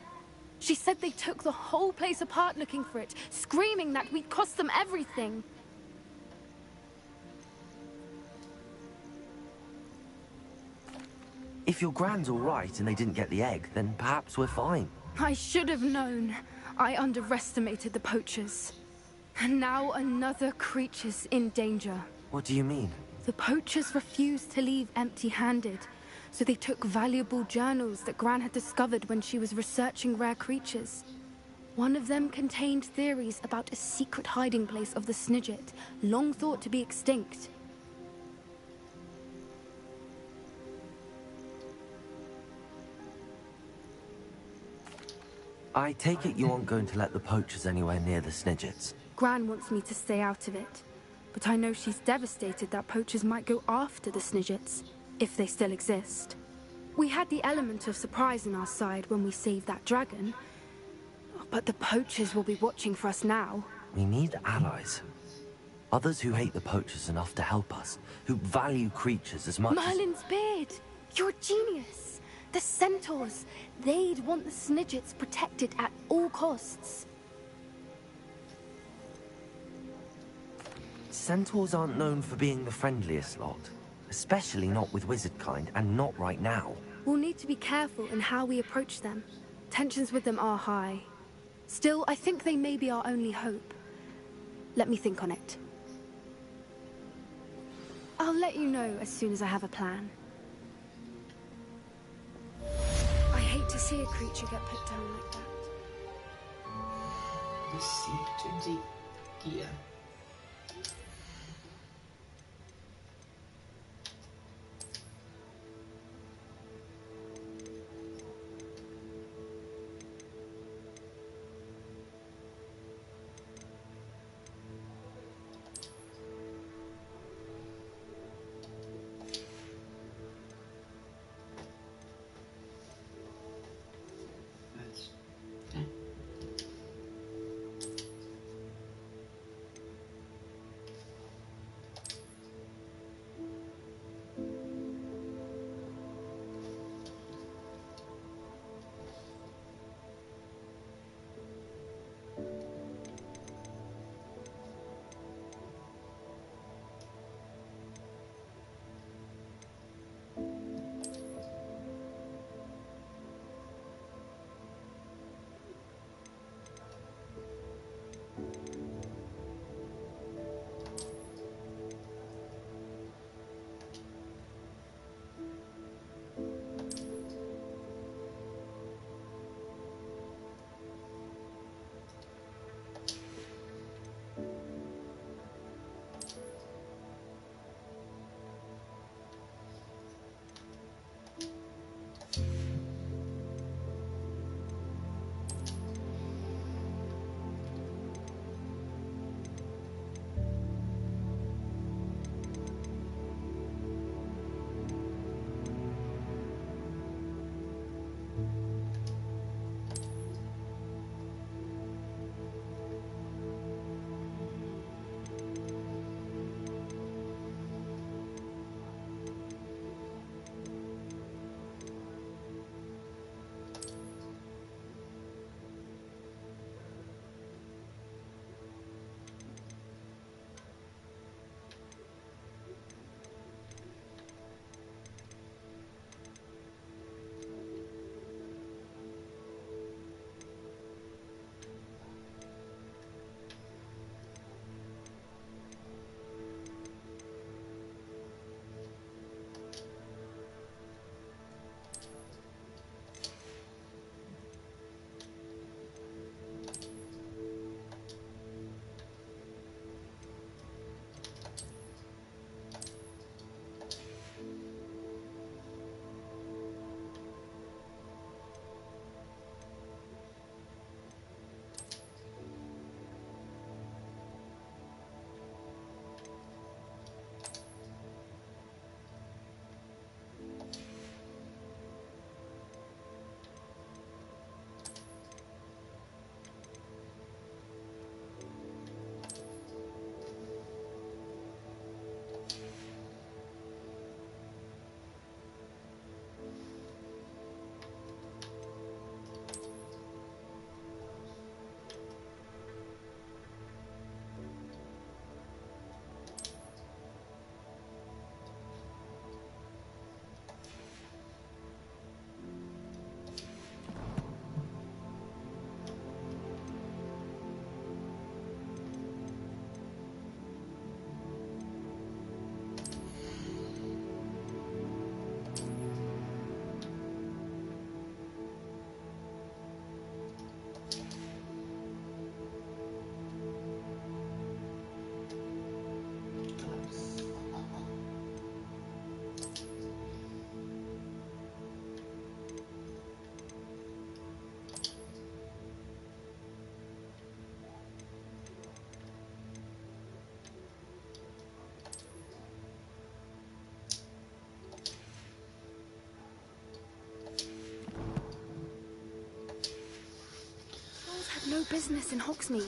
She said they took the whole place apart looking for it, screaming that we'd cost them everything.
If your gran's all right and they didn't get the egg, then perhaps we're fine.
I should have known. I underestimated the poachers. And now another creature's in danger.
What do you mean?
The poachers refused to leave empty-handed, so they took valuable journals that Gran had discovered when she was researching rare creatures. One of them contained theories about a secret hiding place of the Snidget, long thought to be extinct.
I take it you aren't going to let the poachers anywhere near the Snidgets.
Gran wants me to stay out of it, but I know she's devastated that poachers might go after the Snidgets, if they still exist. We had the element of surprise on our side when we saved that dragon, but the poachers will be watching for us now.
We need allies. Others who hate the poachers enough to help us, who value creatures as much
Merlin's beard! You're a genius! The centaurs! They'd want the Snidgets protected at all costs.
Centaurs aren't known for being the friendliest lot. Especially not with wizard kind, and not right now.
We'll need to be careful in how we approach them. Tensions with them are high. Still, I think they may be our only hope. Let me think on it. I'll let you know as soon as I have a plan. I hate to see a creature get put down like that.
Besiegte die Gier.
No business in Hogsmeade.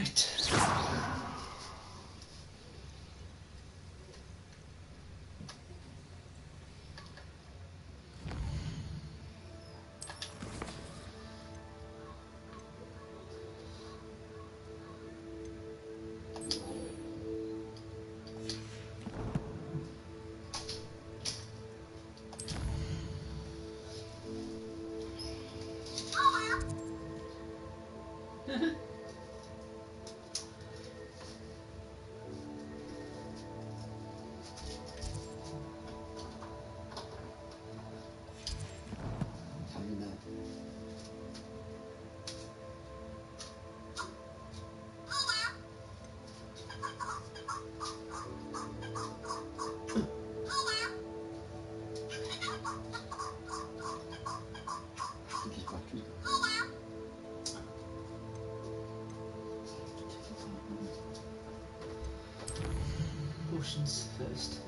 Right. Potions first.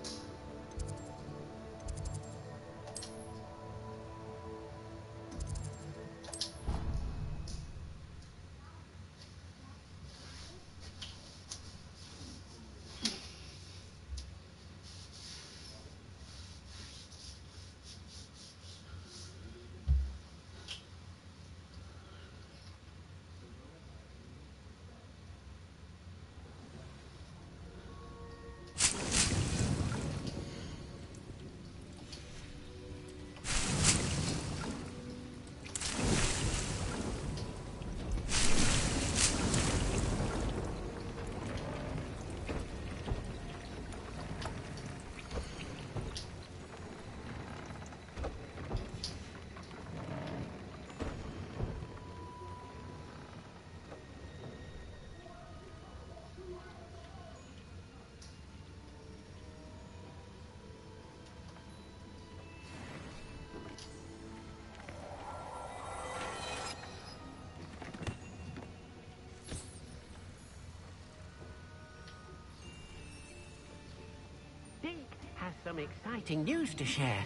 Has some exciting news to share.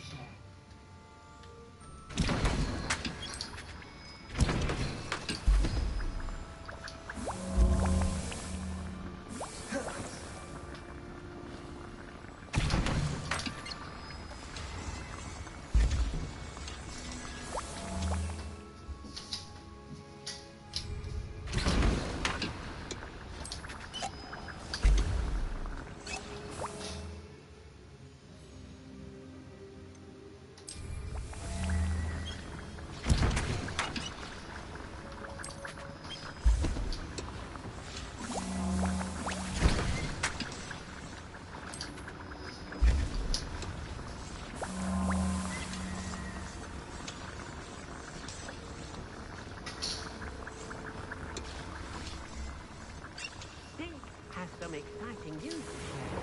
Has some exciting news to share.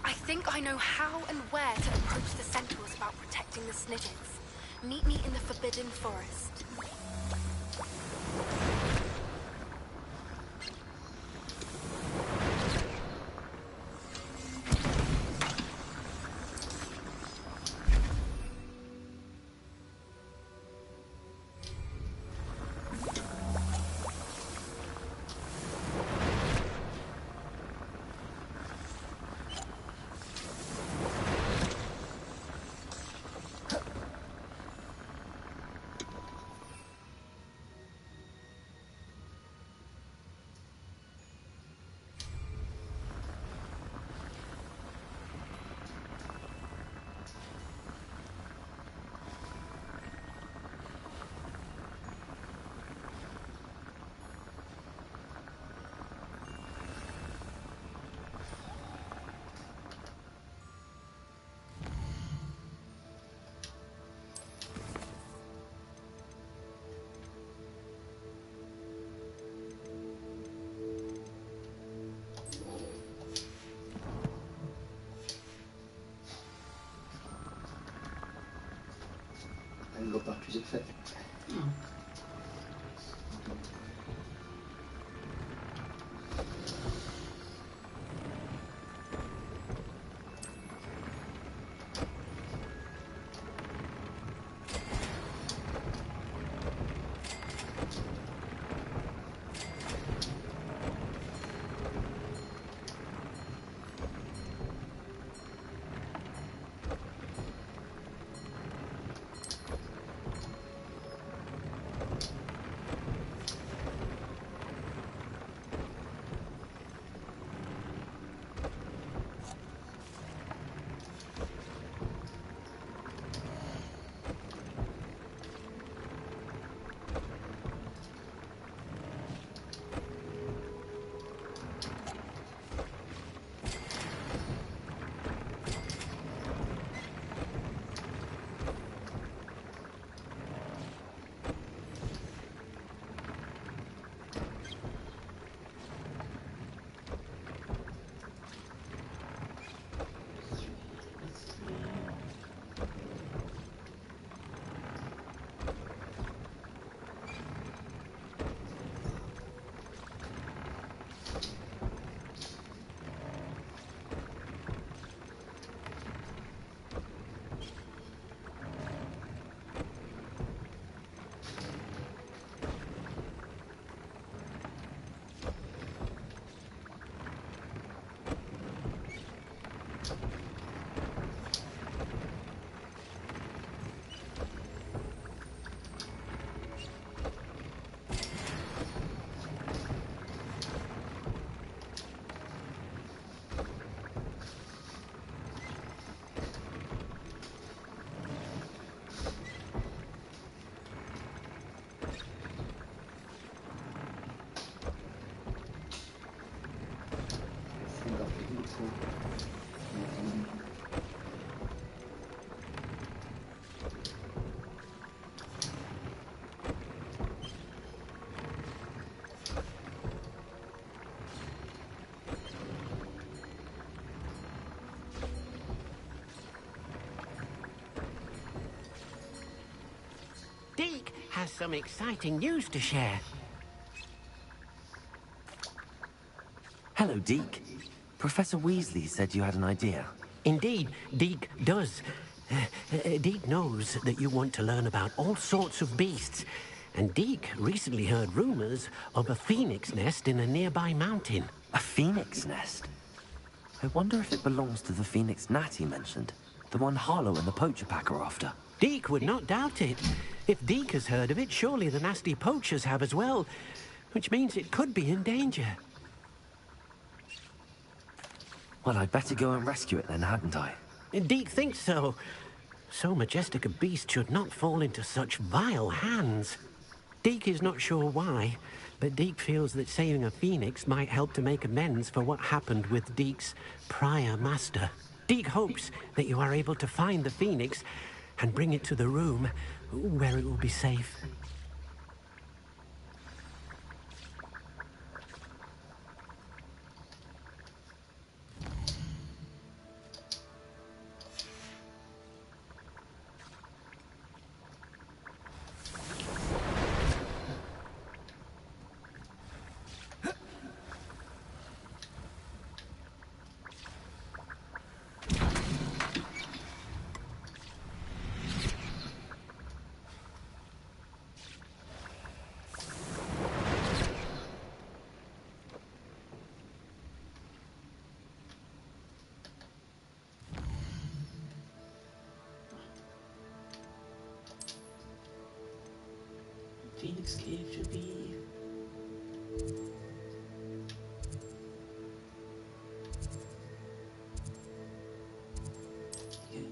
I think I know how and where to approach the centaurs about protecting the Snidgets. Meet me in the Forbidden Forest.
batteries are fit. Oh.
Deke has some exciting news to share.
Hello, Deke. Professor Weasley said you had an idea.
Indeed, Deke does. Deke knows that you want to learn about all sorts of beasts, and Deke recently heard rumors of a phoenix nest in a nearby mountain.
A phoenix nest? I wonder if it belongs to the phoenix gnat he mentioned. The one Harlow and the poacher pack are after.
Deke would not doubt it. If Deke has heard of it, surely the nasty poachers have as well, which means it could be in danger.
Well, I'd better go and rescue it then, hadn't I?
Deke thinks so. So majestic a beast should not fall into such vile hands. Deke is not sure why, but Deke feels that saving a phoenix might help to make amends for what happened with Deke's prior master. Deke hopes that you are able to find the phoenix and bring it to the room where it will be safe.
Phoenix Cave should be... Okay.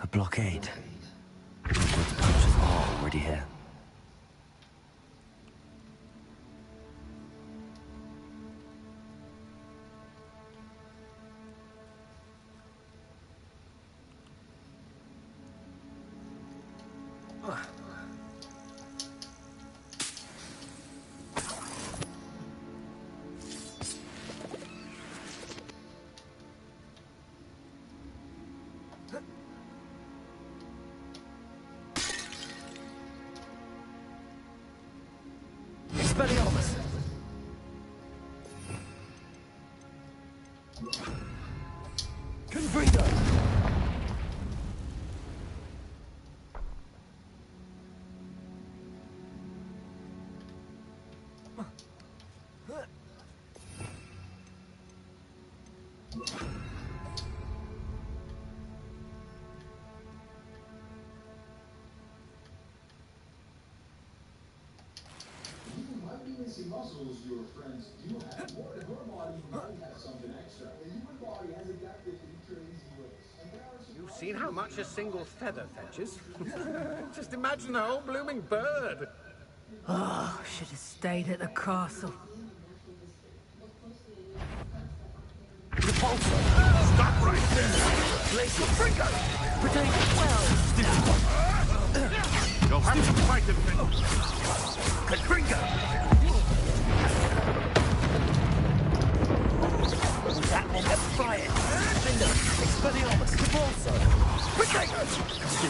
A blockade. Hogwarts poachers are already here.
Expelliarmus! Confringo!
Muscles your friends do have. More of her body might have something extra. The human body has adapted in crazy ways.
You've seen how much a single feather fetches? Just imagine a whole blooming bird.
Oh, should have stayed at the castle.
Stop right there!
Place of Fringo! Potato well!
You'll have to fight him,
Confringo! That one, fry it! Cinder! Expelliarmus! Cabalso! Potato!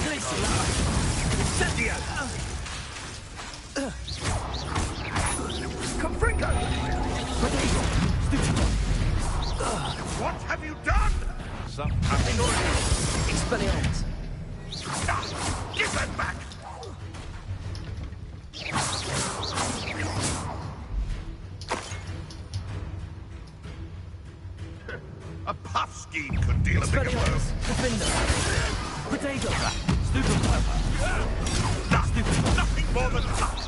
Glacial! Incendio! Confringo! Potato!
What have you done? Something
Expelliarmus!
Give that back! A puff scheme could deal a bigger blow.
Defender! Potato! Stupid
Nothing more than that!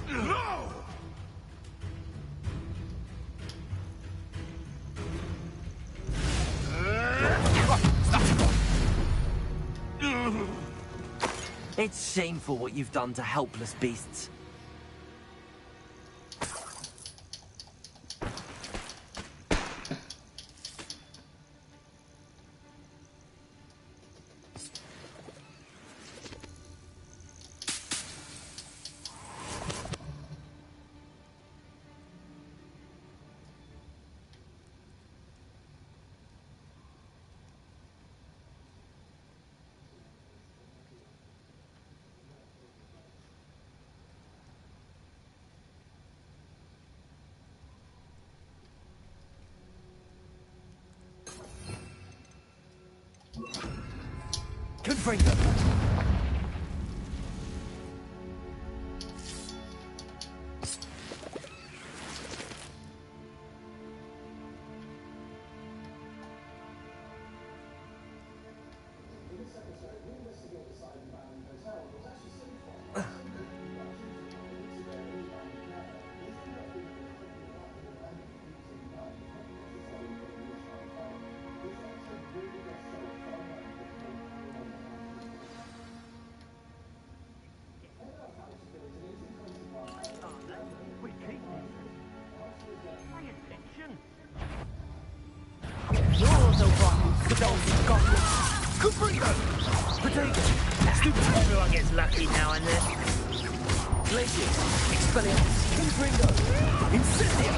No!
It's shameful what you've done to helpless beasts.
Confringo!
Everyone gets lucky now and then.
Glacial! Expelliarmus! Confringo! Incendio!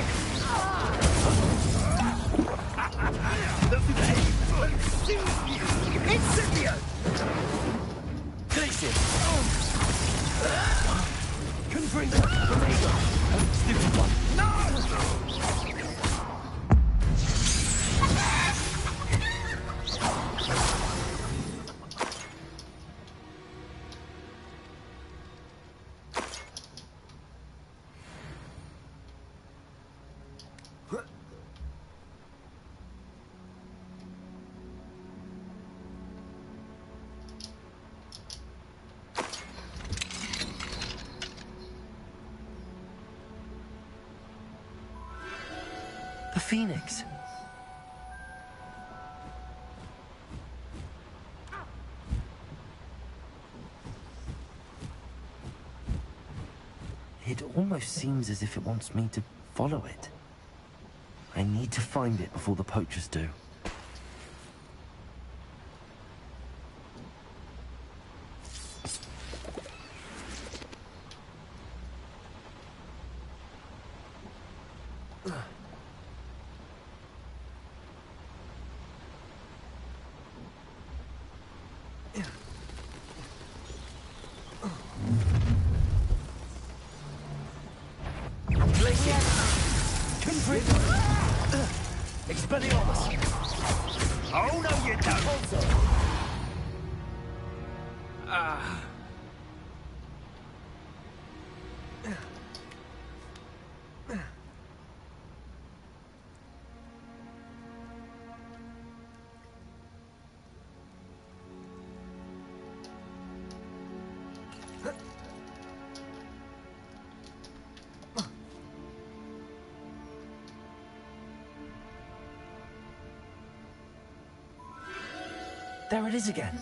Incendio! Glacial! Confringo! Stupid one! No!
The Phoenix. almost seems as if it wants me to follow it. I need to find it before the poachers do.
Oh, no, you don't.
There it is again.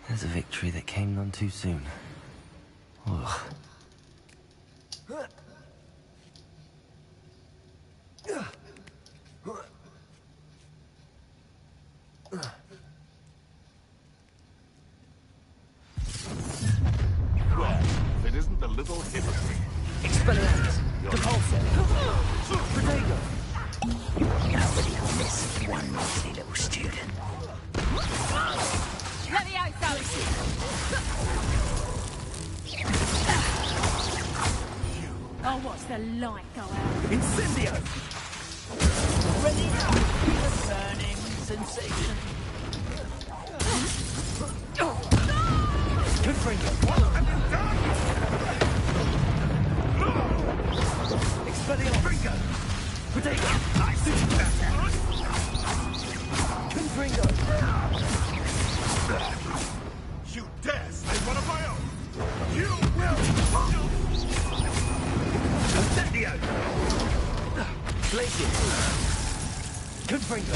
There's a victory that came none too soon. Ugh.
Well, if it isn't the little hypocrite.
Expelliarmus!
Repulsor!
Protego!
Nobody will miss one naughty little student.
Let me out, Sally! Oh, what's the light go out?
Incendio!
Ready now! Feel a burning sensation.
Confringo!
What have you done?
Expelliarmus! Protego!
Nice!
Confringo!
You dare say one of my own! You will!
Incendio! Glacier! Confringo!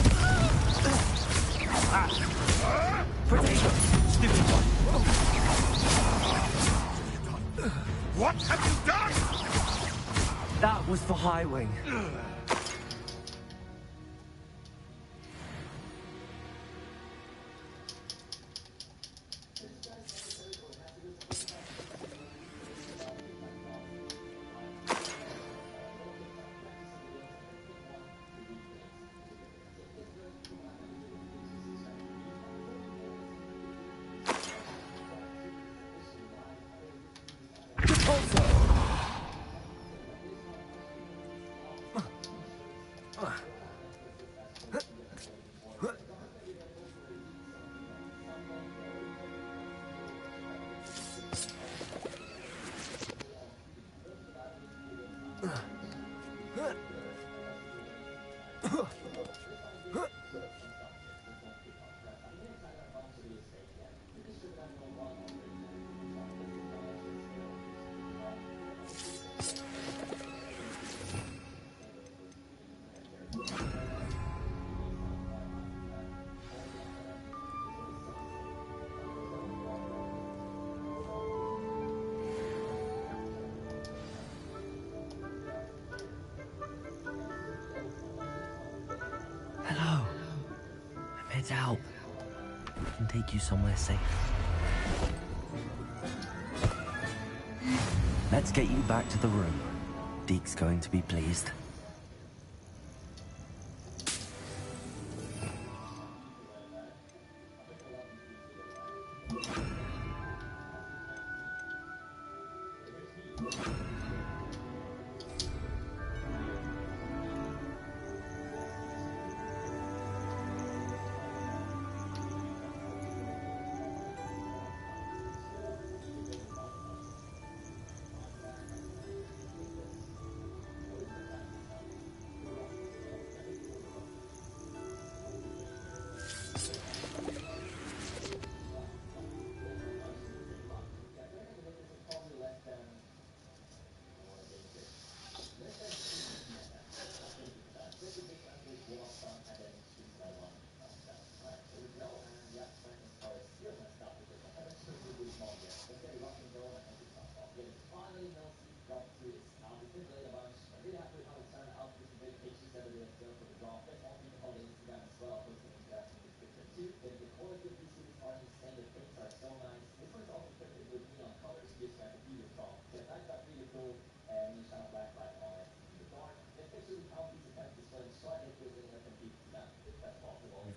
Protego! Stupid one!
What have you done?
That was for Highwing. Get out. I can take you somewhere safe. Let's get you back to the room. Deke's going to be pleased.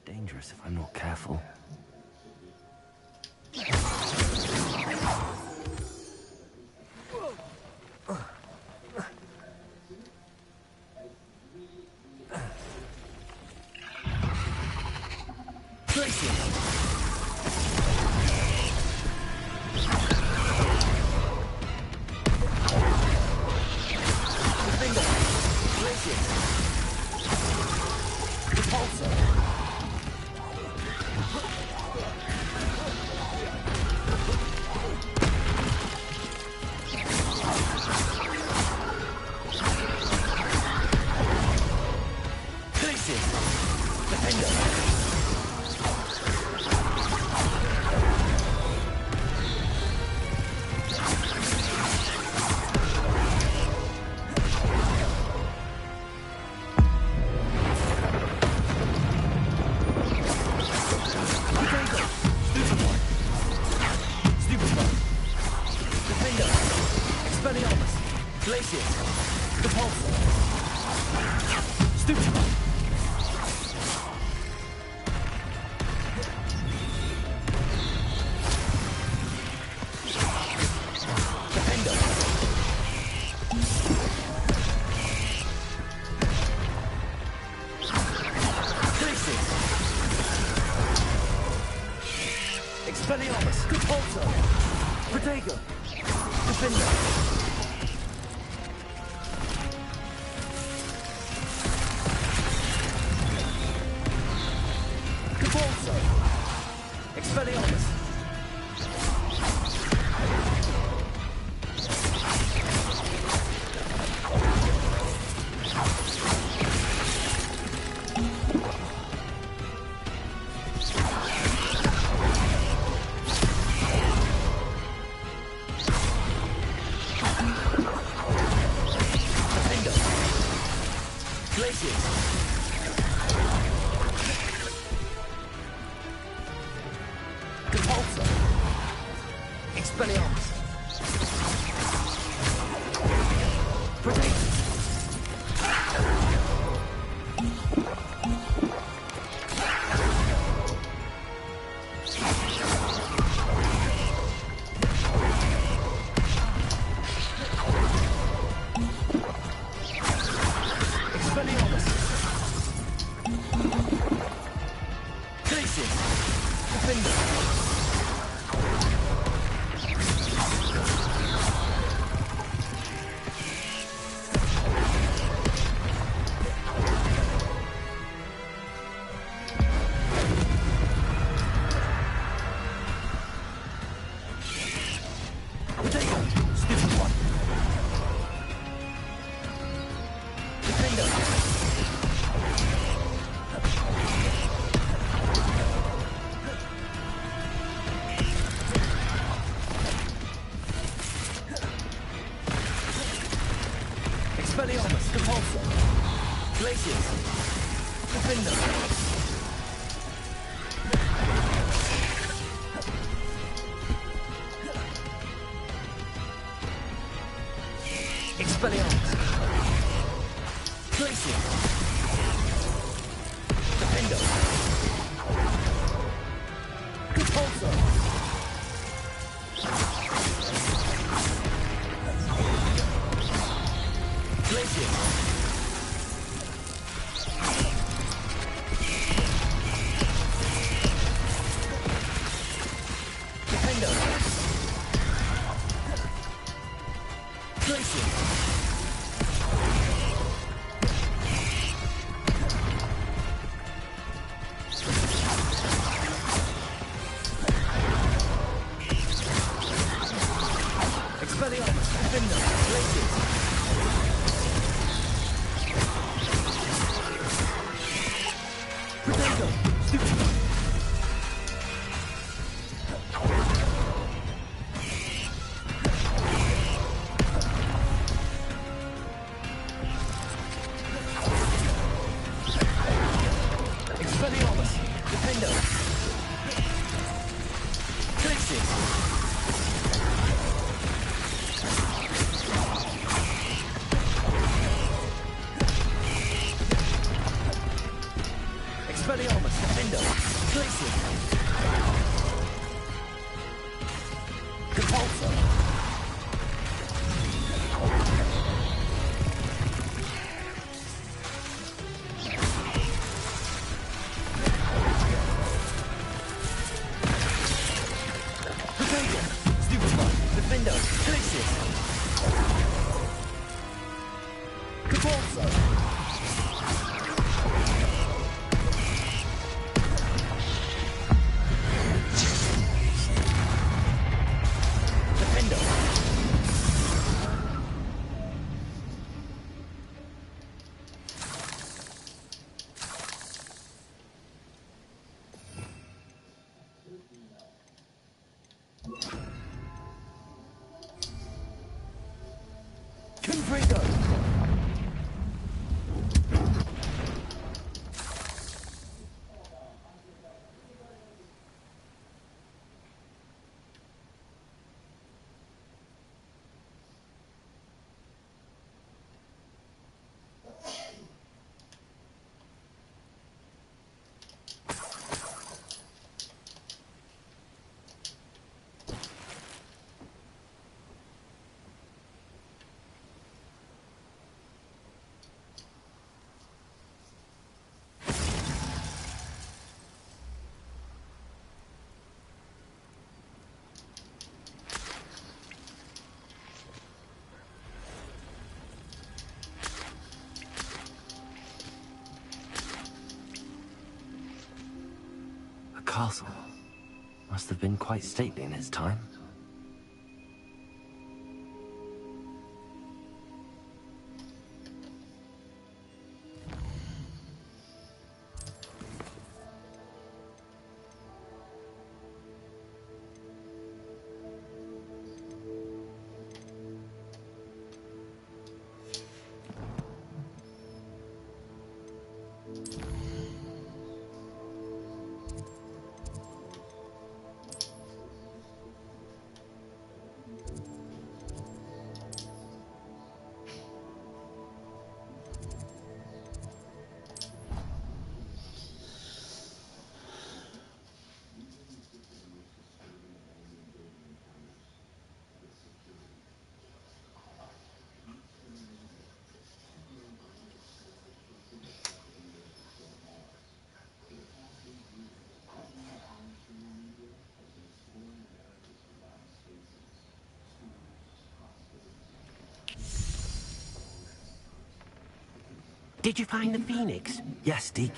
Dangerous if I'm not careful. Expelliarmus. Glacier. Defendo. Compulsor. Glacier. Defendo. Glacier. Expelliarmus, Defender, Glacier. Pretendo, Stupid. Expelliarmus, Defendo. Glacier. Expelliarmus, Defendo, Glacier. Compulsor. Pretendo, Stupefy, Defendo, Glacier. Compulsor. Defendo. Confringo. A castle. Must have been quite stately in its time.
Did you find the phoenix?
Yes, Deke.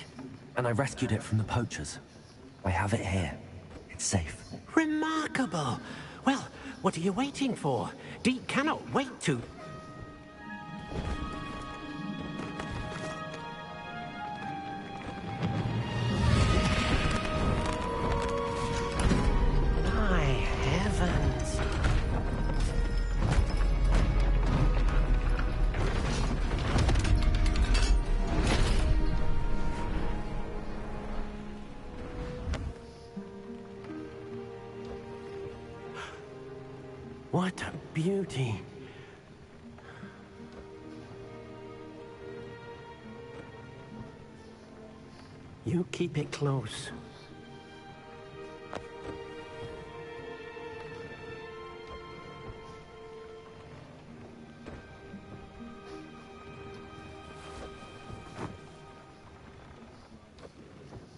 And I rescued it from the poachers. I have it here. It's safe.
Remarkable. Well, what are you waiting for? Deke cannot wait to... My heavens. What a beauty. You keep it close.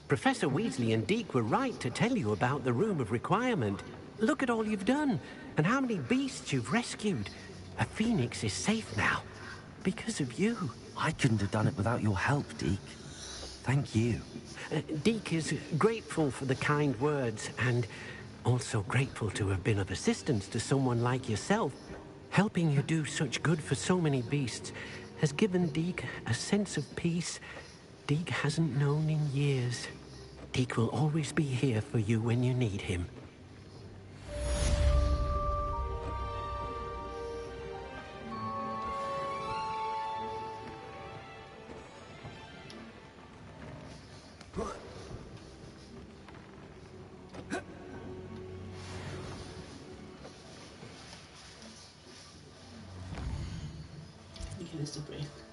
Professor Weasley and Deke were right to tell you about the Room of Requirement. Look at all you've done, and how many beasts you've rescued. A phoenix is safe now, because of you.
I couldn't have done it without your help, Deke. Thank you.
Deke is grateful for the kind words, and also grateful to have been of assistance to someone like yourself. Helping you do such good for so many beasts has given Deke a sense of peace Deke hasn't known in years. Deke will always be here for you when you need him.
Needless to breathe.